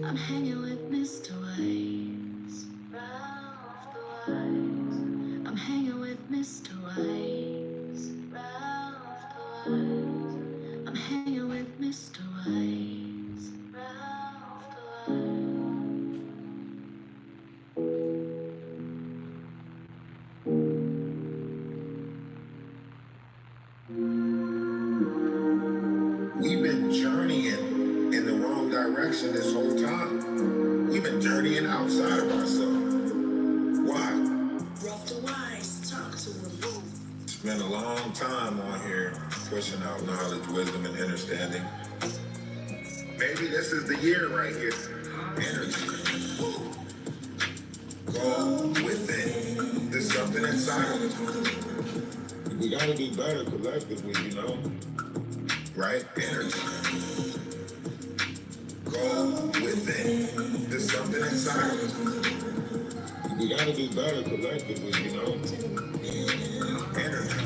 I'm hanging with Mr. Wise, Ralph the Wise. I'm hanging with Mr. Wise, Ralph the Wise. I'm hanging with Mr. Wise, Ralph the Wise. We've been journeying in the wrong direction this whole time. We've been journeying outside of ourselves. Why? Ralph the Wise, talk to him. Spent a long time on here pushing out knowledge, wisdom, and understanding. Maybe this is the year right here. Energy. Go within. There's something inside of us. We gotta do better collectively, you know? Right? Energy. Go within. There's something inside of us. We gotta do better collectively, you know? Energy.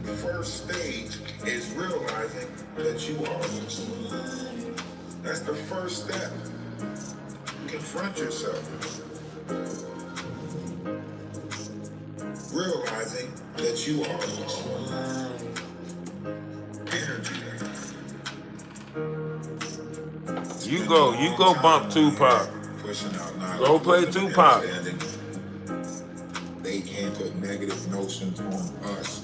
The first stage is realizing that you are. That's the first step. Confront yourself. Realizing that you are. Energy. You go bump Tupac. Go play Tupac. They can't put negative notions on us.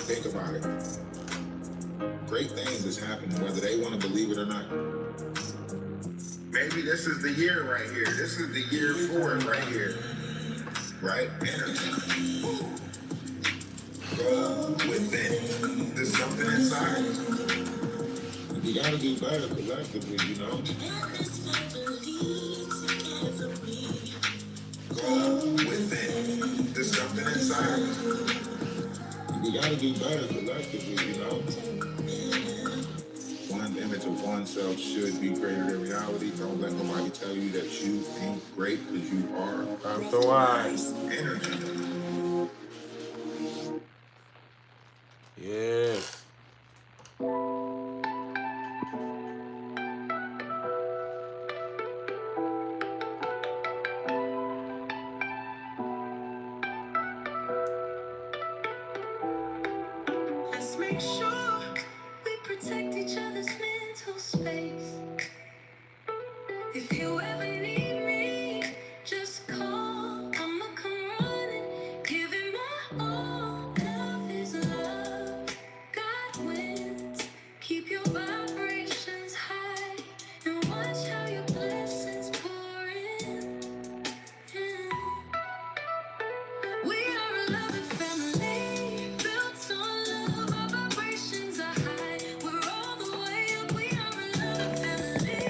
Think about it. Great things is happening, whether they want to believe it or not. Maybe this is the year right here. This is the year for it right here. Right? Energy. Go within. There's something inside. We gotta do better collectively, you know? Go within. There's something inside. We gotta do better collectively, you know? One image of oneself should be greater than reality. Don't let nobody tell you that you ain't great, because you are. That's the wise. Energy. Yes. Let's make sure we protect each other's mental space. If you ever need me, just call. I'ma come running, give it my all. Love is love. God wins. Keep your vibrations high and watch how your blessings pour in. We are a loving family, built on love. Our vibrations are high. We're all the way up. We are a loving family,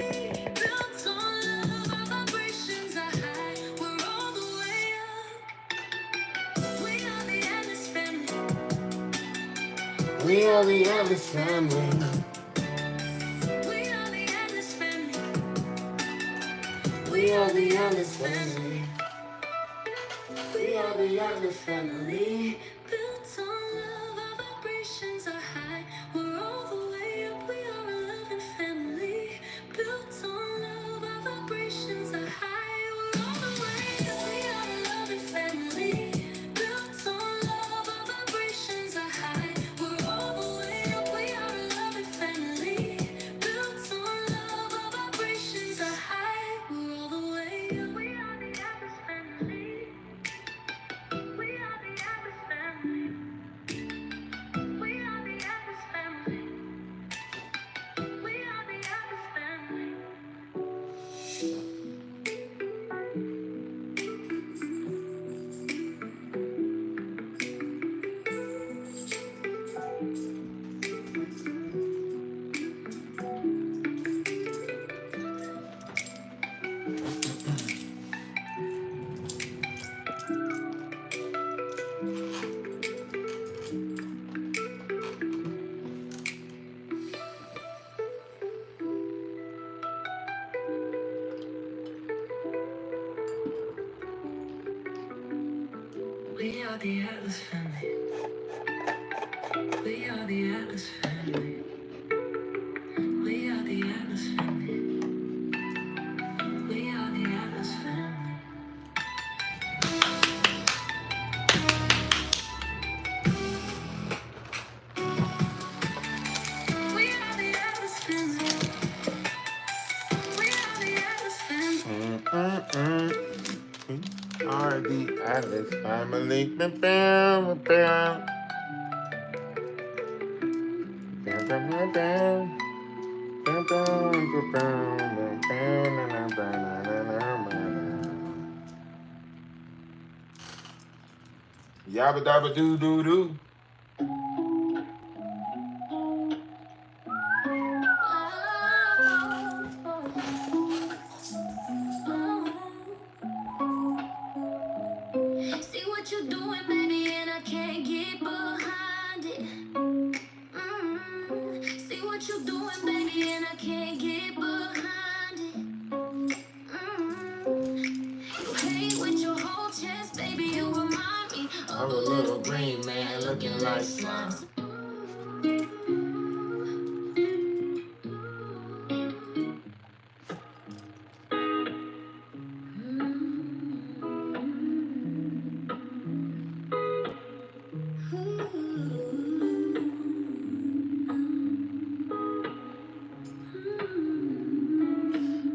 built on love. Our vibrations are high. We're all the way up. We are the Alice family. We are the Alice family. We are the Alice family. We are the Alice family. We are the Alice family. Built on love, our vibrations are high. We're all the way up. We are a loving family. Built on love, our vibrations are high. We're all the way up. We are a loving family. We are the Atlas family. We are the Atlas family. We are the Atlas family. We are the Atlas family. We are the Atlas family. We are the Atlas family. We are the Atlas family. Bam, bam, bam. Bam, bam, bam, bam. Bam, bam, bam, bam, bam, bam, bam, bam. Yabba dabba doo doo doo. See what you're doing, baby, and I can't get behind it. See what you're doing, baby, and I can't get behind it. You hate with your whole chest, baby. You remind me of a little green man looking like slime.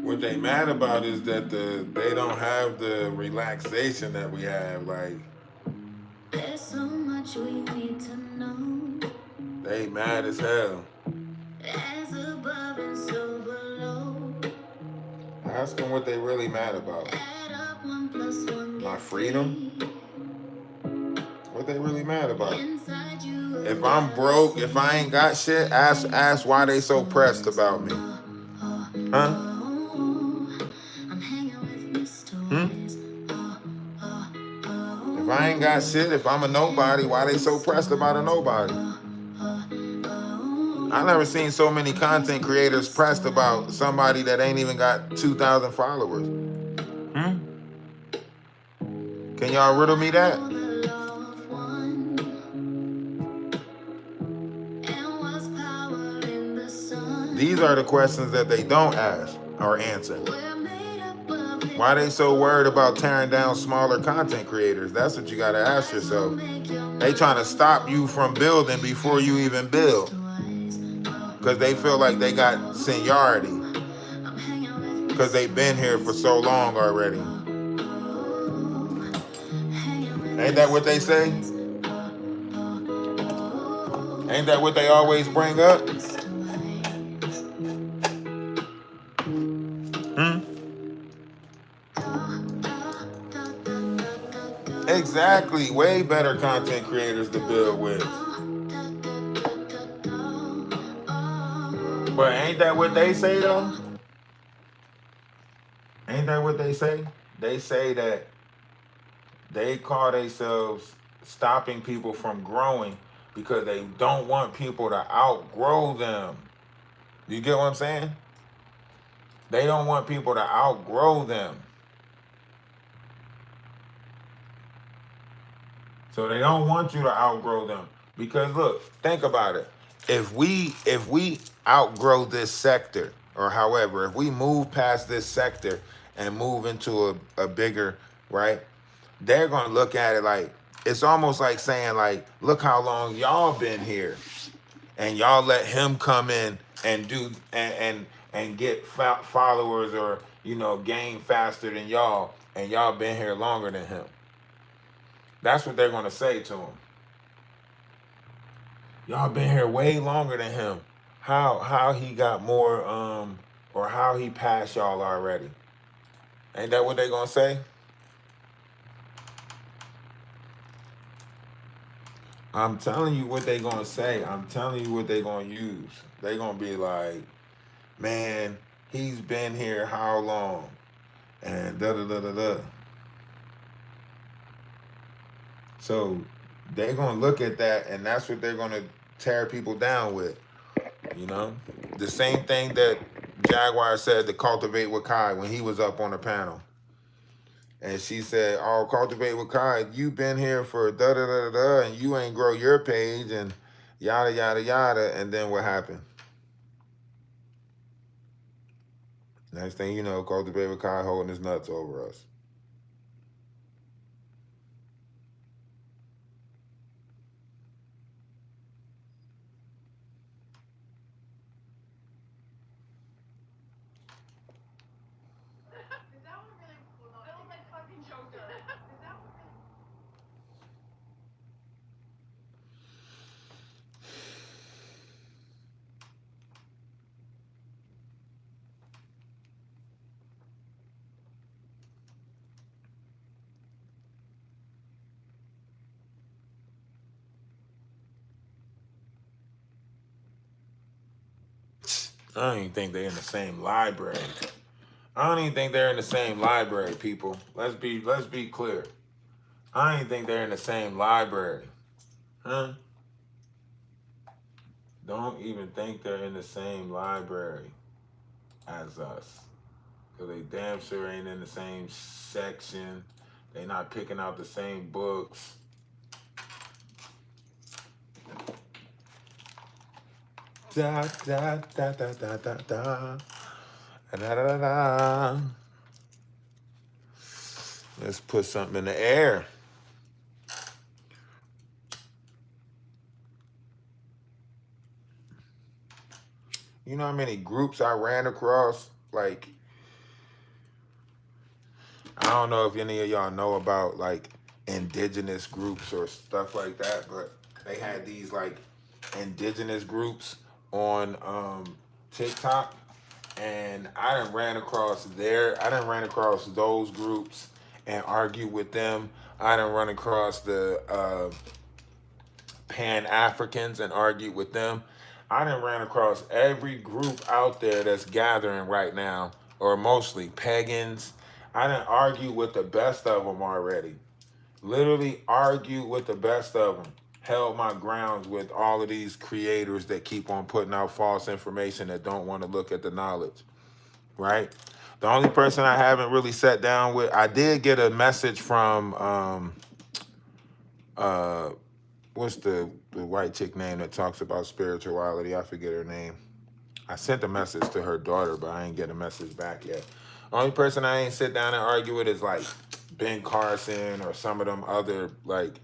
What they mad about is that they don't have the relaxation that we have. Like, There's so much we need to know. they mad as hell. As above and so below. Ask them what they really mad about. Add up 1 + 1 My gets freedom? 3. What they really mad about? Inside you If I'm broke, if I ain't got shit, ask why they so pressed about me. Huh? I'm hanging with Mr. Hmm? Wise. If I ain't got shit, if I'm a nobody, why they so pressed about a nobody? I never seen so many content creators pressed about somebody that ain't even got 2,000 followers. Hmm? Can y'all riddle me that? These are the questions that they don't ask or answer. Why they so worried about tearing down smaller content creators? That's what you gotta ask yourself. They trying to stop you from building before you even build. Because they feel like they got seniority. Because they've been here for so long already. Ain't that what they say? Ain't that what they always bring up? Hmm? Exactly. Way better content creators to build with. But ain't that what they say though? Ain't that what they say? They say that they call themselves stopping people from growing because they don't want people to outgrow them. You get what I'm saying? They don't want people to outgrow them. So they don't want you to outgrow them. Because look, think about it. If we outgrow this sector, or however, if we move past this sector and move into a bigger, right? They're gonna look at it like it's almost like saying, like, look how long y'all been here. And y'all let him come in and do and get followers, or gain faster than y'all, and y'all been here longer than him. That's what they're gonna say to him. Y'all been here way longer than him. How he got more or how he passed y'all already? Ain't that what they gonna say? I'm telling you what they gonna say. I'm telling you what they gonna use. They gonna be like, man, he's been here how long? And da da da da da. So they're gonna look at that, and that's what they're gonna tear people down with. The same thing that Jaguar said to Cultivate with Kai when he was up on the panel. And she said, "Oh, cultivate with Kai. You been here for da da da da da, and you ain't grow your page and yada yada yada." And then what happened? Next thing you know, cultivate with Kai holding his nuts over us. I don't even think they're in the same library. I don't even think they're in the same library, people. Let's be clear. I don't even think they're in the same library. Huh? Don't even think they're in the same library as us. Because they damn sure ain't in the same section. They not picking out the same books. Da da da da da da da. Da da da da. Let's put something in the air. You know how many groups I ran across? Like, I don't know if any of y'all know about like indigenous groups or stuff like that, but they had these like indigenous groups on TikTok, and I done ran across those groups and argued with them. I done run across the Pan Africans and argued with them. I done ran across every group out there that's gathering right now, or mostly pagans. I done argued with the best of them already. Literally argued with the best of them. Held my grounds with all of these creators that keep on putting out false information that don't want to look at the knowledge, right? The only person I haven't really sat down with, I did get a message from what's the white chick name that talks about spirituality? I forget her name. I sent a message to her daughter, but I ain't get a message back yet. Only person I ain't sit down and argue with is like Ben Carson or some of them other like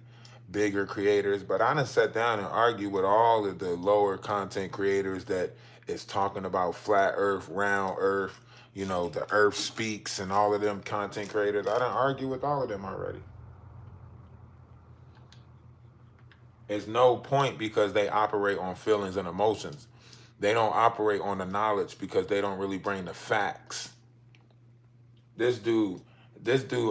bigger creators. But I done sat down and argue with all of the lower content creators that is talking about flat earth, round earth, you know, the earth speaks and all of them content creators. I done argue with all of them already. It's no point because they operate on feelings and emotions. They don't operate on the knowledge because they don't really bring the facts. This dude,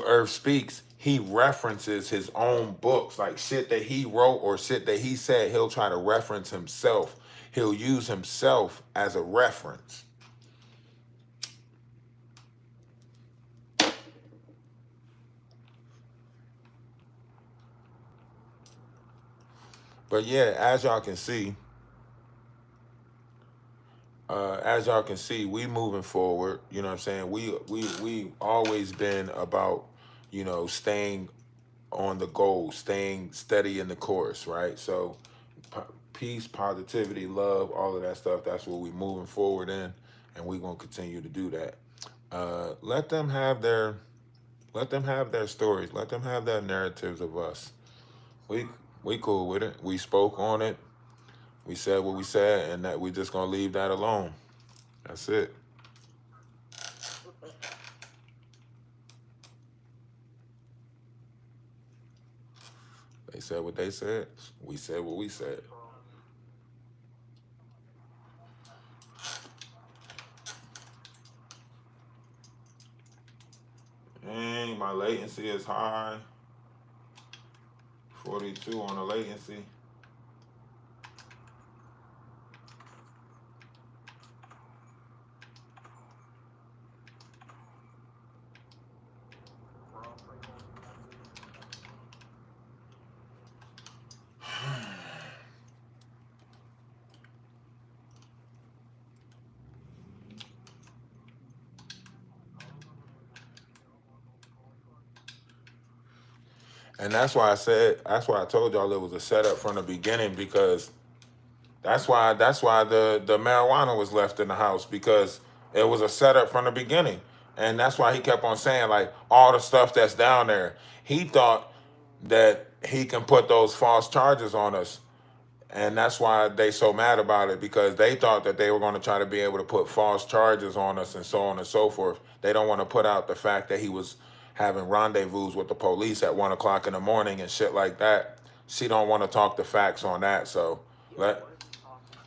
Earth Speaks, he references his own books, like shit that he wrote or shit that he said. He'll try to reference himself. He'll use himself as a reference. But yeah, as y'all can see, we moving forward. You know what I'm saying? We always been about, you know, staying on the goal, staying steady in the course, right? So peace, positivity, love, all of that stuff, that's what we moving forward in, and we're gonna continue to do that. Let them have their stories, let them have their narratives of us. We cool with it. We spoke on it. We said what we said, and that we just gonna leave that alone. That's it. They said what they said. We said what we said. Dang, my latency is high. 42 on the latency. And that's why I told y'all it was a setup from the beginning, because that's why the marijuana was left in the house, because it was a setup from the beginning. And that's why he kept on saying, like, all the stuff that's down there. He thought that he can put those false charges on us. And that's why they so mad about it, because they thought that they were going to try to be able to put false charges on us and so on and so forth. They don't want to put out the fact that he was having rendezvous with the police at 1 o'clock in the morning and shit like that. She don't want to talk the facts on that. So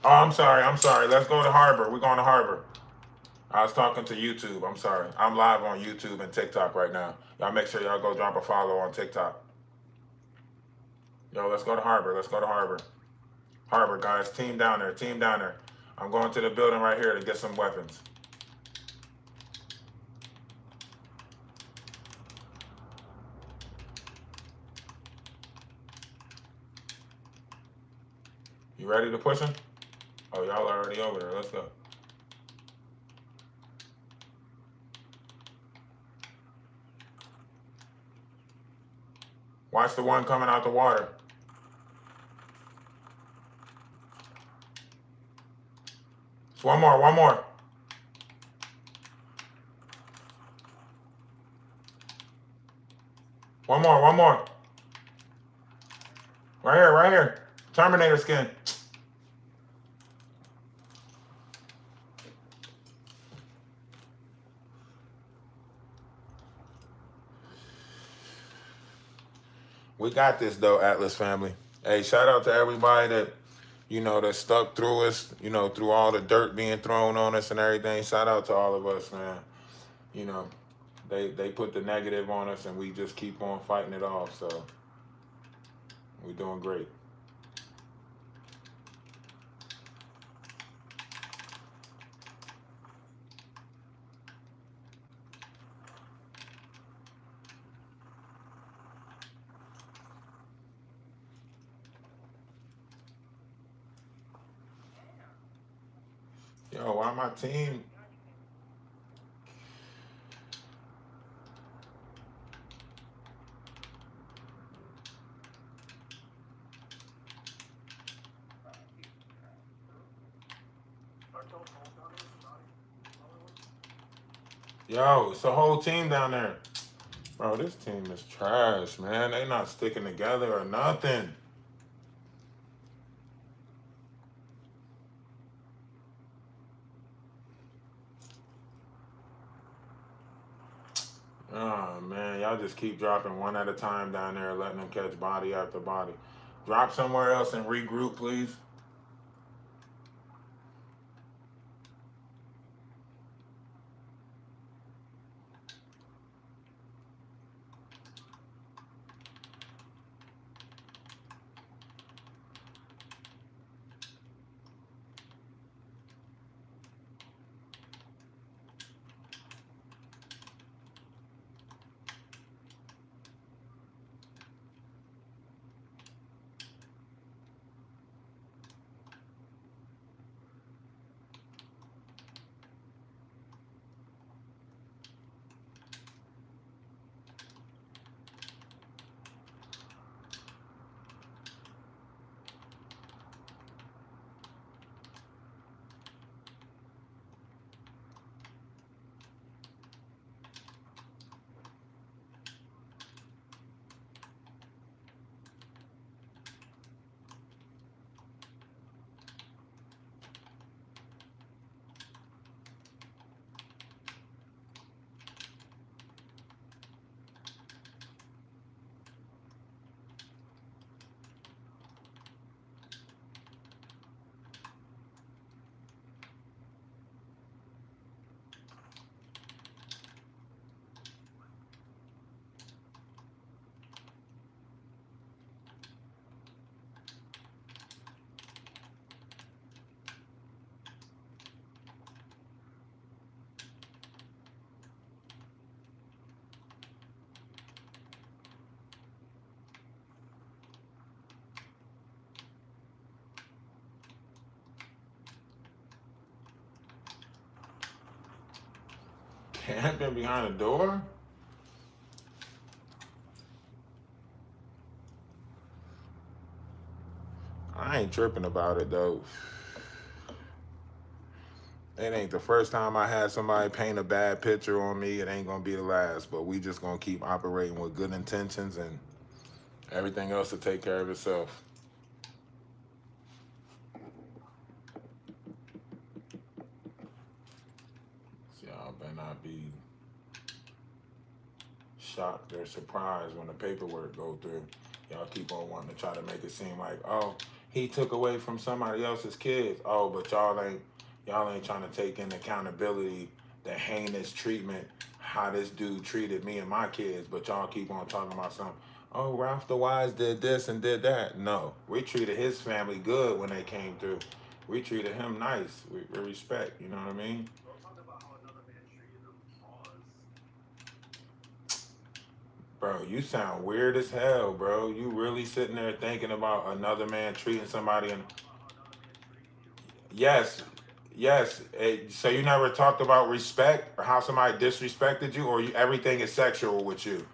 I'm sorry. Let's go to Harbor. We're going to Harbor. I was talking to YouTube. I'm sorry. I'm live on YouTube and TikTok right now. Y'all make sure y'all go drop a follow on TikTok. Yo, let's go to Harbor. Let's go to Harbor. Harbor, guys. Team down there. Team down there. I'm going to the building right here to get some weapons. You ready to push him? Oh, y'all already over there. Let's go. Watch the one coming out the water. It's one more. One more. One more. One more. Right here. Right here. Terminator skin. We got this though, Atlas family. Hey, shout out to everybody that, that stuck through us, through all the dirt being thrown on us and everything. Shout out to all of us, man. You know, they put the negative on us and we just keep on fighting it off. So we're doing great. Yo, why my team? Yo, it's a whole team down there. Bro, this team is trash, man. They not sticking together or nothing. Oh, man. Y'all just keep dropping one at a time down there, letting them catch body after body. Drop somewhere else and regroup, please. Camping behind a door? I ain't tripping about it though. It ain't the first time I had somebody paint a bad picture on me. It ain't gonna be the last. But we just gonna keep operating with good intentions, and everything else will take care of itself. So y'all better not be shocked or surprised when the paperwork go through. Y'all keep on wanting to try to make it seem like, oh, he took away from somebody else's kids. Oh, but y'all ain't trying to take in accountability, the heinous treatment, how this dude treated me and my kids. But y'all keep on talking about something. Oh, Ralph DaWise did this and did that. No, we treated his family good when they came through. We treated him nice. We respect. You know what I mean? Bro, you sound weird as hell, bro. You really sitting there thinking about another man treating somebody and yes, yes. So you never talked about respect or how somebody disrespected you, or everything is sexual with you?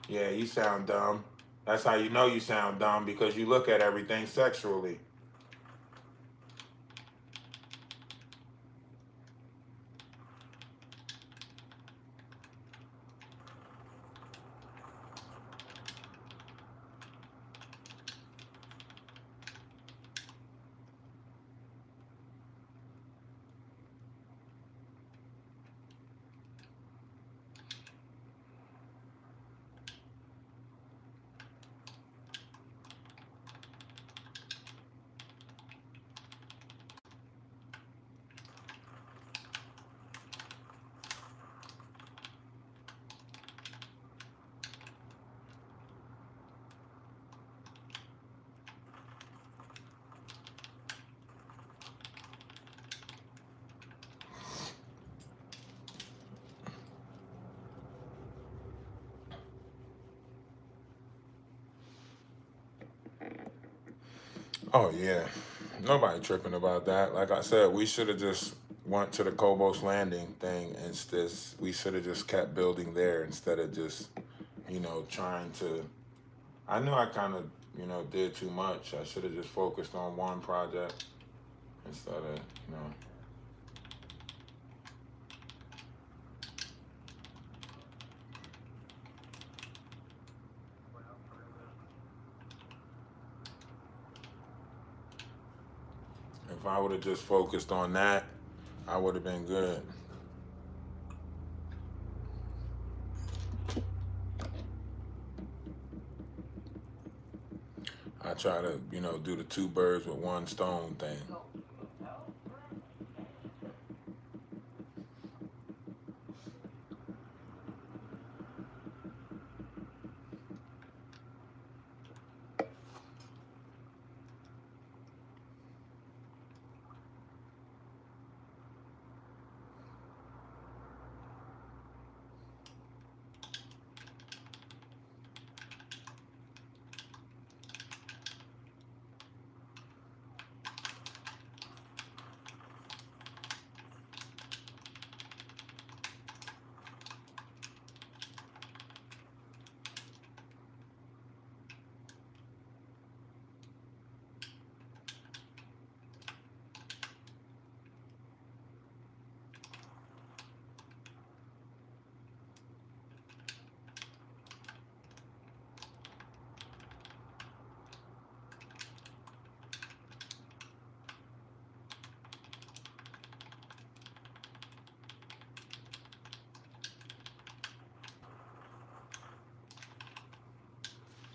Yeah, you sound dumb. That's how you know you sound dumb, because you look at everything sexually. Oh yeah, nobody tripping about that. Like I said, we should have just went to the Cobos Landing thing instead. We should have just kept building there instead of just, trying to. I knew I kind of, did too much. I should have just focused on one project instead of, if I would have just focused on that, I would have been good. I try to, do the two birds with one stone thing.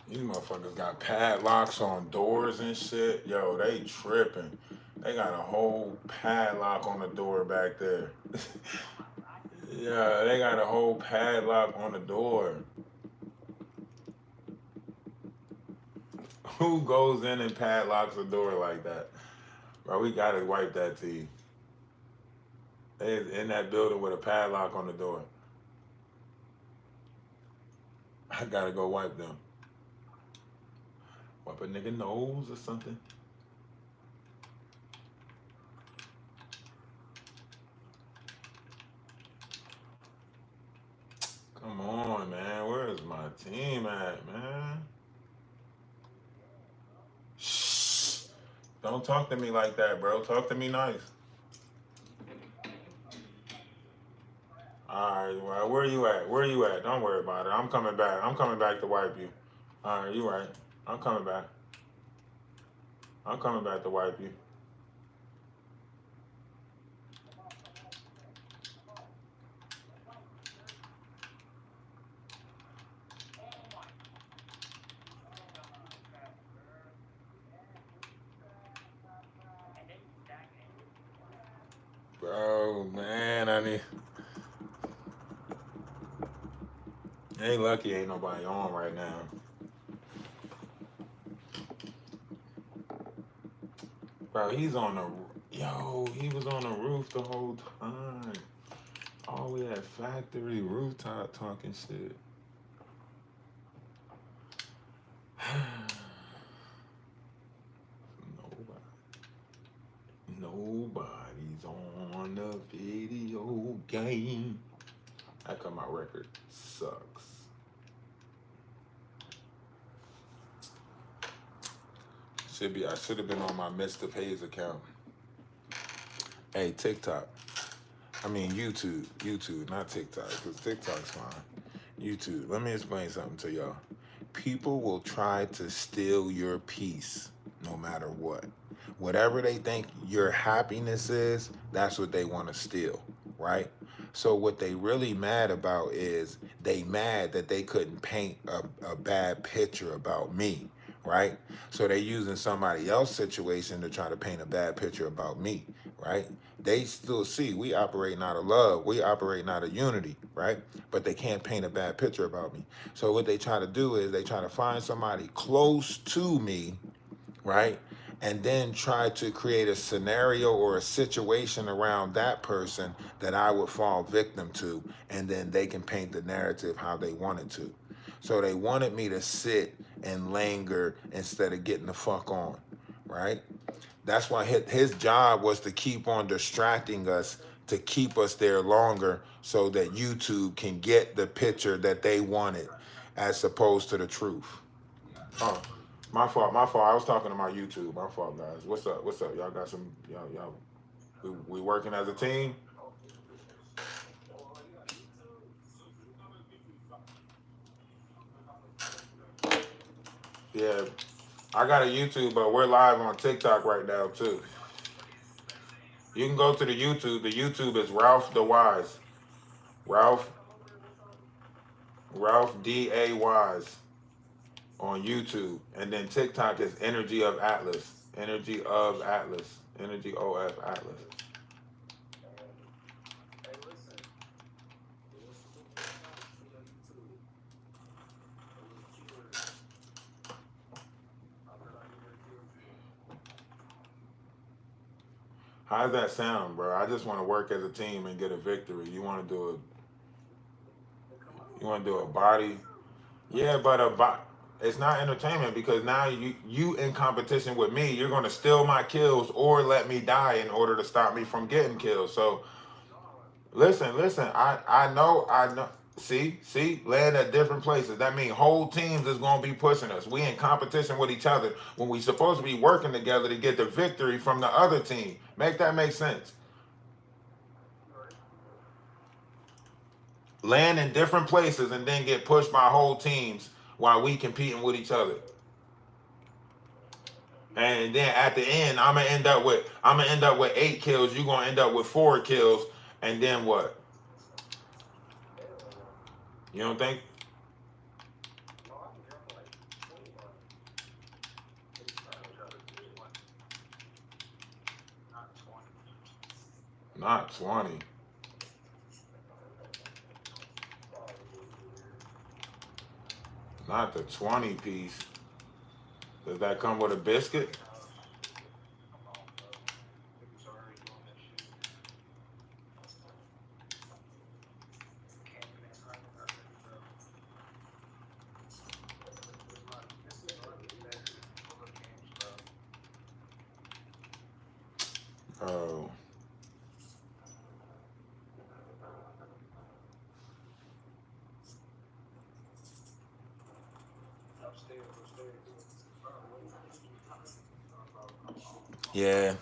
These motherfuckers got padlocks on doors and shit. Yo, they tripping. They got a whole padlock on the door back there. Yeah, they got a whole padlock on the door. Who goes in and padlocks a door like that? Bro, we gotta wipe that teeth. They in that building with a padlock on the door. I gotta go wipe them. Wipe a nigga nose or something. Come on, man. Where is my team at, man? Don't talk to me like that, bro. Talk to me nice. All right, well, where you at? Where you at? Don't worry about it. I'm coming back. I'm coming back to wipe you. All right, you right. I'm coming back. I'm coming back to wipe you. Bro, man, ain't lucky ain't nobody on right now. Bro, he was on the roof the whole time. Oh, we had factory rooftop talking shit. Nobody's on the video game. How come my record sucks? I should have been on my Mr. Pays account. Hey, TikTok. I mean YouTube, not TikTok, because TikTok's fine. YouTube. Let me explain something to y'all. People will try to steal your peace no matter what. Whatever they think your happiness is, that's what they want to steal, right? So what they really mad about is they mad that they couldn't paint a bad picture about me, right? So they using somebody else's situation to try to paint a bad picture about me, right? They still see we operating out of love, we operating out of unity, right? But they can't paint a bad picture about me. So what they try to do is they try to find somebody close to me, right? And then try to create a scenario or a situation around that person that I would fall victim to, and then they can paint the narrative how they want it to. So they wanted me to sit and linger instead of getting the fuck on, right? That's why his job was to keep on distracting us to keep us there longer so that YouTube can get the picture that they wanted as opposed to the truth. Oh, my fault. I was talking to my YouTube. My fault, guys. What's up? Y'all got some, y'all, we working as a team? Yeah, I got a YouTube, but we're live on TikTok right now, too. You can go to the YouTube. The YouTube is Ralph DaWise. Ralph DaWise on YouTube. And then TikTok is Energy of Atlas. Energy of Atlas. Energy OF Atlas. How's that sound, bro? I just want to work as a team and get a victory. You want to do a body? Yeah, but it's not entertainment because now you in competition with me. You're going to steal my kills or let me die in order to stop me from getting kills. So listen. I know. See, land at different places. That means whole teams is going to be pushing us. We in competition with each other when we supposed to be working together to get the victory from the other team. Make that make sense? Land in different places and then get pushed by whole teams while we competing with each other. And then at the end, I'm gonna end up with 8 kills. You're gonna end up with 4 kills, and then what? You don't think? Not 20. Not the 20 piece. Does that come with a biscuit? Oh. Yeah.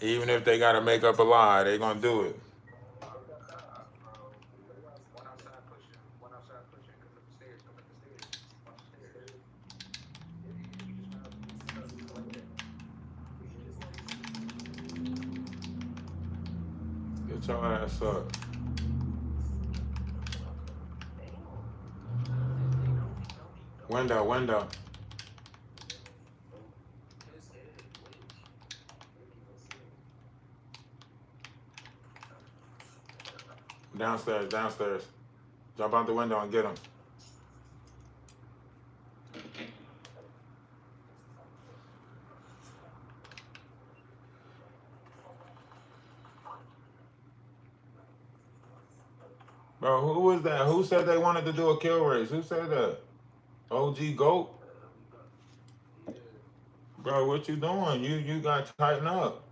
Even if they gotta make up a lie, they gonna do it. Get your ass up. Window, window. Downstairs, downstairs. Jump out the window and get him. Bro, who was that? Who said they wanted to do a kill race? Who said that? OG Goat? Bro, what you doing? You got to tighten up.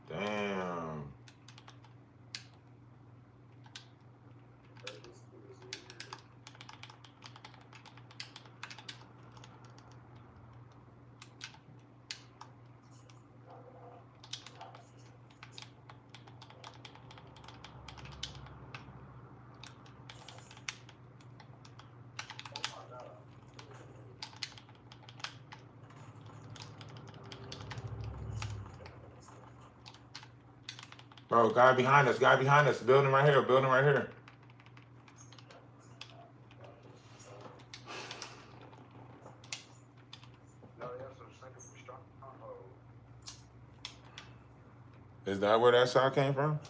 Damn. Bro, guy behind us, building right here, building right here. Is that where that shot came from?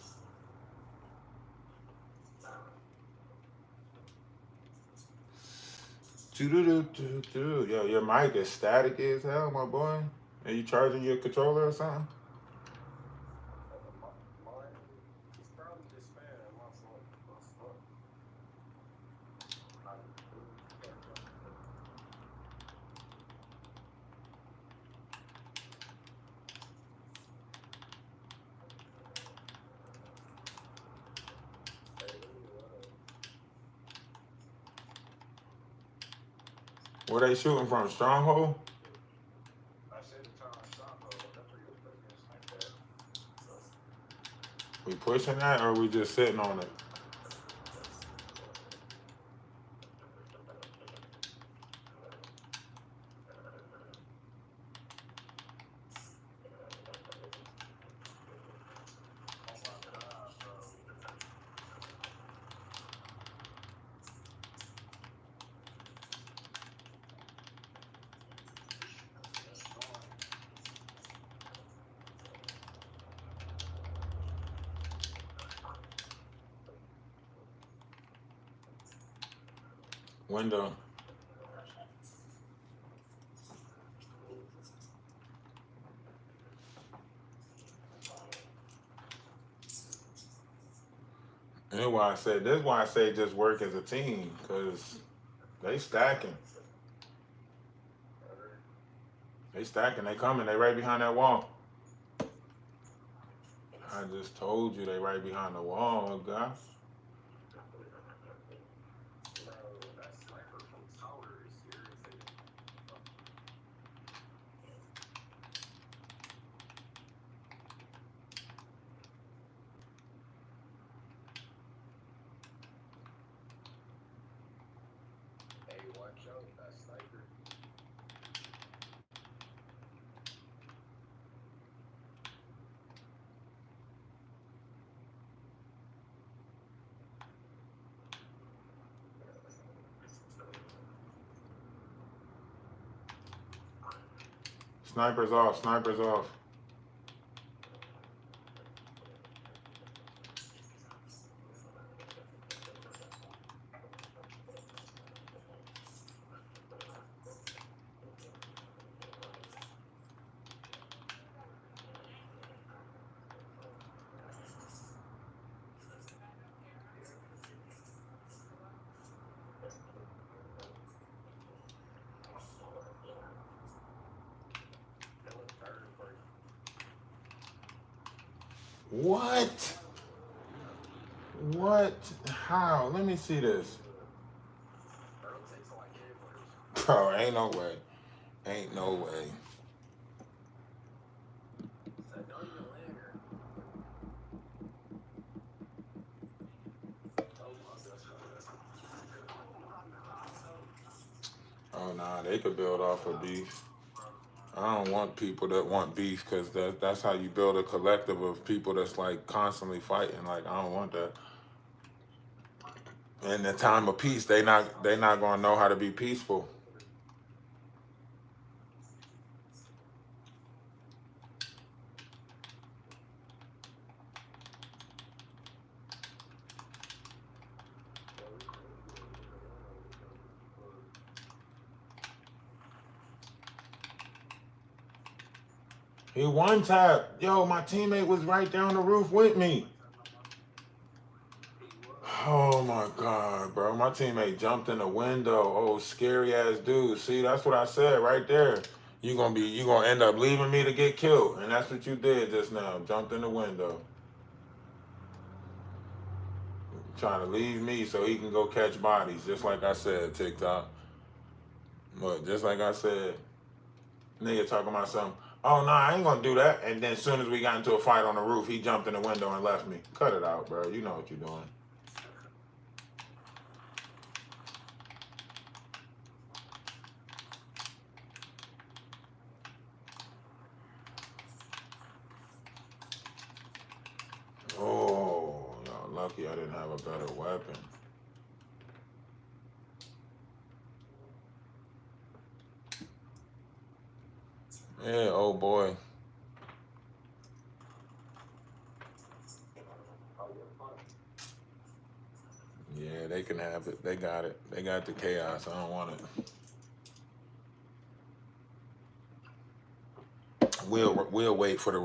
Yo, your mic is static as hell, my boy. Are you charging your controller or something? Where they shooting from? Stronghold? We pushing that or we just sitting on it? Window. This is why I say just work as a team, cause they stacking. They stacking, they coming, they right behind that wall. I just told you they right behind the wall, guys. Snipers off, snipers off. What? How? Let me see this. Bro, ain't no way. Ain't no way. Oh, nah, they could build off of beef. I don't want people that want beef because that's how you build a collective of people that's like constantly fighting. Like, I don't want that. In the time of peace, they not gonna know how to be peaceful. He one tap. Yo, my teammate was right there on the roof with me. Oh my God, bro. My teammate jumped in the window. Oh, scary ass dude. See, that's what I said right there. You gonna end up leaving me to get killed. And that's what you did just now. Jumped in the window. Trying to leave me so he can go catch bodies. Just like I said, TikTok. But just like I said, nigga talking about something. Oh no, I ain't gonna do that. And then as soon as we got into a fight on the roof, he jumped in the window and left me. Cut it out, bro. You know what you're doing. Oh, y'all lucky I didn't have a better weapon. Yeah, oh boy. Yeah, they can have it. They got it. They got the chaos. I don't want it. We'll wait for the